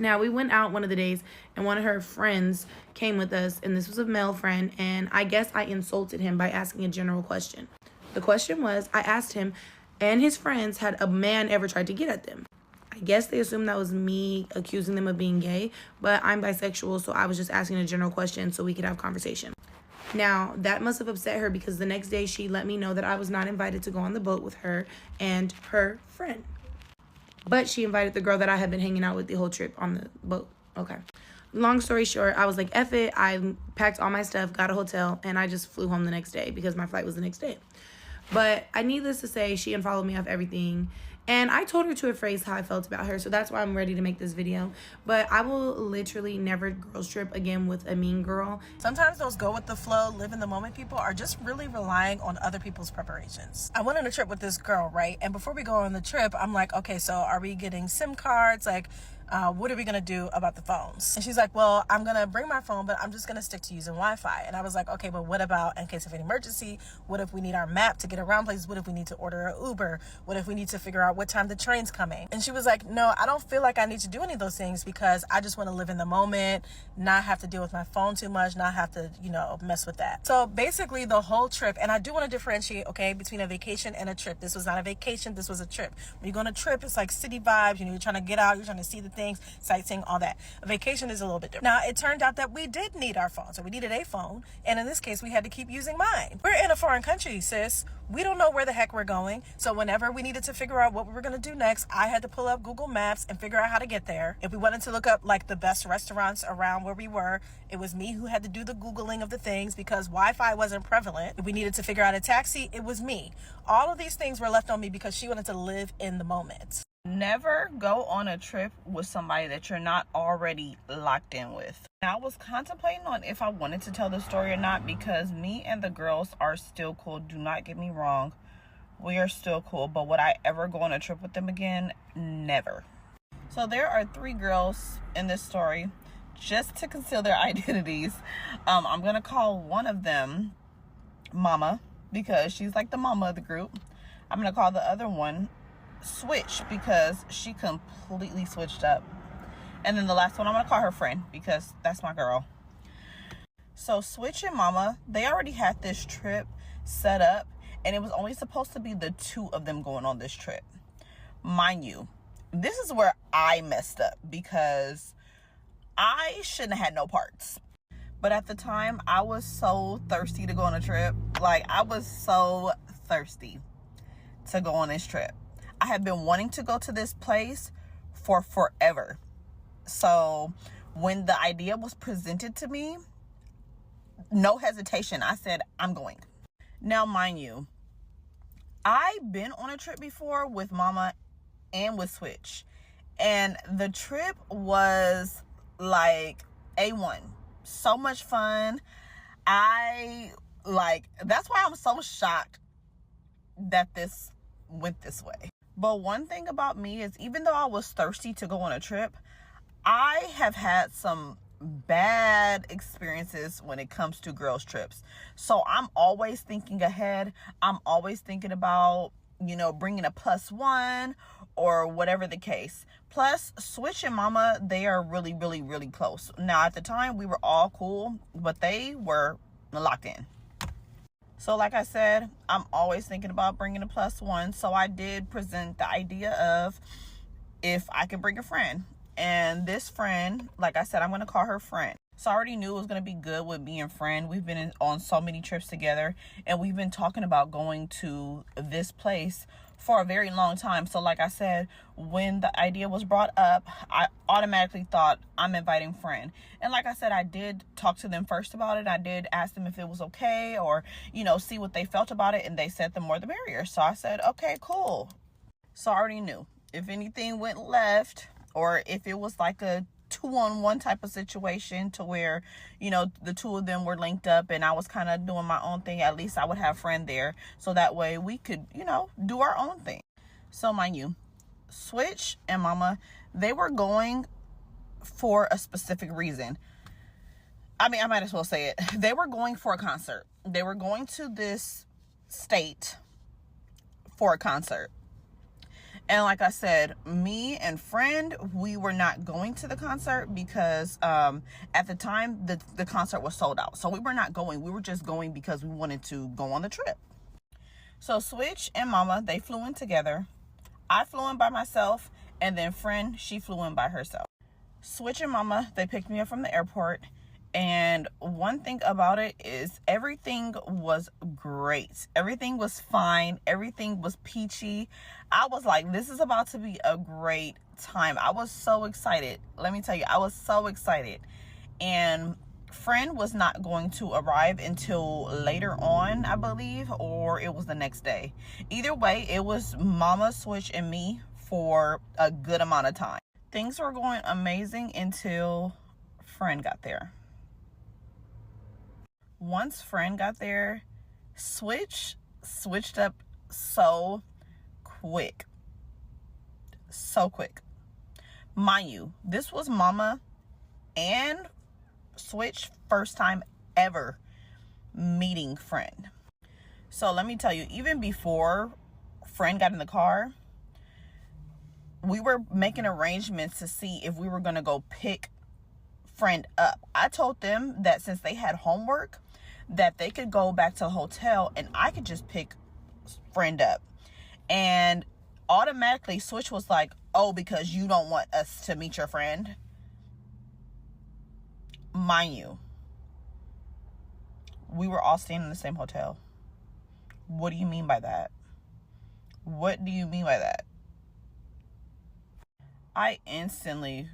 Now, we went out one of the days and one of her friends came with us, and this was a male friend, and I guess I insulted him by asking a general question. The question was, I asked him and his friends, had a man ever tried to get at them? I guess they assumed that was me accusing them of being gay, but I'm bisexual, so I was just asking a general question so we could have conversation. Now, that must have upset her because the next day she let me know that I was not invited to go on the boat with her and her friend. But she invited the girl that I had been hanging out with the whole trip on the boat. Okay. Long story short, I was like, F it. I packed all my stuff, got a hotel, and I just flew home the next day because my flight was the next day. But I needless to say, she unfollowed me off everything. And I told her to her face how I felt about her. So that's why I'm ready to make this video. But I will literally never girls trip again with a mean girl. Sometimes those go with the flow, live in the moment people are just really relying on other people's preparations. I went on a trip with this girl, right? And before we go on the trip, I'm like, okay, so are we getting SIM cards? Like, what are we gonna do about the phones? And she's like, well, I'm gonna bring my phone, but I'm just gonna stick to using Wi-Fi. And I was like, okay, but what about in case of an emergency? What if we need our map to get around places? What if we need to order an Uber? What if we need to figure out what time the train's coming? And she was like, no, I don't feel like I need to do any of those things because I just want to live in the moment, not have to deal with my phone too much, not have to, mess with that. So basically the whole trip, and I do want to differentiate, okay, between a vacation and a trip. This was not a vacation, this was a trip. When you go on a trip, it's like city vibes, you're trying to get out, you're trying to see the things, sightseeing, all that. A vacation is a little bit different. Now, it turned out that we did need our phone. So we needed a phone. And in this case, we had to keep using mine. We're in a foreign country, sis. We don't know where the heck we're going. So whenever we needed to figure out what we were going to do next, I had to pull up Google Maps and figure out how to get there. If we wanted to look up like the best restaurants around where we were, it was me who had to do the Googling of the things because Wi-Fi wasn't prevalent. If we needed to figure out a taxi, it was me. All of these things were left on me because she wanted to live in the moment. Never go on a trip with somebody that you're not already locked in with. I was contemplating on if I wanted to tell the story or not because me and the girls are still cool. Do not get me wrong. We are still cool. But would I ever go on a trip with them again? Never. So there are 3 girls in this story. Just to conceal their identities, I'm going to call one of them Mama because she's like the mama of the group. I'm going to call the other one Switch because she completely switched up. And then the last one, I'm going to call her Friend because that's my girl. So Switch and Mama, they already had this trip set up and it was only supposed to be the 2 of them going on this trip. Mind you, this is where I messed up because I shouldn't have had no parts. But at the time, I was so thirsty to go on a trip. Like, I was so thirsty to go on this trip. I have been wanting to go to this place for forever. So when the idea was presented to me, no hesitation, I said, I'm going. Now, mind you, I've been on a trip before with Mama and with Switch. And the trip was like A1. So much fun. That's why I'm so shocked that this went this way. But one thing about me is even though I was thirsty to go on a trip, I have had some bad experiences when it comes to girls trips. So I'm always thinking ahead. I'm always thinking about, bringing a +1 or whatever the case. Plus, Switch and Mama, they are really, really, really close. Now, at the time, we were all cool, but they were locked in. So like I said, I'm always thinking about bringing a +1. So I did present the idea of if I could bring a friend. And this friend, like I said, I'm going to call her friend. So I already knew it was going to be good with being friend. We've been on so many trips together, and we've been talking about going to this place for a very long time. So like I said, when the idea was brought up, I automatically thought I'm inviting friend. And like I said, I did talk to them first about it. I did ask them if it was okay, or, you know, see what they felt about it. And they said the more the merrier. So I said, okay, cool. So I already knew if anything went left, or if it was like a 2-on-1 type of situation to where, you know, the two of them were linked up and I was kind of doing my own thing, at least I would have friend there. So that way we could, you know, do our own thing. So mind you, Switch and Mama, they were going for a specific reason. I mean, I might as well say it. They were going for a concert. They were going to this state for a concert. And like I said, me and friend, we were not going to the concert because at the time the concert was sold out. So we were not going. We were just going because we wanted to go on the trip. So Switch and Mama, they flew in together. I flew in by myself, and then friend, she flew in by herself. Switch and Mama, they picked me up from the airport. And one thing about it is everything was great. Everything was fine. Everything was peachy. I was like, this is about to be a great time. I was so excited. Let me tell you, I was so excited. And friend was not going to arrive until later on, I believe, or it was the next day. Either way, it was Mama, Switch, and me for a good amount of time. Things were going amazing until friend got there. Once friend got there, switched up so quick. Mind you, this was Mama and Switch first time ever meeting friend. So let me tell you, even before friend got in the car, we were making arrangements to see if we were going to go pick friend up. I told them that since they had homework, that they could go back to the hotel and I could just pick friend up. And automatically Switch was like, oh, because you don't want us to meet your friend. Mind you, we were all staying in the same hotel. What do you mean by that? What do you mean by that? I instantly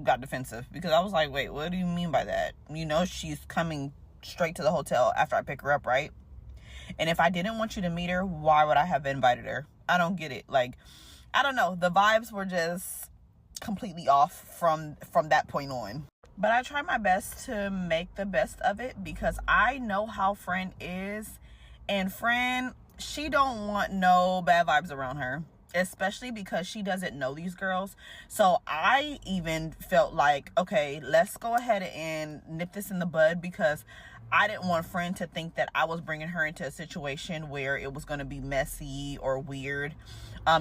got defensive because I was like, wait, what do you mean by that? You know, she's coming straight to the hotel after I pick her up, right? And if I didn't want you to meet her, why would I have invited her? I don't get it. Like, I don't know. The vibes were just completely off from that point on. But I try my best to make the best of it because I know how friend is. And friend, she don't want no bad vibes around her, especially because she doesn't know these girls. So I even felt like, okay, let's go ahead and nip this in the bud because I didn't want friend to think that I was bringing her into a situation where it was going to be messy or weird.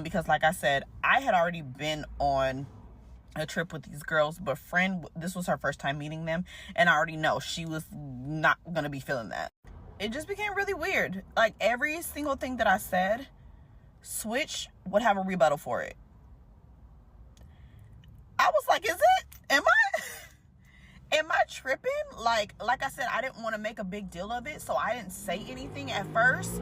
Because like I said, I had already been on a trip with these girls, but friend, this was her first time meeting them, and I already know she was not going to be feeling that. It just became really weird. Like every single thing that I said, Switch would have a rebuttal for it. I was like, am I tripping? Like I said, I didn't want to make a big deal of it, so I didn't say anything at first.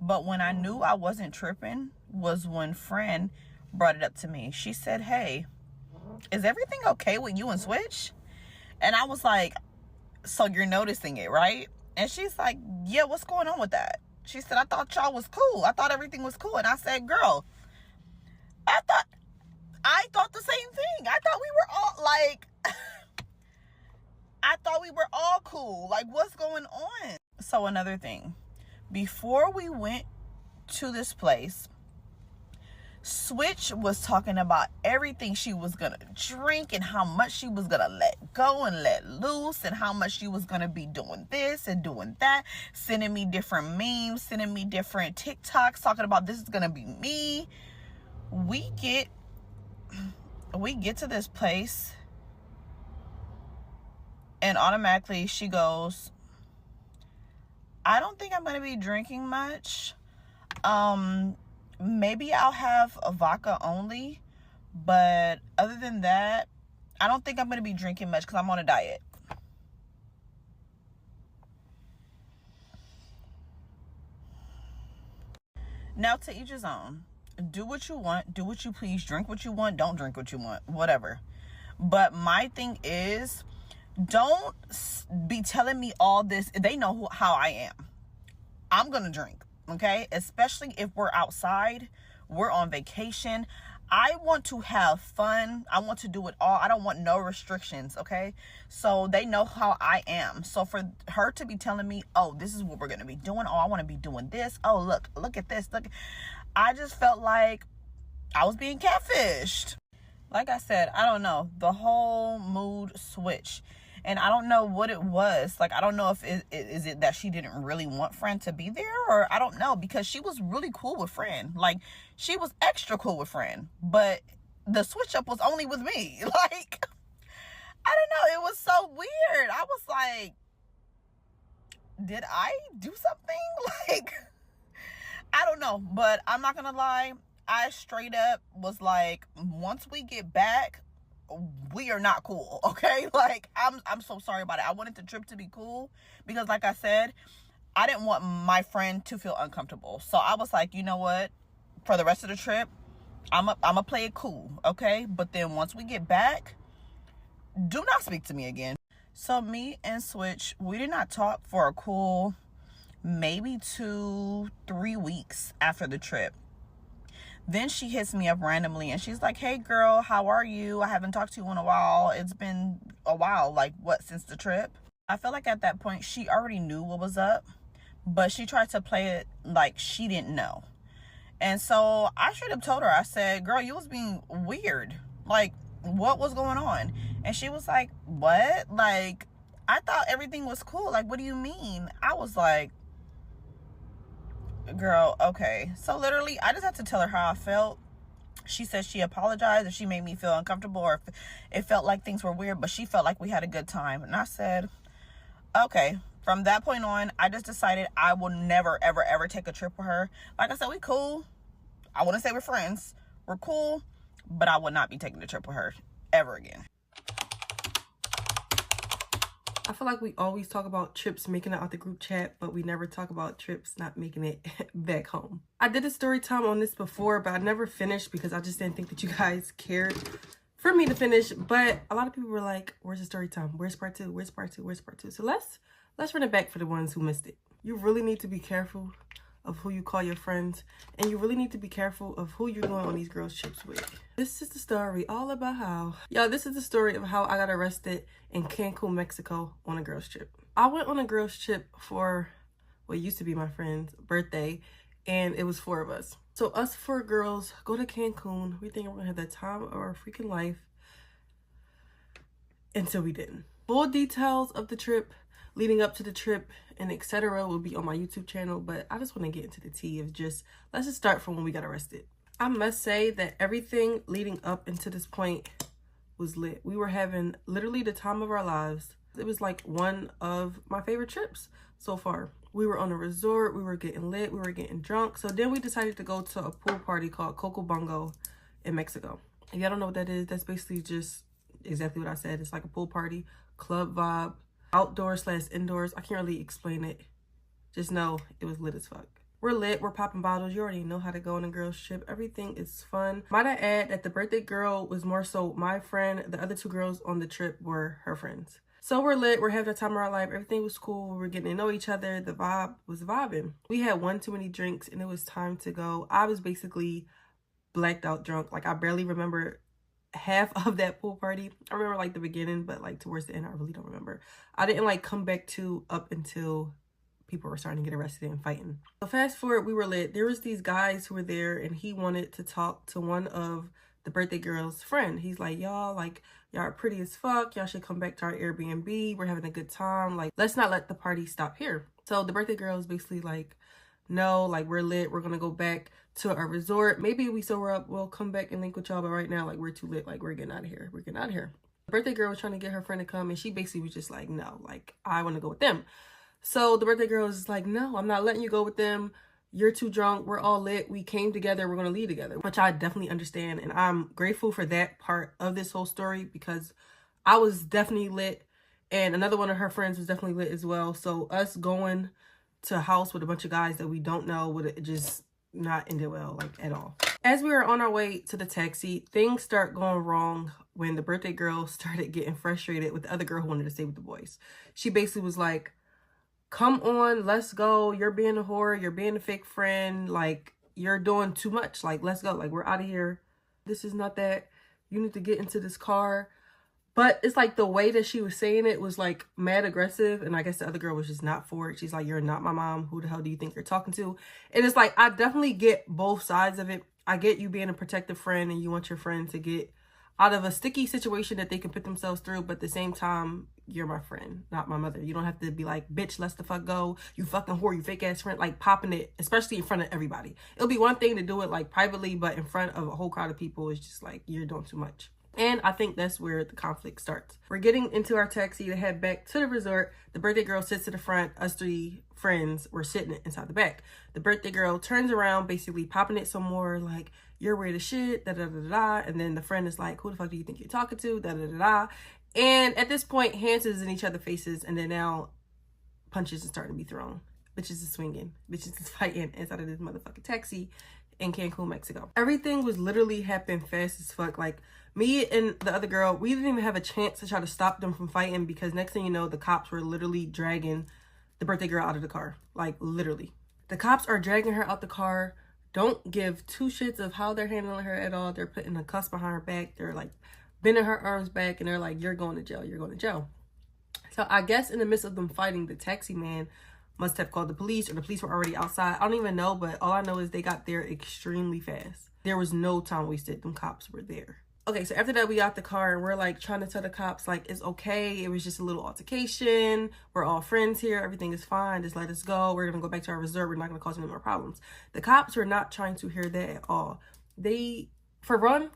But when I knew I wasn't tripping was when friend brought it up to me. She said, hey, is everything okay with you and Switch? And I was like, so you're noticing it, right? And she's like, yeah, what's going on with that? She said, I thought y'all was cool. I thought everything was cool. And I said, girl, I thought the same thing. I thought we were all like, I thought we were all cool. Like, what's going on? So another thing, before we went to this place, Switch was talking about everything she was gonna drink and how much she was gonna let go and let loose and how much she was gonna be doing this and doing that, sending me different memes, sending me different TikToks, talking about this is gonna be me. We get to this place and automatically she goes, I don't think I'm gonna be drinking much. Maybe I'll have a vodka only, But other than that, I don't think I'm going to be drinking much because I'm on a diet. Now, to each his own. Do what you want. Do what you please. Drink what you want. Don't drink what you want. Whatever. But my thing is, don't be telling me all this. They know how I am. I'm going to drink. Okay? Especially if we're outside. We're on vacation. I want to have fun. I want to do it all. I don't want no restrictions, okay? So they know how I am. So for her to be telling me, oh, this is what we're going to be doing. Oh, I want to be doing this. Oh, look at this. Look. I just felt like I was being catfished. Like I said, I don't know. The whole mood switch. And I don't know what it was. Like, I don't know if is it that she didn't really want Fran to be there, or I don't know, because she was really cool with Fran. Like, she was extra cool with Fran, but the switch up was only with me. Like, I don't know. It was so weird. I was like, did I do something? Like, I don't know, but I'm not gonna lie. I straight up was like, once we get back, we are not cool, okay? Like, I'm so sorry about it. I wanted the trip to be cool because, like I said, I didn't want my friend to feel uncomfortable. So I was like, you know what? For the rest of the trip, I'm a play it cool, okay? But then once we get back, do not speak to me again. So me and Switch, we did not talk for a cool maybe 2-3 weeks after the trip. Then she hits me up randomly and she's like, hey girl, how are you? I haven't talked to you in a while. It's been a while, like what, since the trip? I feel like at that point she already knew what was up, but she tried to play it like she didn't know. And so I straight up told her, I said, girl, you was being weird. Like, what was going on? And she was like, what? Like, I thought everything was cool. Like, what do you mean? I was like, girl, okay. So literally I just had to tell her how I felt. She said she apologized if she made me feel uncomfortable or if it felt like things were weird, but she felt like we had a good time. And I said, okay. From that point on, I just decided I will never ever ever take a trip with her. Like I said, we cool. I wouldn't say we're friends. We're cool, but I would not be taking a trip with her ever again. I feel like we always talk about trips making it out the group chat, but we never talk about trips not making it back home. I did a story time on this before, but I never finished because I just didn't think that you guys cared for me to finish. But a lot of people were like, where's the story time? Where's part 2? Where's part 2? Where's part 2? So let's run it back for the ones who missed it. You really need to be careful of who you call your friends, and you really need to be careful of who you're going on these girls trips with. This is the story all about how, y'all, this is the story of how I got arrested in Cancun, Mexico on a girls trip. I went on a girls trip for what used to be my friend's birthday, and it was 4 of us. So us 4 girls go to Cancun. We think we're gonna have the time of our freaking life until we didn't. Full details of the trip leading up to the trip and etc. will be on my YouTube channel, but I just want to get into the tea of just, let's just start from when we got arrested. I must say that everything leading up into this point was lit. We were having literally the time of our lives. It was like one of my favorite trips so far. We were on a resort, we were getting lit, we were getting drunk. So then we decided to go to a pool party called Coco Bongo in Mexico. If y'all don't know what that is, that's basically just exactly what I said. It's like a pool party, club vibe, outdoors/indoors. I can't really explain it. Just know it was lit as fuck. We're lit, we're popping bottles. You already know how to go on a girls trip. Everything is fun. Might I add that the birthday girl was more so my friend. The other 2 girls on the trip were her friends. So we're lit, we're having the time of our life. Everything was cool. We were getting to know each other. The vibe was vibing. We had one too many drinks and it was time to go. I was basically blacked out drunk. Like, I barely remember half of that pool party. I remember like the beginning, but like towards the end, I really don't remember. I didn't like come back to up until people were starting to get arrested and fighting. So fast forward, we were lit. There was these guys who were there and he wanted to talk to one of the birthday girl's friend. He's like, y'all are pretty as fuck. Y'all should come back to our Airbnb. We're having a good time. Like, let's not let the party stop here. So the birthday girl is basically like, no, like, we're lit. We're gonna go back to our resort. Maybe we sober up, we'll come back and link with y'all. But right now, like, we're too lit. Like, we're getting out of here. We're getting out of here. The birthday girl was trying to get her friend to come and she basically was just like, no, like, I want to go with them. So the birthday girl was like, no, I'm not letting you go with them. you're too drunk, we're all lit, we came together, we're gonna leave together, which I definitely understand. And I'm grateful for that part of this whole story because I was definitely lit and another one of her friends was definitely lit as well. So us going to a house with a bunch of guys that we don't know would just not ended well, like at all. As we were on our way to the taxi, things start going wrong when the birthday girl started getting frustrated with the other girl who wanted to stay with the boys. She basically was like, come on, let's go. You're being a whore. You're being a fake friend. Like, you're doing too much. Like, let's go. Like, we're out of here. This is not that. You need to get into this car. But it's like the way that she was saying it was like mad aggressive. And I guess the other girl was just not for it. She's like, you're not my mom. Who the hell do you think you're talking to? And it's like, I definitely get both sides of it. I get you being a protective friend and you want your friend to get out of a sticky situation that they can put themselves through. But at the same time, you're my friend, not my mother. You don't have to be like, bitch, let's the fuck go. You fucking whore, you fake ass friend. Like popping it, especially in front of everybody. It'll be one thing to do it like privately, but in front of a whole crowd of people, it's just like, you're doing too much. And I think that's where the conflict starts. We're getting into our taxi to head back to the resort. The birthday girl sits to the front. Us three friends were sitting inside the back. The birthday girl turns around, basically popping it some more, like, you're weird as shit, da-da-da-da. And then the friend is like, who the fuck do you think you're talking to, da-da-da-da. And at this point, hands is in each other's faces. And then now punches are starting to be thrown. Bitches is swinging. Bitches is fighting inside of this motherfucking taxi in Cancun, Mexico. Everything was literally happening fast as fuck. Like, me and the other girl, we didn't even have a chance to try to stop them from fighting because next thing you know, the cops were literally dragging the birthday girl out of the car. Like, literally. The cops are dragging her out the car. Don't give two shits of how they're handling her at all. They're putting the cuffs behind her back. They're like bending her arms back and they're like, you're going to jail. You're going to jail. So I guess in the midst of them fighting, the taxi man must have called the police or the police were already outside. I don't even know, but all I know is they got there extremely fast. There was no time wasted. Them cops were there. Okay, so after that, we got the car and we're like trying to tell the cops, like, it's okay. It was just a little altercation. We're all friends here. Everything is fine. Just let us go. We're going to go back to our resort. We're not going to cause any more problems. The cops were not trying to hear that at all. For one,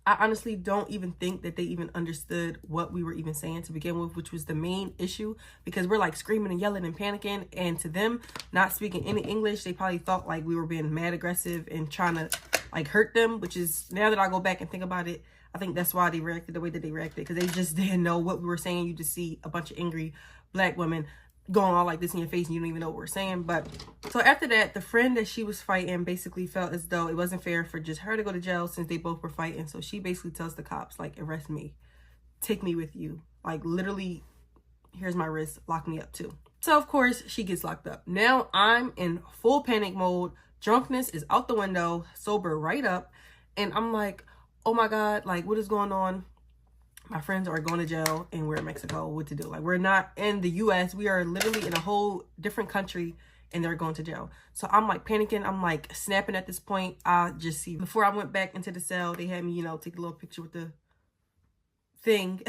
I honestly don't even think that they even understood what we were even saying to begin with, which was the main issue, because we're like screaming and yelling and panicking. And to them, not speaking any English, they probably thought like we were being mad aggressive and trying to like hurt them, which is, now that I go back and think about it, I think that's why they reacted the way that they reacted, because they just didn't know what we were saying. You just see a bunch of angry black women going all like this in your face and you don't even know what we're saying. But so after that, the friend that she was fighting basically felt as though it wasn't fair for just her to go to jail since they both were fighting. So she basically tells the cops, like, arrest me, take me with you, like literally, here's my wrist, lock me up too. So of course she gets locked up. Now I'm in full panic mode. Drunkenness is out the window, sober right up. And I'm like, oh my God, like what is going on? My friends are going to jail and we're in Mexico. What to do? Like, we're not in the US. We are literally in a whole different country and they're going to jail. So I'm like panicking. I'm like snapping at this point. I just see, before I went back into the cell, they had me, you know, take a little picture with the thing.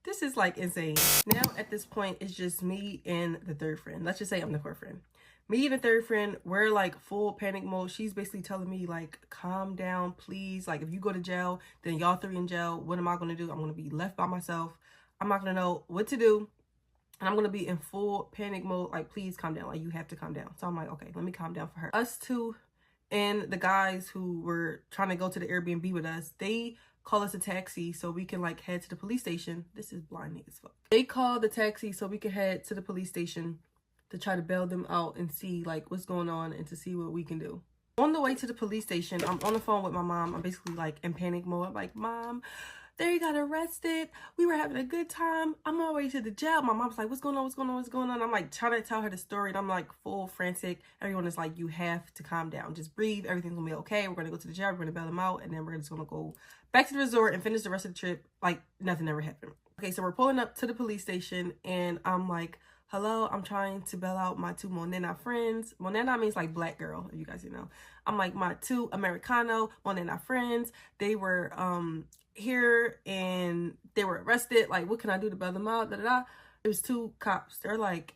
This is like insane. Now at this point, it's just me and the third friend. Let's just say I'm the fourth friend. Me and the third friend, we're like full panic mode. She's basically telling me like, calm down, please. Like if you go to jail, then y'all three in jail. What am I going to do? I'm going to be left by myself. I'm not going to know what to do. And I'm going to be in full panic mode. Like, please calm down. Like, you have to calm down. So I'm like, okay, let me calm down for her. Us two and the guys who were trying to go to the Airbnb with us, they call us a taxi so we can like head to the police station. This is blinding as fuck. They called the taxi so we can head to the police station to try to bail them out and see like what's going on and to see what we can do. On the way to the police station, I'm on the phone with my mom. I'm basically like in panic mode. I'm like, Mom, they got arrested. We were having a good time. I'm on my way to the jail. My mom's like, what's going on? What's going on? What's going on? I'm like trying to tell her the story and I'm like full frantic. Everyone is like, you have to calm down. Just breathe. Everything's gonna be okay. We're gonna go to the jail. We're gonna bail them out and then we're just gonna go back to the resort and finish the rest of the trip like nothing ever happened. Okay, so we're pulling up to the police station and I'm like, hello, I'm trying to bail out my two Monena friends. Monena means like black girl, if you guys didn't know. I'm like, my two Americano Monena friends, they were here and they were arrested. Like, what can I do to bail them out? Da, da, da. It was two cops. They're like,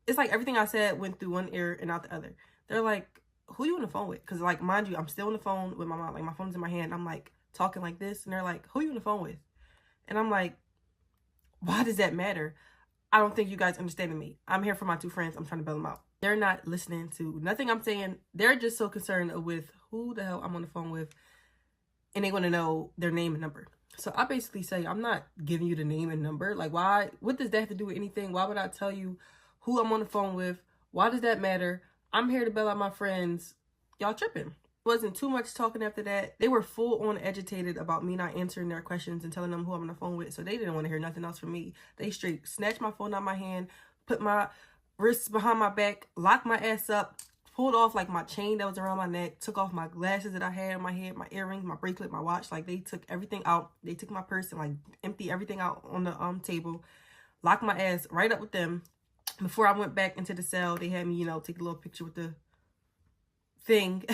it's like everything I said went through one ear and out the other. They're like, who you on the phone with? Because like, mind you, I'm still on the phone with my mom. Like, my phone's in my hand. I'm like talking like this. And they're like, who you on the phone with? And I'm like, why does that matter? I don't think you guys understanding me. I'm here for my two friends. I'm trying to bail them out. They're not listening to nothing I'm saying. They're just so concerned with who the hell I'm on the phone with, and they want to know their name and number. So I basically say, I'm not giving you the name and number. Like, why? What does that have to do with anything? Why would I tell you who I'm on the phone with? Why does that matter? I'm here to bail out my friends. Y'all tripping. Wasn't too much talking after that. They were full on agitated about me not answering their questions and telling them who I'm on the phone with. So they didn't want to hear nothing else from me. They straight snatched my phone out of my hand, put my wrists behind my back, locked my ass up, pulled off like my chain that was around my neck, took off my glasses that I had in my head, my earrings, my bracelet, my watch. Like, they took everything out. They took my purse and like emptied everything out on the table, locked my ass right up with them. Before I went back into the cell, they had me, you know, take a little picture with the thing.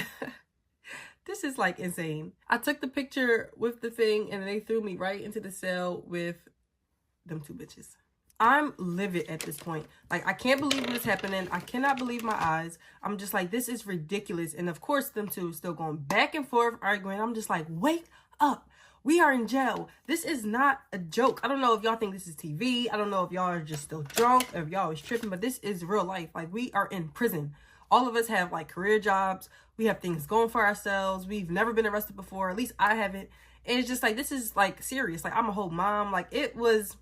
This is like insane. I took the picture with the thing and they threw me right into the cell with them two bitches. I'm livid at this point. Like, I can't believe what is happening. I cannot believe my eyes. I'm just like, this is ridiculous. And of course, them two still going back and forth arguing. I'm just like, wake up. We are in jail. This is not a joke. I don't know if y'all think this is TV. I don't know if y'all are just still drunk or if y'all is tripping, but this is real life. Like, we are in prison. All of us have like career jobs. We have things going for ourselves. We've never been arrested before. At least I haven't. And it's just like, this is like serious. Like, I'm a whole mom. Like, it was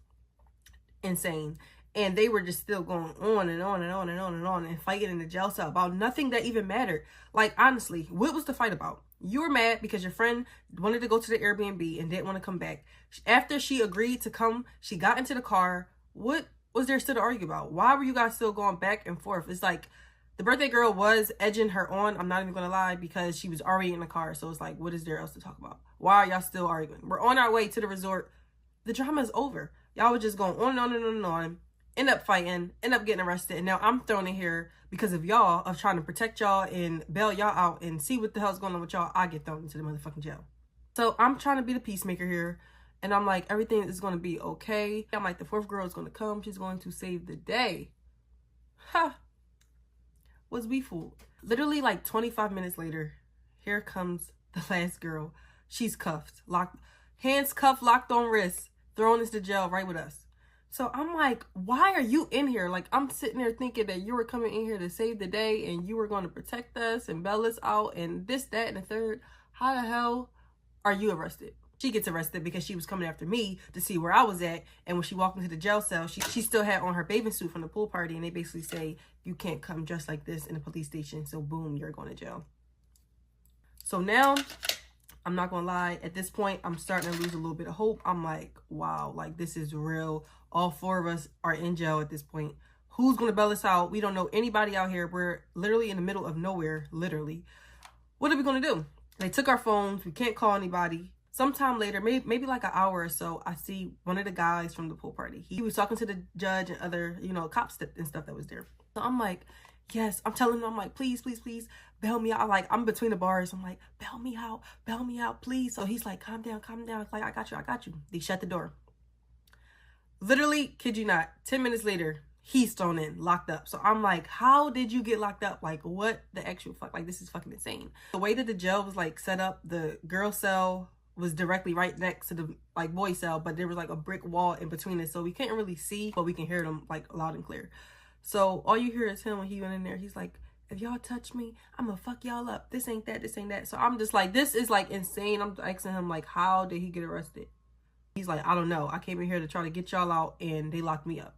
insane. And they were just still going on and on and on and on and on and fighting in the jail cell about nothing that even mattered. Like, honestly, what was the fight about? You were mad because your friend wanted to go to the Airbnb and didn't want to come back. After she agreed to come, she got into the car. What was there still to argue about? Why were you guys still going back and forth? It's like, the birthday girl was edging her on. I'm not even going to lie, because she was already in the car. So it's like, what is there else to talk about? Why are y'all still arguing? We're on our way to the resort. The drama is over. Y'all were just going on and on and on and on. End up fighting, end up getting arrested. And now I'm thrown in here because of y'all, of trying to protect y'all and bail y'all out and see what the hell's going on with y'all. I get thrown into the motherfucking jail. So I'm trying to be the peacemaker here. And I'm like, everything is going to be okay. I'm like, the fourth girl is going to come. She's going to save the day. Ha! Was we fooled? Literally like 25 minutes later, here comes the last girl. She's cuffed, locked, hands cuffed, locked on wrists, thrown into jail right with us. So I'm like, why are you in here? Like, I'm sitting there thinking that you were coming in here to save the day and you were going to protect us and bail us out and this, that, and the third. How the hell are you arrested? She gets arrested because she was coming after me to see where I was at. And when she walked into the jail cell, she still had on her bathing suit from the pool party. And they basically say, you can't come dressed like this in a police station. So boom, you're going to jail. So now, I'm not going to lie. At this point, I'm starting to lose a little bit of hope. I'm like, wow, like, this is real. All four of us are in jail at this point. Who's going to bail us out? We don't know anybody out here. We're literally in the middle of nowhere, literally. What are we going to do? They took our phones. We can't call anybody. Sometime later, maybe like an hour or so, I see one of the guys from the pool party. He was talking to the judge and other, you know, cops and stuff that was there. So I'm like, yes, I'm telling him, I'm like, please, please, please, bail me out. Like, I'm between the bars. I'm like, bail me out, please. So he's like, calm down, calm down. It's like, I got you. They shut the door. Literally, kid you not, 10 minutes later, he's thrown in, locked up. So I'm like, how did you get locked up? Like, what the actual fuck? Like, this is fucking insane. The way that the jail was like set up, the girl cell was directly right next to the like boy cell, but there was like a brick wall in between it, so we can't really see, but we can hear them like loud and clear. So all you hear is him when he went in there. He's like, if y'all touch me, I'm gonna fuck y'all up. This ain't that, this ain't that. So I'm just like, this is like insane. I'm asking him like, how did he get arrested? He's like, I don't know. I came in here to try to get y'all out and they locked me up.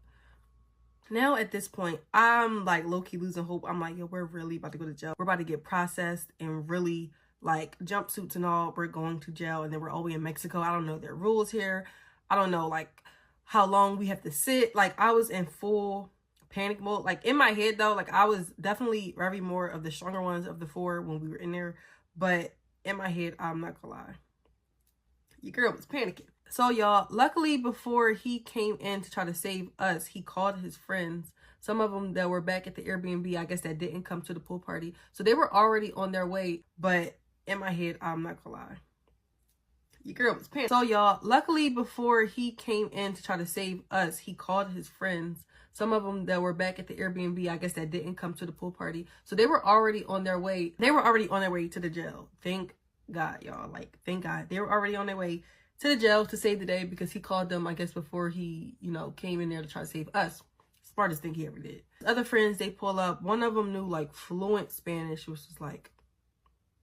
Now at this point, I'm like low-key losing hope. I'm like, yo, we're really about to go to jail. We're about to get processed and really like jumpsuits and all. We're going to jail, and then we're all the way in Mexico. I don't know their rules here. I don't know like how long we have to sit. Like, I was in full panic mode. Like, in my head though, like, I was definitely very more of the stronger ones of the four when we were in there, but in my head, I'm not gonna lie, your girl was panicking. So y'all, luckily before he came in to try to save us, he called his friends, some of them that were back at the Airbnb, I guess, that didn't come to the pool party. So they were already on their way, but in my head, I'm not gonna lie, your girl was panicking. So y'all, luckily before he came in to try to save us, he called his friends, some of them that were back at the Airbnb, I guess, that didn't come to the pool party. So they were already on their way. They were already on their way to the jail. Thank God, y'all. Like, thank God. They were already on their way to the jail to save the day because he called them, I guess, before he, you know, came in there to try to save us. smartest thing he ever did. Other friends, they pull up. One of them knew like fluent Spanish, which was like,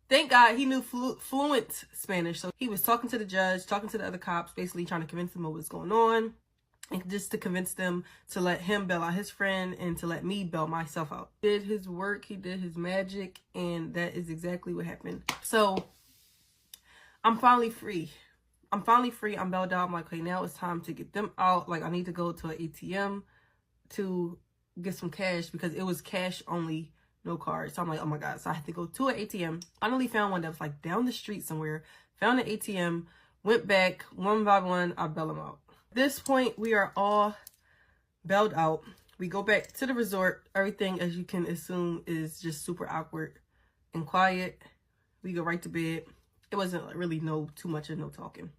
thank God he knew fluent Spanish. So he was talking to the judge, talking to the other cops, basically trying to convince them of what's going on. And just to convince them to let him bail out his friend and to let me bail myself out. He did his work, he did his magic, and that is exactly what happened. So I'm finally free. I'm bailed out. I'm like, okay, now it's time to get them out. Like, I need to go to an ATM to get some cash because it was cash only, no cards. So I'm like, oh my God. So I had to go to an ATM. Finally found one that was like down the street somewhere. Found an ATM, went back one by one, I bail them out. At this point, we are all bailed out. We go back to the resort. Everything, as you can assume, is just super awkward and quiet. We go right to bed. It wasn't really too much of no talking.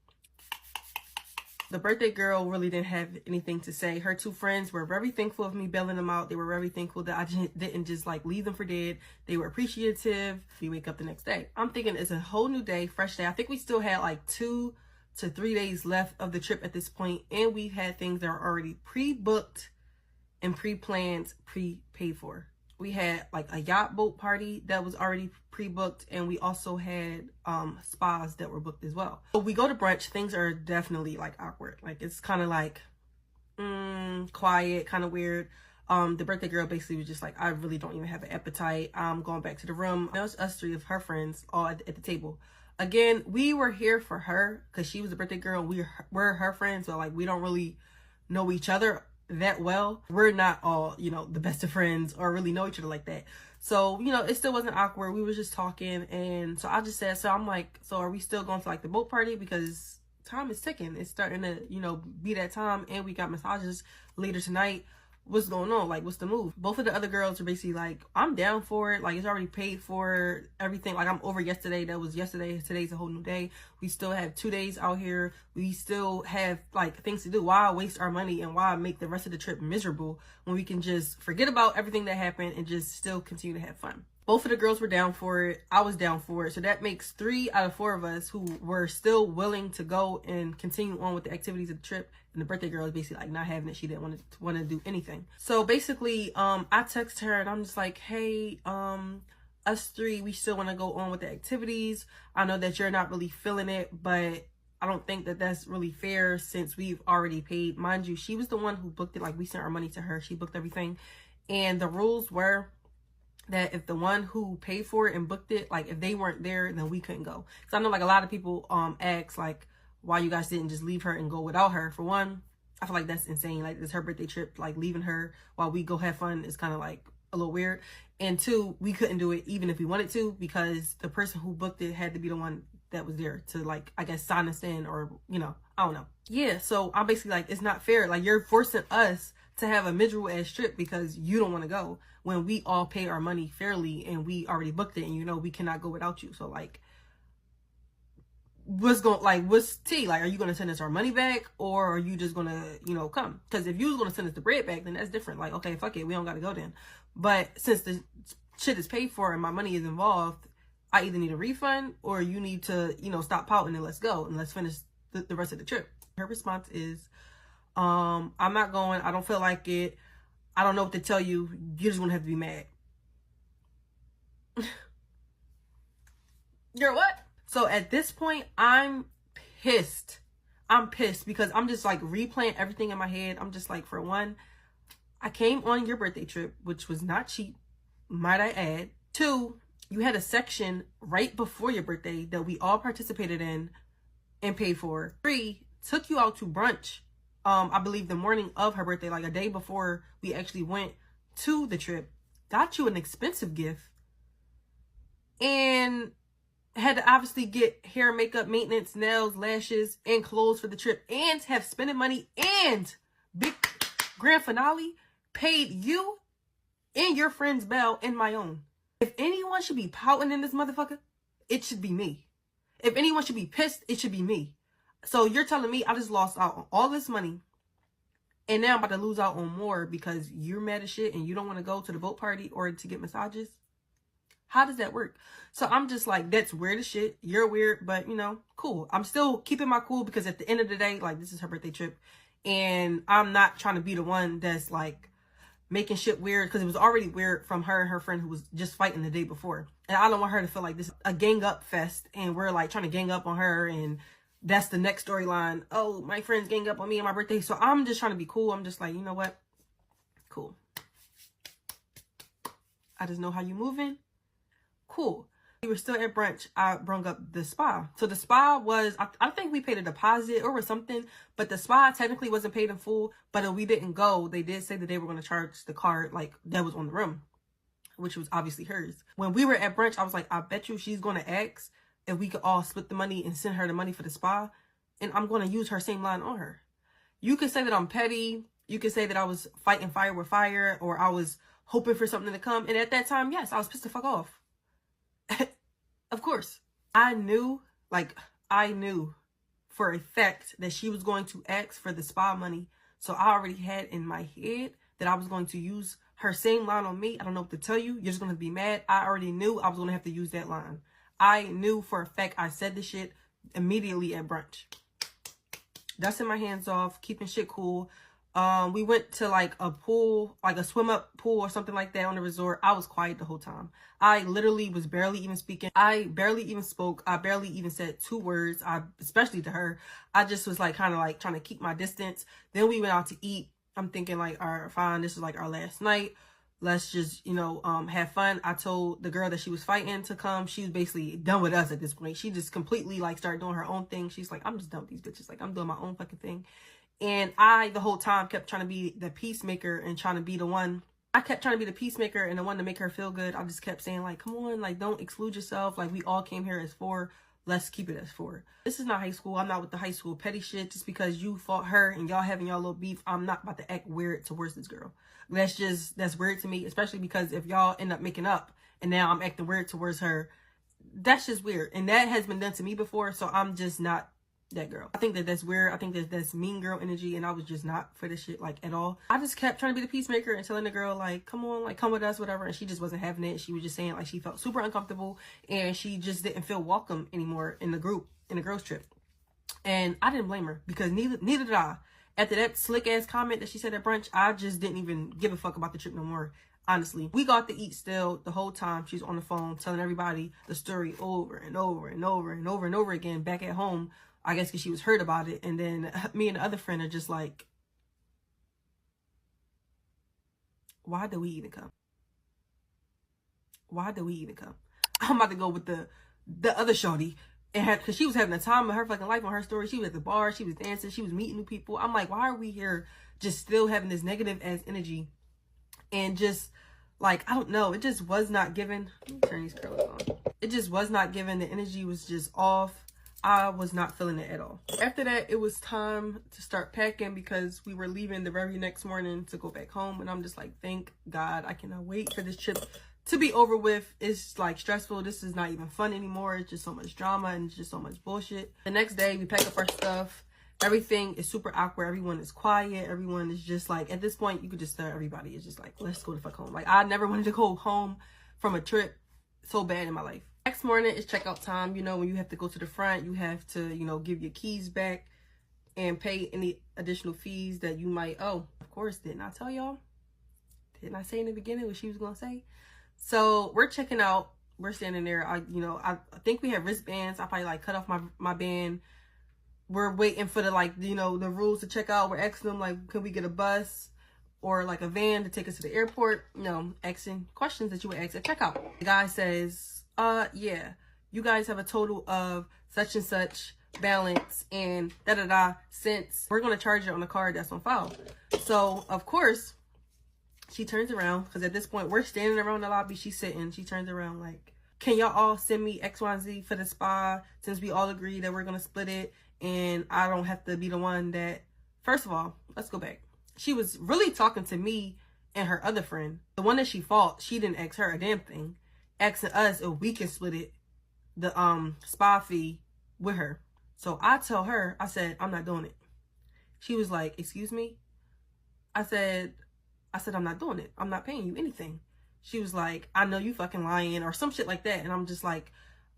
The birthday girl really didn't have anything to say. Her two friends were very thankful of me bailing them out. They were very thankful that I didn't just like leave them for dead. They were appreciative. We wake up the next day. I'm thinking it's a whole new day, fresh day. I think we still had like 2 to 3 days left of the trip at this point, and we had things that are already pre-booked and pre-planned, pre-paid for. We had like a yacht boat party that was already pre-booked, and we also had spas that were booked as well. So we go to brunch. Things are definitely like awkward. Like it's kind of like quiet, kind of weird. The birthday girl basically was just like, I really don't even have an appetite. I'm going back to the room. That was us 3 of her friends all at the table. Again, we were here for her because she was the birthday girl. We're her friends, so like we don't really know each other that well. We're not all, you know, the best of friends or really know each other like that. So, you know, it still wasn't awkward. We were just talking, and so I just said, so I'm like, so are we still going to like the boat party? Because time is ticking. It's starting to, you know, be that time, and we got massages later tonight. What's going on? Like, what's the move? Both of the other girls are basically like, I'm down for it. Like, it's already paid for, everything. Like, I'm over yesterday. That was yesterday. Today's a whole new day. We still have 2 days out here. We still have, like, things to do. Why waste our money and why make the rest of the trip miserable when we can just forget about everything that happened and just still continue to have fun? Both of the girls were down for it. I was down for it. So that makes 3 out of 4 of us who were still willing to go and continue on with the activities of the trip. And the birthday girl was basically like not having it. She didn't want to do anything. So basically, I text her and I'm just like, hey, us 3, we still want to go on with the activities. I know that you're not really feeling it, but I don't think that that's really fair since we've already paid. Mind you, she was the one who booked it. Like, we sent our money to her. She booked everything. And the rules were that if the one who paid for it and booked it, like if they weren't there, then we couldn't go. So I know like a lot of people ask like why you guys didn't just leave her and go without her. For one, I feel like that's insane. Like, it's her birthday trip, like leaving her while we go have fun is kind of like a little weird. And 2, we couldn't do it even if we wanted to because the person who booked it had to be the one that was there to, like, I guess sign us in, or, you know, I don't know. Yeah, so I'm basically like, it's not fair. Like, you're forcing us to have a miserable ass trip because you don't want to go when we all pay our money fairly and we already booked it, and you know we cannot go without you. So like, what's tea? Like, are you gonna send us our money back, or are you just gonna, you know, come? Because if you was gonna send us the bread back, then that's different. Like, okay, fuck it, we don't gotta go then. But since the shit is paid for and my money is involved, I either need a refund or you need to, you know, stop pouting and let's go and let's finish the rest of the trip. Her response is, I'm not going. I don't feel like it. I don't know what to tell you. You just want to have to be mad. You're what? So at this point, I'm pissed. I'm pissed because I'm just like replaying everything in my head. I'm just like, for one, I came on your birthday trip, which was not cheap, might I add. 2, you had a section right before your birthday that we all participated in and paid for. 3, took you out to brunch. I believe the morning of her birthday, like a day before we actually went to the trip. Got you an expensive gift. And had to obviously get hair, makeup, maintenance, nails, lashes, and clothes for the trip. And have spending money and big grand finale. Paid you and your friend's bail and my own. If anyone should be pouting in this motherfucker, it should be me. If anyone should be pissed, it should be me. So you're telling me I just lost out on all this money and now I'm about to lose out on more because you're mad as shit and you don't want to go to the boat party or to get massages? How does that work? So I'm just like, that's weird as shit. You're weird, but you know, cool. I'm still keeping my cool because at the end of the day, like, this is her birthday trip and I'm not trying to be the one that's like making shit weird, because it was already weird from her and her friend who was just fighting the day before. And I don't want her to feel like this is a gang up fest and we're like trying to gang up on her, and that's the next storyline. Oh, my friends gang up on me on my birthday. So I'm just trying to be cool. I'm just like, you know what? Cool. I just know how you moving. Cool. We were still at brunch. I brung up the spa. So the spa was, I think we paid a deposit or something, but the spa technically wasn't paid in full. But if we didn't go, they did say that they were going to charge the card like that was on the room, which was obviously hers. When we were at brunch, I was like, I bet you she's going to ask if we could all split the money and send her the money for the spa. And I'm going to use her same line on her. You could say that I'm petty. You could say that I was fighting fire with fire, or I was hoping for something to come. And at that time, yes, I was pissed the fuck off. Of course. I knew for a fact that she was going to ask for the spa money. So I already had in my head that I was going to use her same line on me. I don't know what to tell you. You're just going to be mad. I already knew I was going to have to use that line. I knew for a fact I said the shit immediately at brunch. Dusting my hands off, keeping shit cool. We went to like a pool, like a swim up pool or something like that on the resort. I was quiet the whole time. I literally was barely even speaking. I barely even spoke. I barely even said 2 words. Especially to her. I just was like kind of like trying to keep my distance. Then we went out to eat. I'm thinking like, all right, fine. This is like our last night. Let's just, you know, have fun. I told the girl that she was fighting to come. She was basically done with us at this point. She just completely like started doing her own thing. She's like, I'm just done with these bitches. Like, I'm doing my own fucking thing. And I, the whole time, kept trying to be the peacemaker and trying to be the one. I kept trying to be the peacemaker and the one to make her feel good. I just kept saying, like, come on, like, don't exclude yourself. Like, we all came here as 4. Let's keep it as 4. This is not high school. I'm not with the high school petty shit. Just because you fought her and y'all having y'all little beef, I'm not about to act weird towards this girl. That's weird to me, especially because if y'all end up making up and now I'm acting weird towards her, that's just weird. And that has been done to me before, so I'm just not that girl. I think that that's weird. I think that that's mean girl energy, and I was just not for this shit like at all. I just kept trying to be the peacemaker and telling the girl like, come on, like, come with us, whatever, and she just wasn't having it. She was just saying like she felt super uncomfortable and she just didn't feel welcome anymore in the group, in the girls trip. And I didn't blame her, because neither did I. After that slick ass comment that she said at brunch, I just didn't even give a fuck about the trip no more. Honestly, we got to eat still the whole time. She's on the phone telling everybody the story over and over and over and over and over again back at home. I guess because she was hurt about it. And then me and the other friend are just like, why do we even come? Why do we even come? I'm about to go with the other shorty. Because she was having a time of her fucking life on her story. She was at the bar. She was dancing. She was meeting new people. I'm like, why are we here just still having this negative ass energy? And just like, I don't know. It just was not given. Let me turn these curls on. It just was not given. The energy was just off. I was not feeling it at all. After that, it was time to start packing because we were leaving the very next morning to go back home. And I'm just like, thank God, I cannot wait for this trip to be over with. It's like stressful. This is not even fun anymore. It's just so much drama and it's just so much bullshit. The next day, we pack up our stuff. Everything is super awkward. Everyone is quiet. Everyone is just like, at this point, you could just tell everybody is just like, let's go the fuck home. Like, I never wanted to go home from a trip so bad in my life. Next morning is checkout time. You know, when you have to go to the front, you have to, you know, give your keys back and pay any additional fees that you might owe. Of course, didn't I tell y'all? Didn't I say in the beginning what she was going to say? So we're checking out. We're standing there. I think we have wristbands. I probably like cut off my band. We're waiting for the, like, you know, the rules to check out. We're asking them, like, can we get a bus or like a van to take us to the airport? You know, asking questions that you would ask at checkout. The guy says, yeah, you guys have a total of such and such balance and cents. We're going to charge it on the card that's on file. So, of course, she turns around, because at this point, we're standing around the lobby. She's sitting. She turns around like, can y'all all send me X, Y, and Z for the spa, since we all agree that we're going to split it and I don't have to be the one that... First of all, let's go back. She was really talking to me and her other friend. The one that she fought, she didn't ask her a damn thing. Asking us if we can split it, the spa fee with her. So I tell her, I said, I'm not doing it. She was like, excuse me? I said, I'm not doing it. I'm not paying you anything. She was like, I know you fucking lying, or some shit like that. And I'm just like,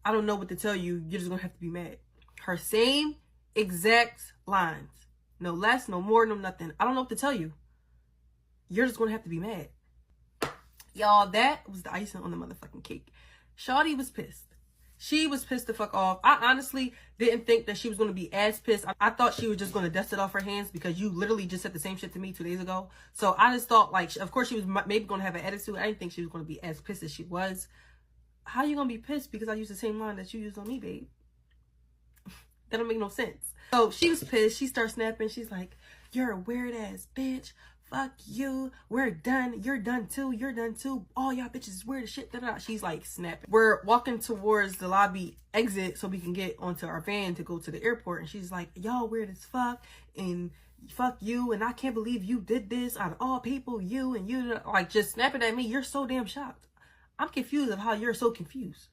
I don't know what to tell you. You're just gonna have to be mad. Her same exact lines. No less, no more, no nothing. I don't know what to tell you. you're just gonna have to be mad. Y'all, that was the icing on the motherfucking cake. Shawty was pissed. She was pissed the fuck off. I honestly didn't think that she was going to be as pissed. I thought she was just going to dust it off her hands because you literally just said the same shit to me 2 days ago. So I just thought, like, of course she was maybe going to have an attitude. I didn't think she was going to be as pissed as she was. How you going to be pissed because I used the same line that you used on me, babe? That don't make no sense. So she was pissed. She starts snapping. She's like, you're a weird ass bitch. Fuck you. We're done. You're done too. You're done too. All y'all bitches is weird as shit. Da-da-da. She's like snapping. We're walking towards the lobby exit so we can get onto our van to go to the airport. And she's like, y'all weird as fuck. And fuck you. And I can't believe you did this out of all people. You and you, like, just snapping at me. You're so damn shocked. I'm confused of how you're so confused.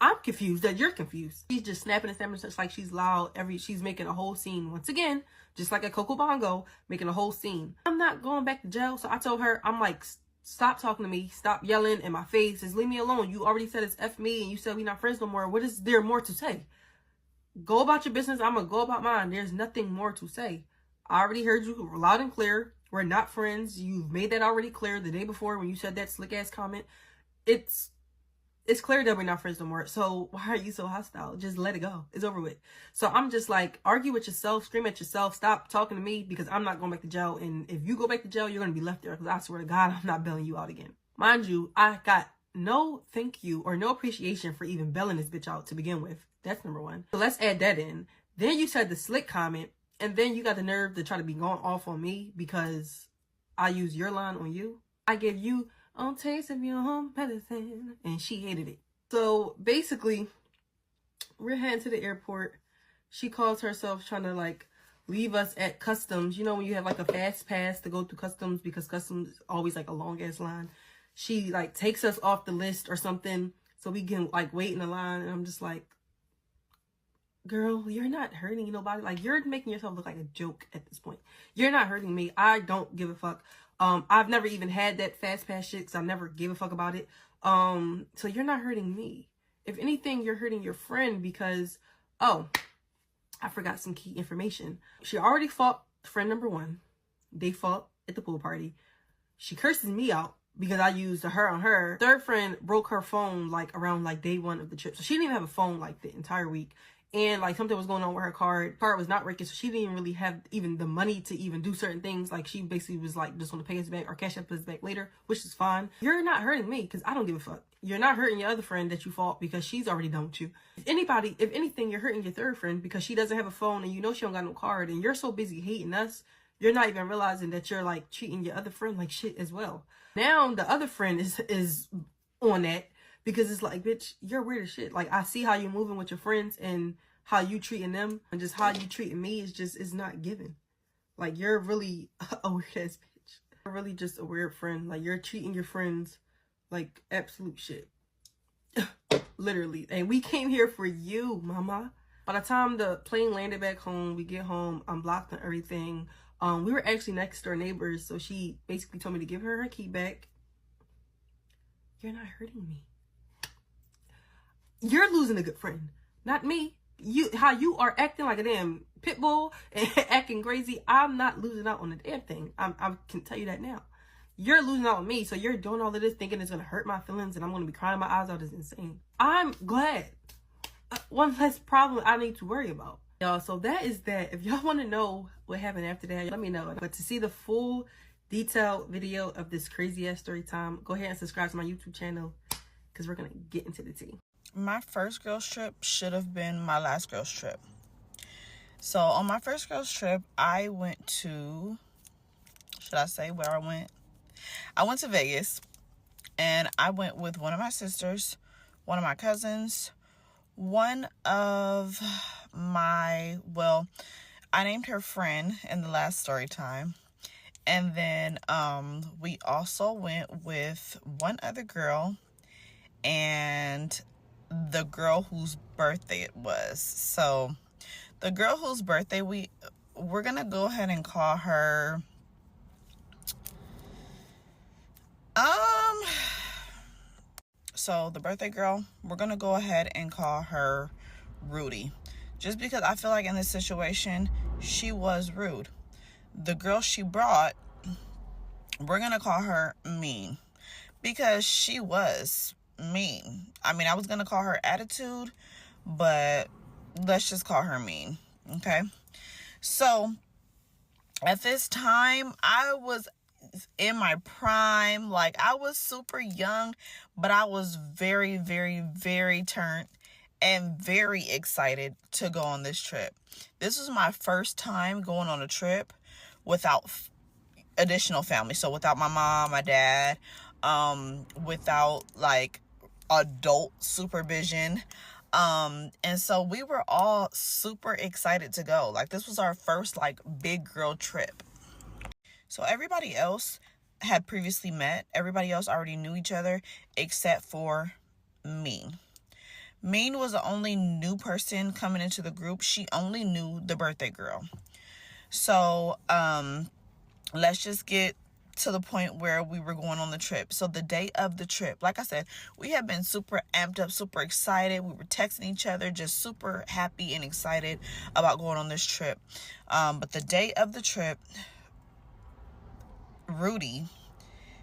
I'm confused that you're confused. She's just snapping and snapping such like she's loud. She's making a whole scene once again, just like a Coco Bongo, making a whole scene. I'm not going back to jail. So I told her, I'm like, stop talking to me. Stop yelling in my face. Just leave me alone. You already said it's F me and you said we not friends no more. What is there more to say? Go about your business. I'm going to go about mine. There's nothing more to say. I already heard you loud and clear. We're not friends. You've made that already clear the day before when you said that slick ass comment. It's clear that we're not friends no more. So why are you so hostile? Just let it go. It's over with. So I'm just like, argue with yourself, scream at yourself, stop talking to me because I'm not going back to jail. And if you go back to jail, you're going to be left there because I swear to God, I'm not bailing you out again. Mind you, I got no thank you or no appreciation for even bailing this bitch out to begin with. That's number one. So let's add that in. Then you said the slick comment and then you got the nerve to try to be going off on me because I used your line on you. I gave you on taste of your home medicine and she hated it. So basically we're heading to the airport. She calls herself trying to like leave us at customs. You know when you have like a fast pass to go through customs because customs is always like a long ass line. She like takes us off the list or something so we can like wait in the line. And I'm just like, girl, you're not hurting nobody. Like you're making yourself look like a joke at this point. You're not hurting me. I don't give a fuck. I've never even had that fast pass shit because I never gave a fuck about it. So you're not hurting me. If anything, you're hurting your friend because, oh, I forgot some key information. She already fought friend number one. They fought at the pool party. She curses me out because I used her on her. Third friend broke her phone like around like day one of the trip. So she didn't even have a phone like the entire week. And like something was going on with her card. Card was not working, so she didn't even really have even the money to even do certain things. Like she basically was like just want to pay us back or cash up us back later, which is fine. You're not hurting me because I don't give a fuck. You're not hurting your other friend that you fought because she's already done with you. If anything, you're hurting your third friend because she doesn't have a phone and you know she don't got no card and you're so busy hating us, you're not even realizing that you're like treating your other friend like shit as well. Now the other friend is on that because it's like, bitch, you're weird as shit. Like I see how you're moving with your friends and how you treating them and just how you treating me is not given. Like you're really a weird ass bitch. You're really just a weird friend. Like you're treating your friends like absolute shit. Literally. And we came here for you, mama. By the time the plane landed back home, we get home, I'm blocked on everything. We were actually next door neighbors, so she basically told me to give her key back. You're not hurting me. You're losing a good friend, not me. How you are acting like a damn pit bull and acting crazy. I'm not losing out on the damn thing. I can tell you that now. You're losing out on me, so you're doing all of this thinking it's gonna hurt my feelings and I'm gonna be crying my eyes out. Is insane. I'm glad. One less problem I need to worry about, y'all. So that is that. If y'all want to know what happened after that, let me know. But to see the full detailed video of this crazy ass story time, go ahead and subscribe to my YouTube channel because we're gonna get into the tea. My first girls trip should have been my last girls trip. So on my first girls trip, I went to, should I say where I went? I went to Vegas and I went with one of my sisters, one of my cousins, one of my, well, I named her friend in the last story time. And then we also went with one other girl and the girl whose birthday it was. So the girl whose birthday we're gonna go ahead and call her so the birthday girl, we're gonna go ahead and call her Rudy, just because I feel like in this situation she was rude. The girl she brought we're going to call her Mean, because she was mean. I mean, I was going to call her Attitude, but let's just call her Mean. Okay. So at this time, I was in my prime. Like, I was super young, but I was very, very, very turned and very excited to go on this trip. This was my first time going on a trip without additional family. So without my mom, my dad, without like adult supervision. And so we were all super excited to go. Like, this was our first like big girl trip. So everybody else had previously met. Everybody else already knew each other except for me. Mean was the only new person coming into the group. She only knew the birthday girl. So, let's just get to the point where we were going on the trip. So the day of the trip, like I said, we had been super amped up, super excited. We were texting each other, just super happy and excited about going on this trip. But the day of the trip, Rudy,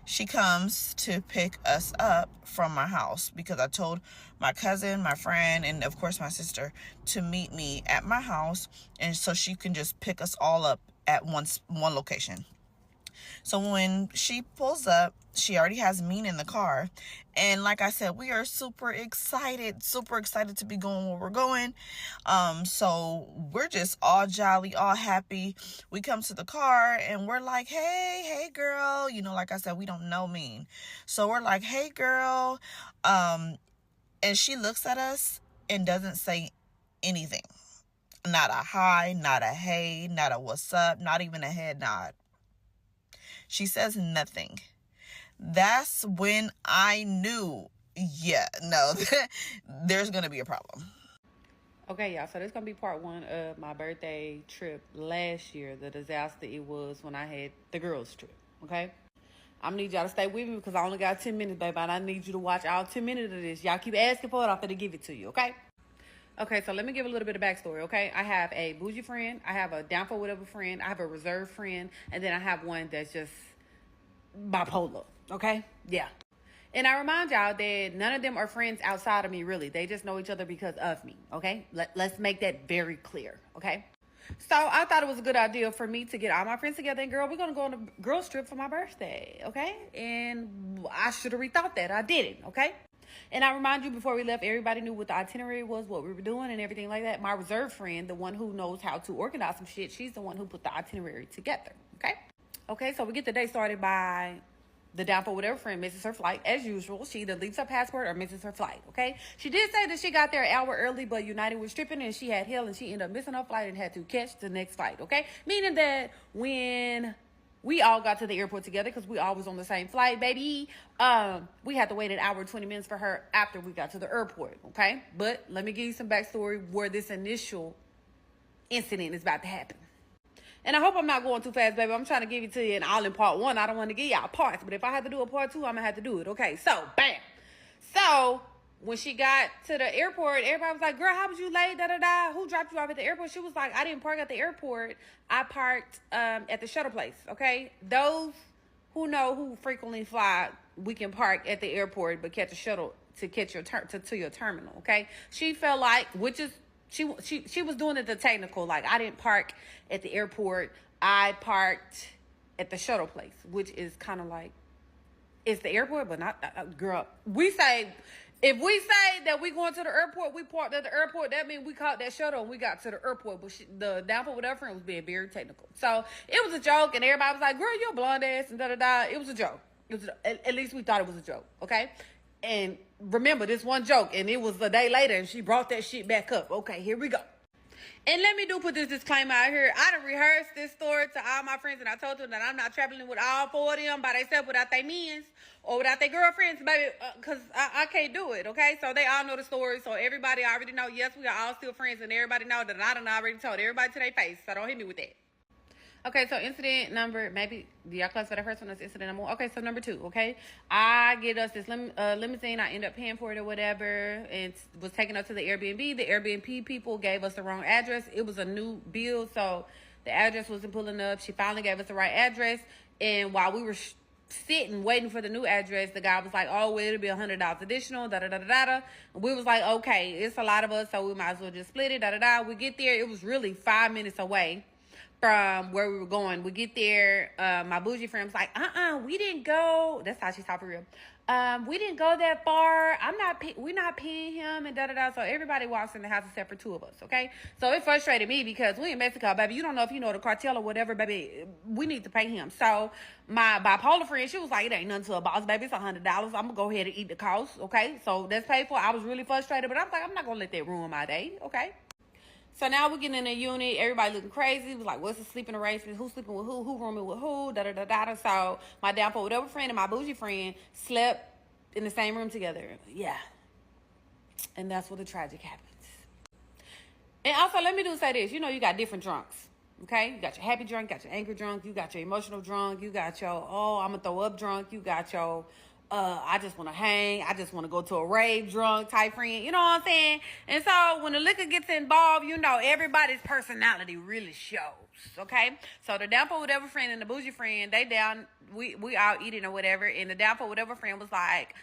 she comes to pick us up from my house, because I told my cousin, my friend, and of course my sister to meet me at my house, and so she can just pick us all up at one location. So when she pulls up, she already has Mean in the car. And like I said, we are super excited to be going where we're going. So we're just all jolly, all happy. We come to the car and we're like, hey girl. You know, like I said, we don't know Mean. So we're like, hey girl. And she looks at us and doesn't say anything. Not a hi, not a hey, not a what's up, not even a head nod. She says nothing. That's when I knew, there's going to be a problem. Okay, y'all, so this is going to be part one of my birthday trip last year, the disaster it was when I had the girls' trip, okay? I'm going to need y'all to stay with me because I only got 10 minutes, baby, and I need you to watch all 10 minutes of this. Y'all keep asking for it, I'm going to give it to you, okay? Okay, so let me give a little bit of backstory, okay? I have a bougie friend, I have a down for whatever friend, I have a reserved friend, and then I have one that's just bipolar, okay? Yeah. And I remind y'all that none of them are friends outside of me, really. They just know each other because of me, okay? Let's make that very clear, okay? So I thought it was a good idea for me to get all my friends together, and girl, we're going to go on a girls trip for my birthday, okay? And I should have rethought that. I didn't, okay? And I remind you, before we left, everybody knew what the itinerary was, what we were doing, and everything like that. My reserve friend, the one who knows how to organize some shit, she's the one who put the itinerary together, okay? Okay, so we get the day started by the down for whatever friend misses her flight. As usual, she either leaves her passport or misses her flight, okay? She did say that she got there an hour early, but United was tripping and she had hell and she ended up missing her flight and had to catch the next flight, okay? Meaning that when we all got to the airport together, because we all was on the same flight, baby, we had to wait an hour and 20 minutes for her after we got to the airport, okay? But let me give you some backstory where this initial incident is about to happen. And I hope I'm not going too fast, baby. I'm trying to give it to you all in part one. I don't want to give y'all parts, but if I have to do a part two, I'm going to have to do it. Okay, so, bam. So, when she got to the airport, everybody was like, girl, how was you late, da-da-da? Who dropped you off at the airport? She was like, I didn't park at the airport. I parked at the shuttle place, okay? Those who know who frequently fly, we can park at the airport, but catch a shuttle to catch your to your terminal, okay? She felt like, which is... She was doing it the technical, like, I didn't park at the airport, I parked at the shuttle place, which is kind of like, it's the airport, but not, girl, if we say that we going to the airport, we parked at the airport, that means we caught that shuttle and we got to the airport, but the down for whatever friend was being very technical. So, it was a joke, and everybody was like, girl, you're a blonde ass, and da-da-da. It was a joke. At least we thought it was a joke, okay? And remember, this one joke, and it was a day later, and she brought that shit back up. Okay, here we go. And let me put this disclaimer out here. I done rehearsed this story to all my friends, and I told them that I'm not traveling with all four of them by themselves without their mens or without their girlfriends, baby, because I can't do it, okay? So they all know the story, so everybody already know, yes, we are all still friends, and everybody know that I done already told everybody to their face, so don't hit me with that. Okay, so incident number, maybe, do y'all classify the first one as incident number one? Okay, so number two, okay? I get us this limousine. I end up paying for it or whatever, and was taken up to the Airbnb. The Airbnb people gave us the wrong address. It was a new build, so the address wasn't pulling up. She finally gave us the right address, and while we were sitting waiting for the new address, the guy was like, oh, well, it'll be $100 additional, da-da-da-da-da. We was like, okay, it's a lot of us, so we might as well just split it, da-da-da. We get there, it was really 5 minutes away from where we were going. We get there, my bougie friend was like, we didn't go. That's how she talked for real. We didn't go that far. We're not paying him and da-da-da. So everybody walks in the house except for 2 of us, okay? So it frustrated me because we in Mexico, baby. You don't know if you know the cartel or whatever, baby. We need to pay him. So my bipolar friend, she was like, it ain't nothing to a boss, baby. It's $100. I'm going to go ahead and eat the cost, okay? So that's paid for. I was really frustrated, but I'm like, I'm not going to let that ruin my day, okay? So now we're getting in a unit. Everybody looking crazy. It was like, what's the sleeping arrangement? Who's sleeping with who rooming with who? Da-da-da-da-da. So my downfall whatever friend and my bougie friend slept in the same room together. Yeah. And that's where the tragic happens. And also, let me say this. You know, you got different drunks. Okay? You got your happy drunk, you got your angry drunk, you got your emotional drunk, you got your, oh, I'm going to throw up drunk, you got your, I just want to hang, I just want to go to a rave drunk type friend. You know what I'm saying? And so when the liquor gets involved, you know, everybody's personality really shows. Okay? So the down for whatever friend and the bougie friend, they down, we out eating or whatever, and the down for whatever friend was like,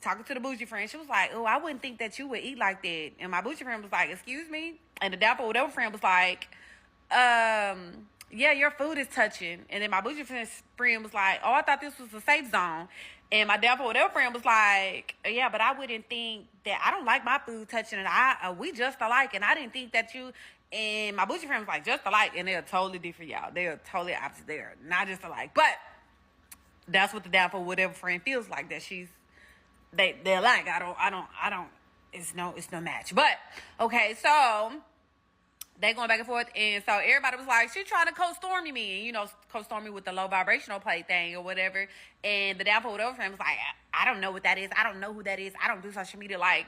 talking to the bougie friend, she was like, oh, I wouldn't think that you would eat like that. And my bougie friend was like, excuse me? And the down for whatever friend was like, yeah, your food is touching. And then my bougie friend was like, oh, I thought this was a safe zone. And my down for whatever friend was like, yeah, but I wouldn't think that, I don't like my food touching, and we just alike, and I didn't think that you, and my bougie friend was like, just alike, and they're totally different, y'all. They're totally opposite. They're not just alike. But that's what the down for whatever friend feels like, that they're like, I don't, it's no match. But, okay, so they going back and forth, and so everybody was like, she trying to co-stormy me, and, you know, co-storm me with the low vibrational plate thing or whatever. And the down for whatever friend was like, I don't know what that is. I don't know who that is. I don't do social media. Like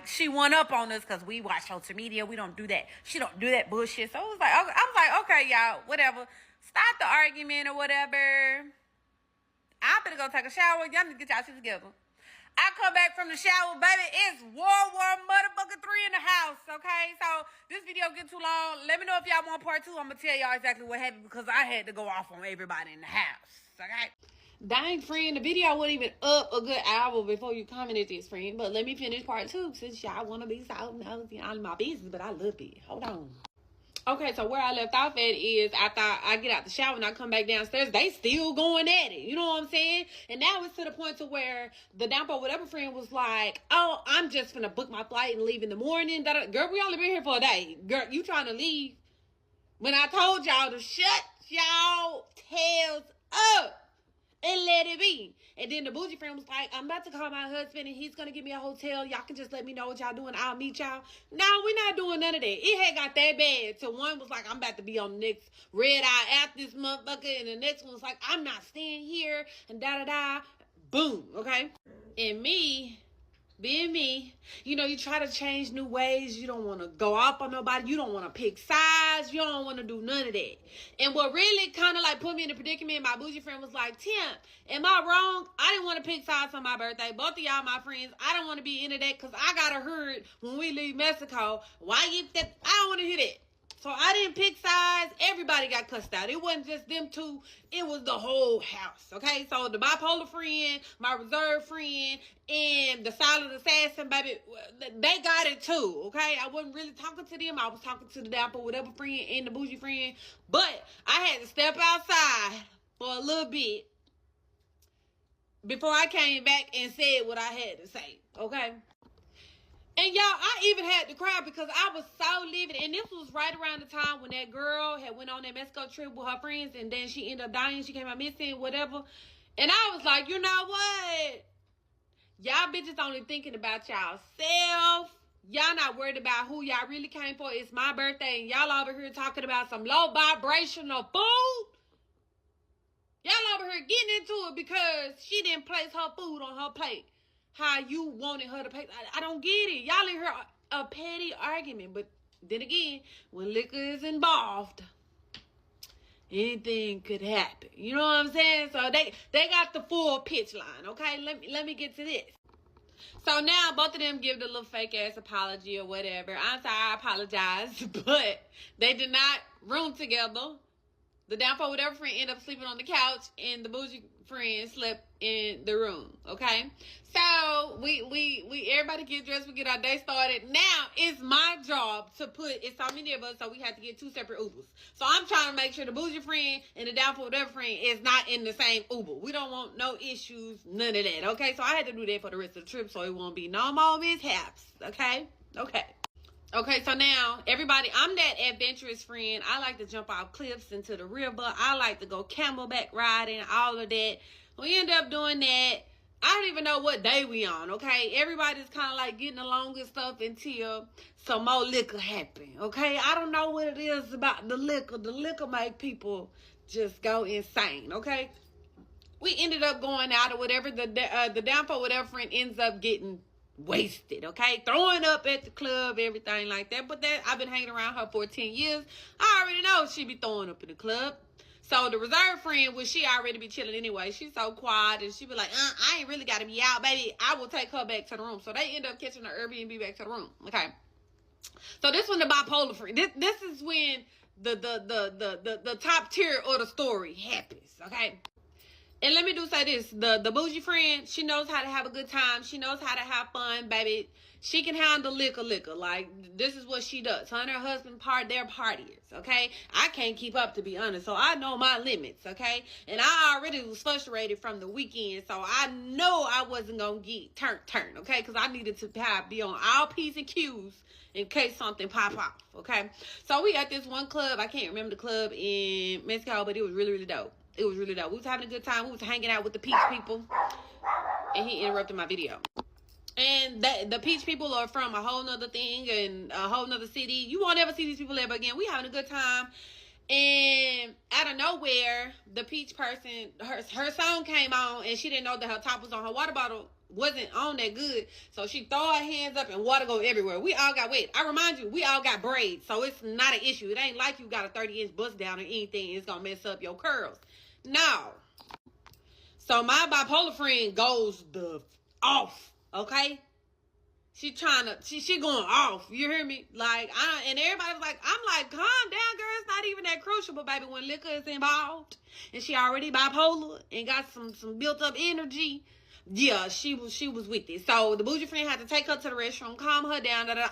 she went up on us because we watch social media. We don't do that. She don't do that bullshit. So I was like, okay, y'all, whatever. Stop the argument or whatever. I'm gonna go take a shower. Y'all need to get y'all shit together. I come back from the shower, baby, it's World War motherfucker 3 in the house, okay? So, this video get too long. Let me know if y'all want part 2. I'm going to tell y'all exactly what happened because I had to go off on everybody in the house, okay? Dang, friend, the video wasn't even up a good hour before you commented this, friend. But let me finish part 2 since y'all want to be so nosy all in my business, but I love it. Hold on. Okay, so where I left off at is after I get out the shower and I come back downstairs, they still going at it. You know what I'm saying? And now it's to the point to where the downfall whatever friend was like, oh, I'm just gonna book my flight and leave in the morning. Girl, we only been here for a day. Girl, you trying to leave when I told y'all to shut y'all tails up and let it be. And then the bougie friend was like, I'm about to call my husband and he's going to give me a hotel. Y'all can just let me know what y'all doing. I'll meet y'all. No, we're not doing none of that. It had got that bad. So one was like, I'm about to be on the next red eye after this motherfucker. And the next one was like, I'm not staying here. And da-da-da. Boom. Okay? And me, being me, you know, you try to change new ways. You don't want to go off on nobody. You don't want to pick sides. You don't want to do none of that. And what really kind of like put me in a predicament, my bougie friend was like, Tim, am I wrong? I didn't want to pick sides on my birthday. Both of y'all my friends. I don't want to be into that because I got to hurt when we leave Mexico. Why you that? I don't want to hear that. So I didn't pick sides. Everybody got cussed out. It wasn't just them two. It was the whole house, okay? So the bipolar friend, my reserve friend, and the silent assassin, baby, they got it too, okay? I wasn't really talking to them. I was talking to the downfall whatever friend and the bougie friend. But I had to step outside for a little bit before I came back and said what I had to say, okay? And y'all, I even had to cry because I was so livid. And this was right around the time when that girl had went on that Mexico trip with her friends and then she ended up dying. She came out missing, whatever. And I was like, you know what? Y'all bitches only thinking about y'all self. Y'all not worried about who y'all really came for. It's my birthday and y'all over here talking about some low vibrational food. Y'all over here getting into it because she didn't place her food on her plate how you wanted her to pay. I don't get it. Y'all in here a petty argument. But then again, when liquor is involved, anything could happen. You know what I'm saying? So they got the full pitch line. Okay, let me get to this. So now both of them give the little fake ass apology or whatever. I'm sorry, I apologize, but they did not room together The downfall whatever friend ended up sleeping on the couch, and the bougie friend slept in the room. Okay, so we everybody get dressed, we get our day started. Now it's my job to put. It's so many of us, so we have to get 2 separate Ubers. So I'm trying to make sure the bougie friend and the downfall whatever friend is not in the same Uber. We don't want no issues, none of that. Okay, so I had to do that for the rest of the trip, so it won't be no more mishaps. Okay. Okay, so now, everybody, I'm that adventurous friend. I like to jump off cliffs into the river. I like to go camelback riding, all of that. We end up doing that. I don't even know what day we on, okay? Everybody's kind of like getting along and stuff until some more liquor happen, okay? I don't know what it is about the liquor. The liquor make people just go insane, okay? We ended up going out or whatever. The downfall, whatever friend ends up getting wasted, okay? Throwing up at the club, everything like that. But that I've been hanging around her for 10 years. I already know she be throwing up in the club. So the reserve friend, well, she already be chilling anyway. She's so quiet, and she be like, I ain't really got to be out, baby. I will take her back to the room. So they end up catching her Airbnb back to the room, okay? So this one, the bipolar friend. This is when the top tier of the story happens, okay? And let me do say this, the bougie friend, she knows how to have a good time. She knows how to have fun, baby. She can handle liquor. Like, this is what she does. Her and her husband, they're partiers, okay? I can't keep up, to be honest, so I know my limits, okay? And I already was frustrated from the weekend, so I know I wasn't going to get turned, okay? Because I needed to be on all P's and Q's in case something pop off, okay? So we at this one club. I can't remember the club in Mexico, but it was really, really dope. It was really dope. We was having a good time. We was hanging out with the Peach people. And he interrupted my video. And the Peach people are from a whole nother thing and a whole nother city. You won't ever see these people ever again. We having a good time. And out of nowhere, the Peach person, her song came on, and she didn't know that her top was on. Her water bottle wasn't on that good, so she throw her hands up and water go everywhere. We all got wet. I remind you, we all got braids, so it's not an issue. It ain't like you got a 30-inch bust down or anything. It's gonna mess up your curls. No. So my bipolar friend goes off, okay? She going off. You hear me? Like, and everybody was like, I'm like, calm down, girl. It's not even that crucial. But baby, when liquor is involved and she already bipolar and got some built up energy, yeah, she was with it. So the bougie friend had to take her to the restroom, calm her down. I got an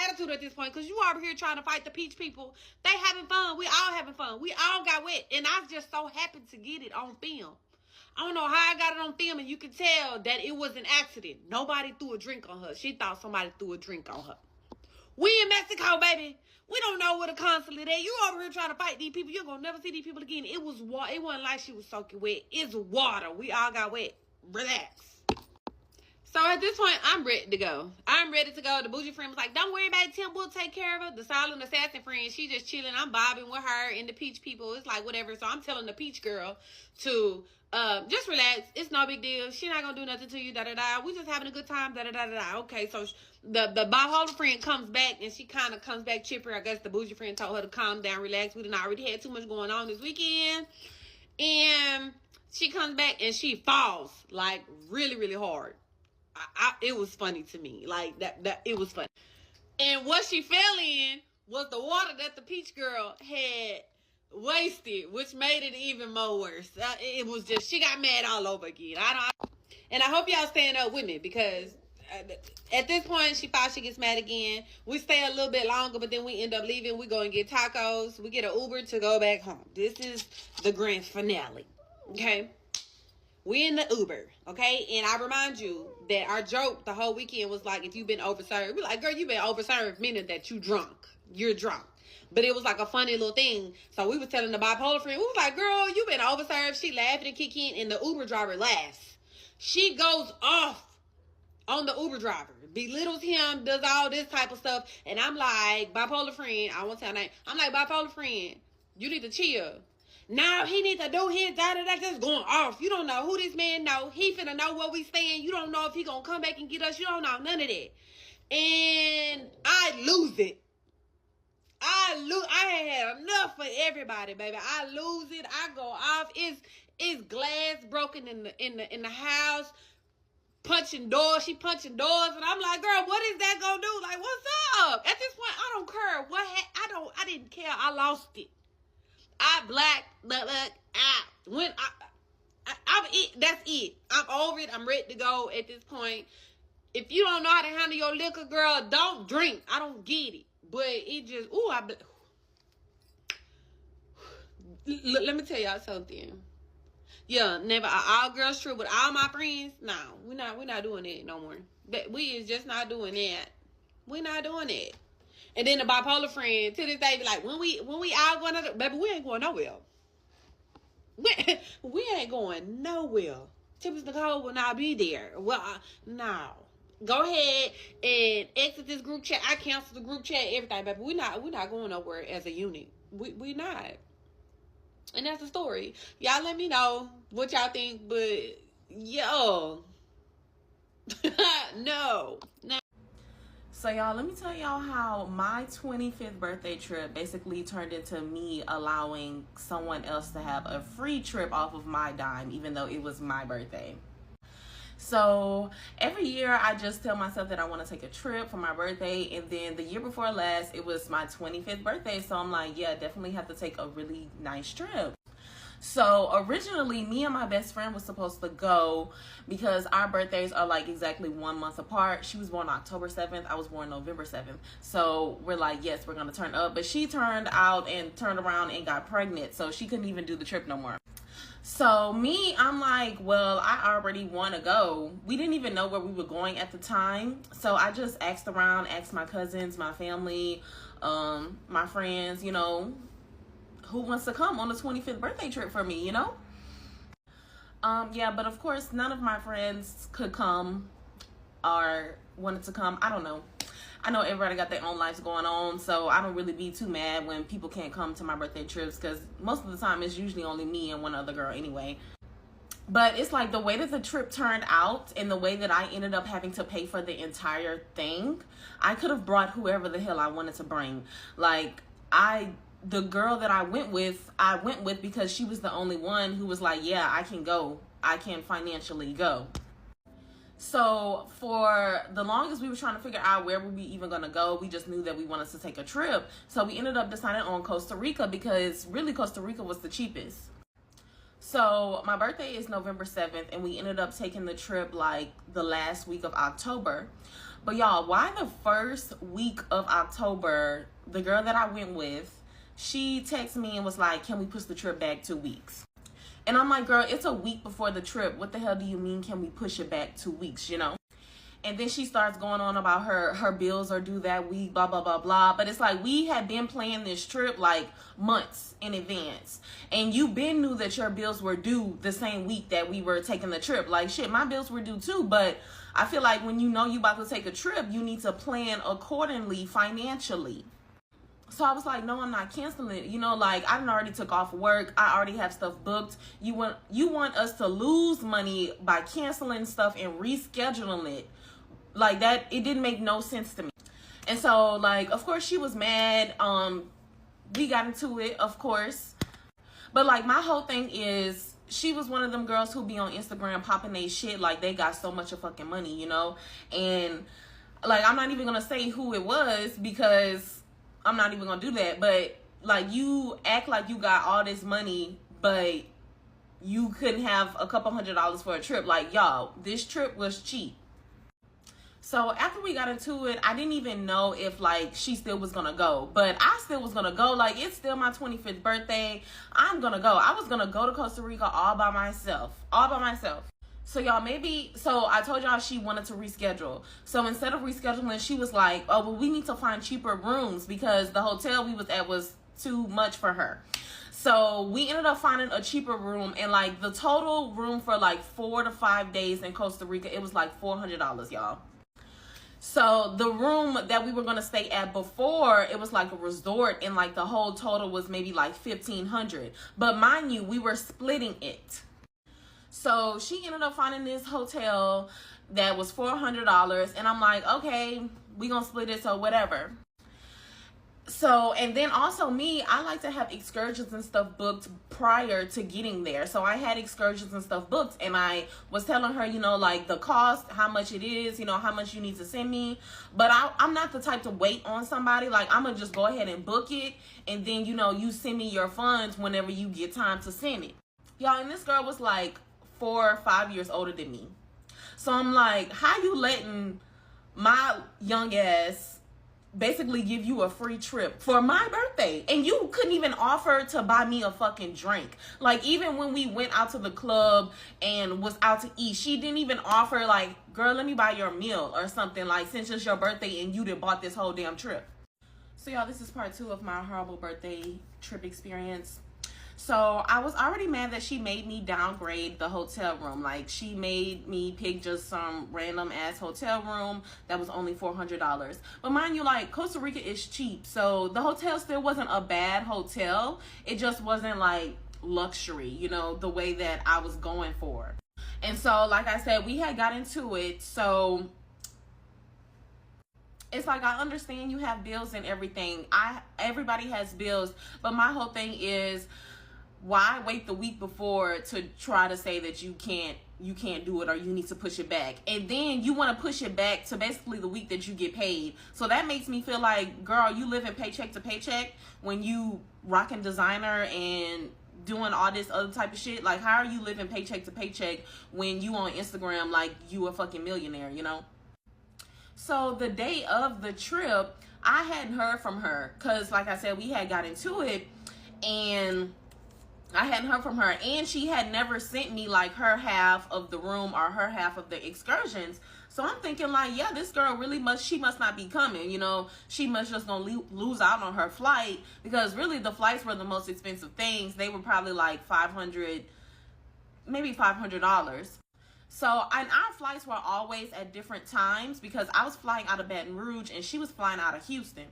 attitude at this point because you over here trying to fight the Peach people. They having fun. We all having fun. We all got wet. And I just so happened to get it on film. I don't know how I got it on film, and you can tell that it was an accident. Nobody threw a drink on her. She thought somebody threw a drink on her. We in Mexico, baby. We don't know where the consulate is. You over here trying to fight these people. You're going to never see these people again. It was water. It wasn't like she was soaking wet. It's water. We all got wet. Relax. So at this point, I'm ready to go. The bougie friend was like, don't worry about it, Tim. We'll take care of her. The silent assassin friend, she just chilling. I'm bobbing with her and the Peach people. It's like whatever. So I'm telling the Peach girl to just relax. It's no big deal. She not gonna do nothing to you. We just having a good time. Okay, so the bipolar friend comes back, and she kind of comes back chipper. I guess the bougie friend told her to calm down, relax. We done already had too much going on this weekend, and she comes back and she falls like really, really hard. It was funny to me, like that. It was funny, and what she fell in was the water that the Peach girl had wasted, which made it even more worse. It was just, she got mad all over again. And I hope y'all staying up with me, because at this point she thought she gets mad again. We stay a little bit longer, but then we end up leaving. We go and get tacos. We get an Uber to go back home. This is the grand finale. Okay, we in the Uber. Okay, and I remind you that our joke the whole weekend was like, if you've been overserved, we're like, girl, you've been overserved, meaning that you're drunk. But it was like a funny little thing. So we was telling the bipolar friend, we was like, girl, you been overserved. She laughing and kicking, and the Uber driver laughs. She goes off on the Uber driver, belittles him, does all this type of stuff. And I'm like, bipolar friend, I won't tell her name. I'm like, bipolar friend, you need to chill. Now he needs to do his just going off. You don't know who this man know. He finna know where we stand. You don't know if he gonna come back and get us. You don't know none of that. And I lose it. I had enough for everybody, baby. I lose it. I go off. It's glass broken in the house. Punching doors. She punching doors, and I'm like, girl, what is that gonna do? Like, what's up? At this point, I don't care. I didn't care. I lost it. I blacked out. When I'm it. That's it. I'm over it. I'm ready to go at this point. If you don't know how to handle your liquor, girl, don't drink. I don't get it. But it just, let me tell y'all something. Yeah, never an all girls trip with all my friends. No, we're not doing that no more. We is just not doing that. We're not doing that. And then the bipolar friend to this day be like, when we all going to, baby, we ain't going nowhere. We ain't going nowhere. Tips Nicole will not be there. Well, no. Go ahead and exit this group chat. I cancel the group chat, everything, baby. We're not going nowhere as a unit. We not. And that's the story. Y'all let me know what y'all think, but yo. No. So y'all, let me tell y'all how my 25th birthday trip basically turned into me allowing someone else to have a free trip off of my dime, even though it was my birthday. So every year I just tell myself that I want to take a trip for my birthday, and then the year before last it was my 25th birthday, so I'm like, yeah, definitely have to take a really nice trip. So originally me and my best friend was supposed to go because our birthdays are like exactly 1 month apart. She was born October 7th, I was born November 7th. So we're like, yes, we're gonna turn up, but she turned around and got pregnant, so she couldn't even do the trip no more. So me, I'm like, well, I already want to go. We didn't even know where we were going at the time. So I just asked around, asked my cousins, my family, my friends, you know, who wants to come on the 25th birthday trip for me, you know? Yeah, but of course, none of my friends could come or wanted to come. I don't know. I know everybody got their own lives going on, so I don't really be too mad when people can't come to my birthday trips, because most of the time it's usually only me and one other girl anyway. But it's like the way that the trip turned out and the way that I ended up having to pay for the entire thing, I could have brought whoever the hell I wanted to bring. Like, the girl that I went with because she was the only one who was like, yeah, I can go. I can financially go. So for the longest we were trying to figure out where we even going to go. We just knew that we wanted to take a trip. So we ended up deciding on Costa Rica because really Costa Rica was the cheapest. So my birthday is November 7th and we ended up taking the trip like the last week of October. But y'all, why the first week of October, the girl that I went with, she texted me and was like, can we push the trip back 2 weeks? And I'm like, girl, it's a week before the trip. What the hell do you mean, can we push it back 2 weeks, you know? And then she starts going on about her bills are due that week, blah, blah, blah, blah. But it's like, we had been planning this trip like months in advance. And you been knew that your bills were due the same week that we were taking the trip. Like, shit, my bills were due too. But I feel like when you know you about to take a trip, you need to plan accordingly financially. So I was like, no, I'm not canceling it. You know, like, I already took off work. I already have stuff booked. You want us to lose money by canceling stuff and rescheduling it. Like, that, it didn't make no sense to me. And so, like, of course she was mad. We got into it, of course. But, like, my whole thing is, she was one of them girls who be on Instagram popping they shit like they got so much of fucking money, you know? And, like, I'm not even gonna say who it was because I'm not even gonna do that, but like, you act like you got all this money, but you couldn't have a couple $100s for a trip. Like, y'all, this trip was cheap. So after we got into it, I didn't even know if like she still was gonna go, but I still was gonna go. Like, it's still my 25th birthday. I'm gonna go. I was gonna go to Costa Rica all by myself. So y'all, so I told y'all she wanted to reschedule. So instead of rescheduling, she was like, oh, well, we need to find cheaper rooms because the hotel we was at was too much for her. So we ended up finding a cheaper room, and like the total room for like 4 to 5 days in Costa Rica, it was like $400, y'all. So the room that we were going to stay at before, it was like a resort, and like the whole total was maybe like $1,500. But mind you, we were splitting it. So she ended up finding this hotel that was $400, and I'm like, okay, we gonna split it, so whatever. So, and then also me, I like to have excursions and stuff booked prior to getting there. So I had excursions and stuff booked, and I was telling her, you know, like the cost, how much it is, you know, how much you need to send me. But I'm not the type to wait on somebody. Like, I'm going to just go ahead and book it, and then, you know, you send me your funds whenever you get time to send it. Y'all, and this girl was like 4 or 5 years older than me. So I'm like, how you letting my young ass basically give you a free trip for my birthday, and you couldn't even offer to buy me a fucking drink? Like, even when we went out to the club and was out to eat, she didn't even offer like, girl, let me buy your meal or something, like, since it's your birthday and you done bought this whole damn trip. So y'all, this is part 2 of my horrible birthday trip experience. So I was already mad that she made me downgrade the hotel room. Like, she made me pick just some random ass hotel room that was only $400. But mind you, like, Costa Rica is cheap. So the hotel still wasn't a bad hotel. It just wasn't like luxury, you know, the way that I was going for. And so, like I said, we had got into it. So it's like, I understand you have bills and everything. Everybody has bills. But my whole thing is, why wait the week before to try to say that you can't do it, or you need to push it back? And then you want to push it back to basically the week that you get paid. So that makes me feel like, girl, you living paycheck to paycheck when you rocking designer and doing all this other type of shit. Like, how are you living paycheck to paycheck when you on Instagram like you a fucking millionaire, you know? So the day of the trip, I hadn't heard from her because, like I said, we had got into it, and I hadn't heard from her, and she had never sent me like her half of the room or her half of the excursions. So I'm thinking like, yeah, this girl really she must not be coming, you know. She must just gonna lose out on her flight, because really the flights were the most expensive things. They were probably like $500, maybe $500. So, and our flights were always at different times, because I was flying out of Baton Rouge and she was flying out of Houston.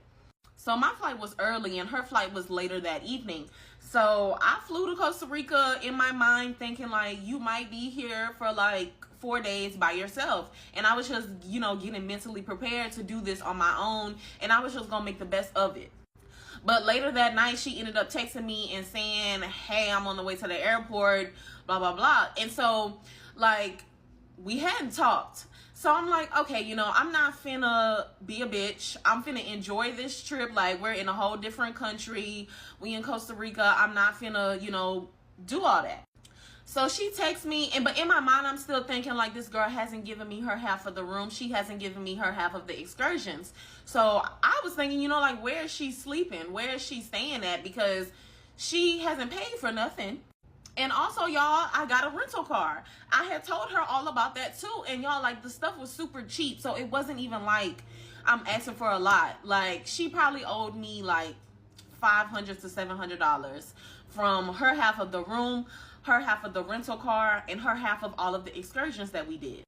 So my flight was early and her flight was later that evening. So I flew to Costa Rica in my mind thinking like, you might be here for like 4 days by yourself. And I was just, you know, getting mentally prepared to do this on my own. And I was just going to make the best of it. But later that night, she ended up texting me and saying, hey, I'm on the way to the airport, blah, blah, blah. And so, like, we hadn't talked. So I'm like, okay, you know, I'm not finna be a bitch. I'm finna enjoy this trip. Like, we're in a whole different country. We in Costa Rica. I'm not finna, you know, do all that. So she texts me, but in my mind, I'm still thinking like, this girl hasn't given me her half of the room. She hasn't given me her half of the excursions. So I was thinking, you know, like, where is she sleeping? Where is she staying at? Because she hasn't paid for nothing. And also, y'all, I got a rental car. I had told her all about that too. And y'all, like, the stuff was super cheap. So it wasn't even like I'm asking for a lot. Like, she probably owed me like $500 to $700 from her half of the room, her half of the rental car, and her half of all of the excursions that we did.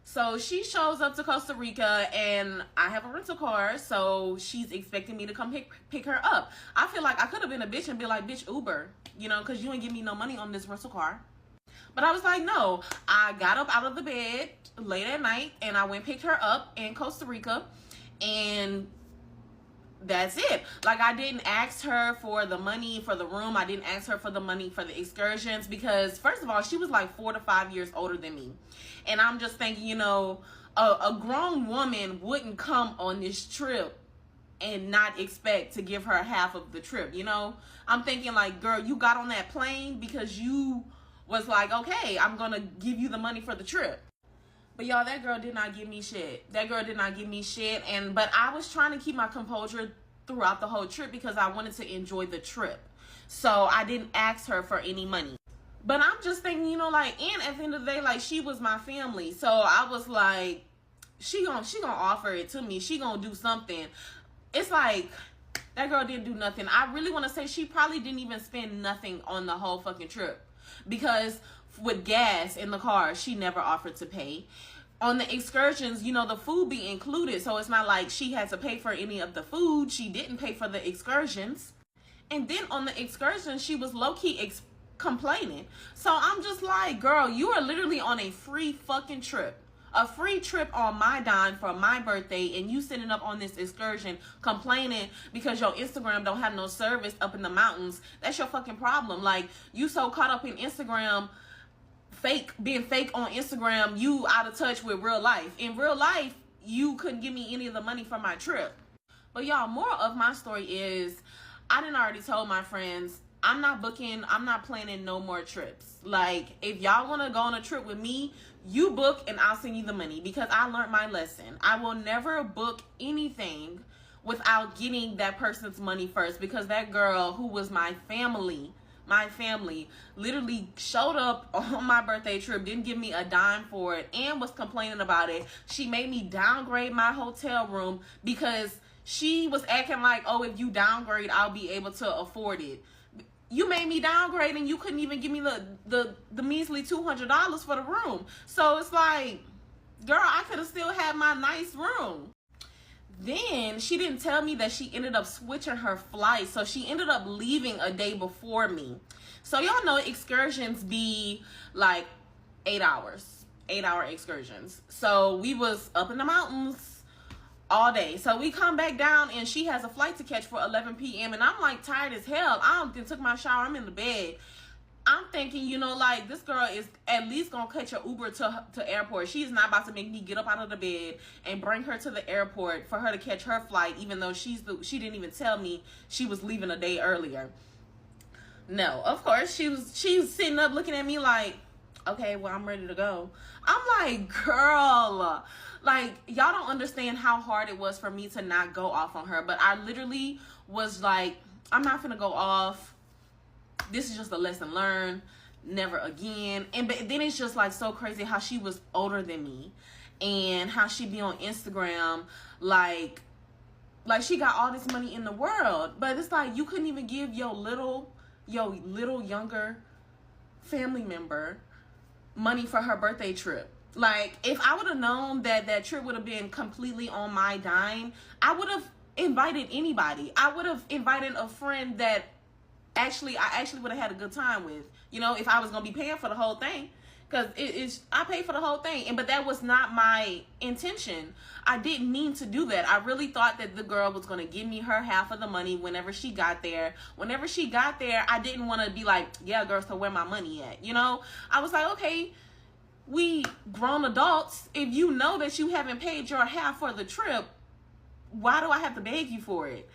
So she shows up to Costa Rica, and I have a rental car, so she's expecting me to come pick her up. I feel like I could have been a bitch and be like, bitch, Uber, you know, because you ain't give me no money on this rental car. But I was like, no. I got up out of the bed late at night, and I went picked her up in Costa Rica, and that's it. Like, I didn't ask her for the money for the room. I didn't ask her for the money for the excursions, because first of all, she was like 4 to 5 years older than me. And I'm just thinking, you know, a grown woman wouldn't come on this trip and not expect to give her half of the trip, you know? I'm thinking like, girl, you got on that plane because you was like, okay, I'm gonna give you the money for the trip. But y'all, that girl did not give me shit. That girl did not give me shit. But I was trying to keep my composure throughout the whole trip because I wanted to enjoy the trip. So I didn't ask her for any money. But I'm just thinking, you know, like, and at the end of the day, like, she was my family. So I was like, she gonna offer it to me. She gonna do something. It's like, that girl didn't do nothing. I really want to say she probably didn't even spend nothing on the whole fucking trip. Because with gas in the car, she never offered to pay. On the excursions, you know, the food be included. So it's not like she had to pay for any of the food. She didn't pay for the excursions. And then on the excursions, she was low-key complaining. So I'm just like, girl, you are literally on a free fucking trip. A free trip on my dime for my birthday, and you sending up on this excursion complaining because your Instagram don't have no service up in the mountains. That's your fucking problem. Like, you so caught up in Instagram, being fake on Instagram, you out of touch with real life. In real life, you couldn't give me any of the money for my trip. But y'all, moral of my story is, I done already told my friends, I'm not planning no more trips. Like, if y'all want to go on a trip with me, you book and I'll send you the money, because I learned my lesson. I will never book anything without getting that person's money first, because that girl who was my family literally showed up on my birthday trip, didn't give me a dime for it, and was complaining about it. She made me downgrade my hotel room because she was acting like, oh, if you downgrade, I'll be able to afford it. You made me downgrade and you couldn't even give me the measly $200 for the room. So it's like, girl, I could have still had my nice room. Then she didn't tell me that she ended up switching her flight. So she ended up leaving a day before me. So y'all know excursions be like 8 hours, 8-hour excursions. So we was up in the mountains all day. So we come back down and she has a flight to catch for 11 p.m. And I'm like tired as hell. I took my shower. I'm in the bed. I'm thinking, you know, like, this girl is at least gonna catch an Uber to airport. She's not about to make me get up out of the bed and bring her to the airport for her to catch her flight, even though she didn't even tell me she was leaving a day earlier. No, of course, she was sitting up looking at me like, okay, well, I'm ready to go. I'm like, girl, like, y'all don't understand how hard it was for me to not go off on her. But I literally was like, I'm not gonna go off. This is just a lesson learned. Never again. But then it's just like so crazy how she was older than me, and how she be on Instagram like she got all this money in the world. But it's like, you couldn't even give your little younger family member money for her birthday trip. Like, if I would have known that trip would have been completely on my dime, I would have invited anybody. I would have invited a friend that I actually would have had a good time with, you know, if I was gonna be paying for the whole thing, because I paid for the whole thing. But that was not my intention. I didn't mean to do that. I really thought that the girl was gonna give me her half of the money whenever she got there. I didn't want to be like, yeah, girl, so where my money at, you know? I was like, okay, we grown adults. If you know that you haven't paid your half for the trip, why do I have to beg you for it?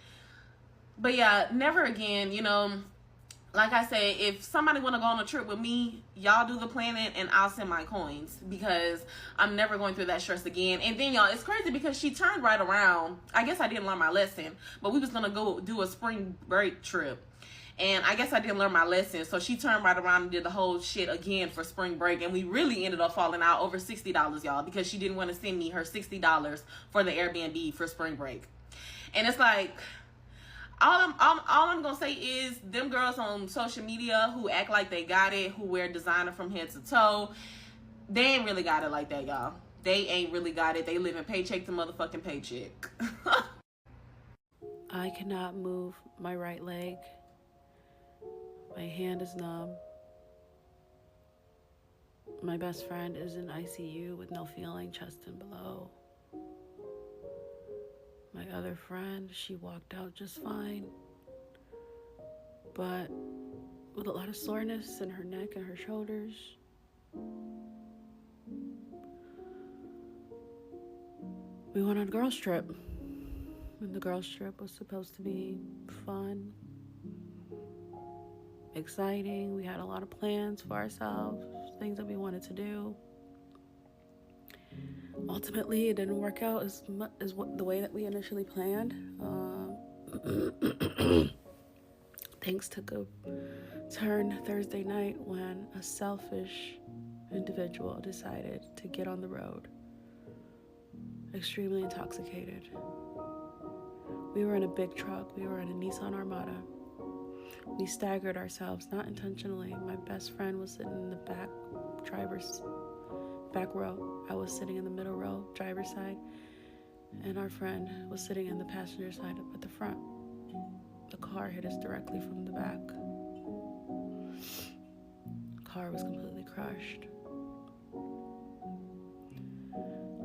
But yeah, never again, you know. Like I said, if somebody want to go on a trip with me, y'all do the planning and I'll send my coins, because I'm never going through that stress again. And then, y'all, it's crazy because she turned right around. I guess I didn't learn my lesson, but we was going to go do a spring break trip. And I guess I didn't learn my lesson. So she turned right around and did the whole shit again for spring break. And we really ended up falling out over $60, y'all, because she didn't want to send me her $60 for the Airbnb for spring break. And it's like, all I'm gonna say is, them girls on social media who act like they got it, who wear designer from head to toe, they ain't really got it like that, y'all. They ain't really got it. They live in paycheck to motherfucking paycheck. I cannot move my right leg. My hand is numb. My best friend is in ICU with no feeling, chest and below. My other friend, she walked out just fine, but with a lot of soreness in her neck and her shoulders. We went on a girls' trip, and the girls' trip was supposed to be fun, exciting. We had a lot of plans for ourselves, things that we wanted to do. Ultimately, it didn't work out the way that we initially planned. Things took a turn Thursday night when a selfish individual decided to get on the road, extremely intoxicated. We were in a big truck. We were in a Nissan Armada. We staggered ourselves, not intentionally. My best friend was sitting in the back row. I was sitting in the middle row, driver's side, and our friend was sitting in the passenger side up at the front. The car hit us directly from the back. The car was completely crushed.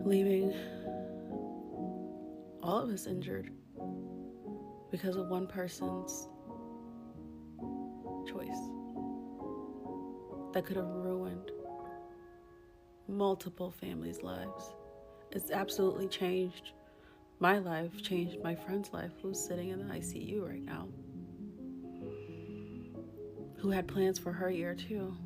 leaving all of us injured because of one person's choice that could have ruined multiple families' lives. It's absolutely changed my life, changed my friend's life, who's sitting in the ICU right now, who had plans for her year too.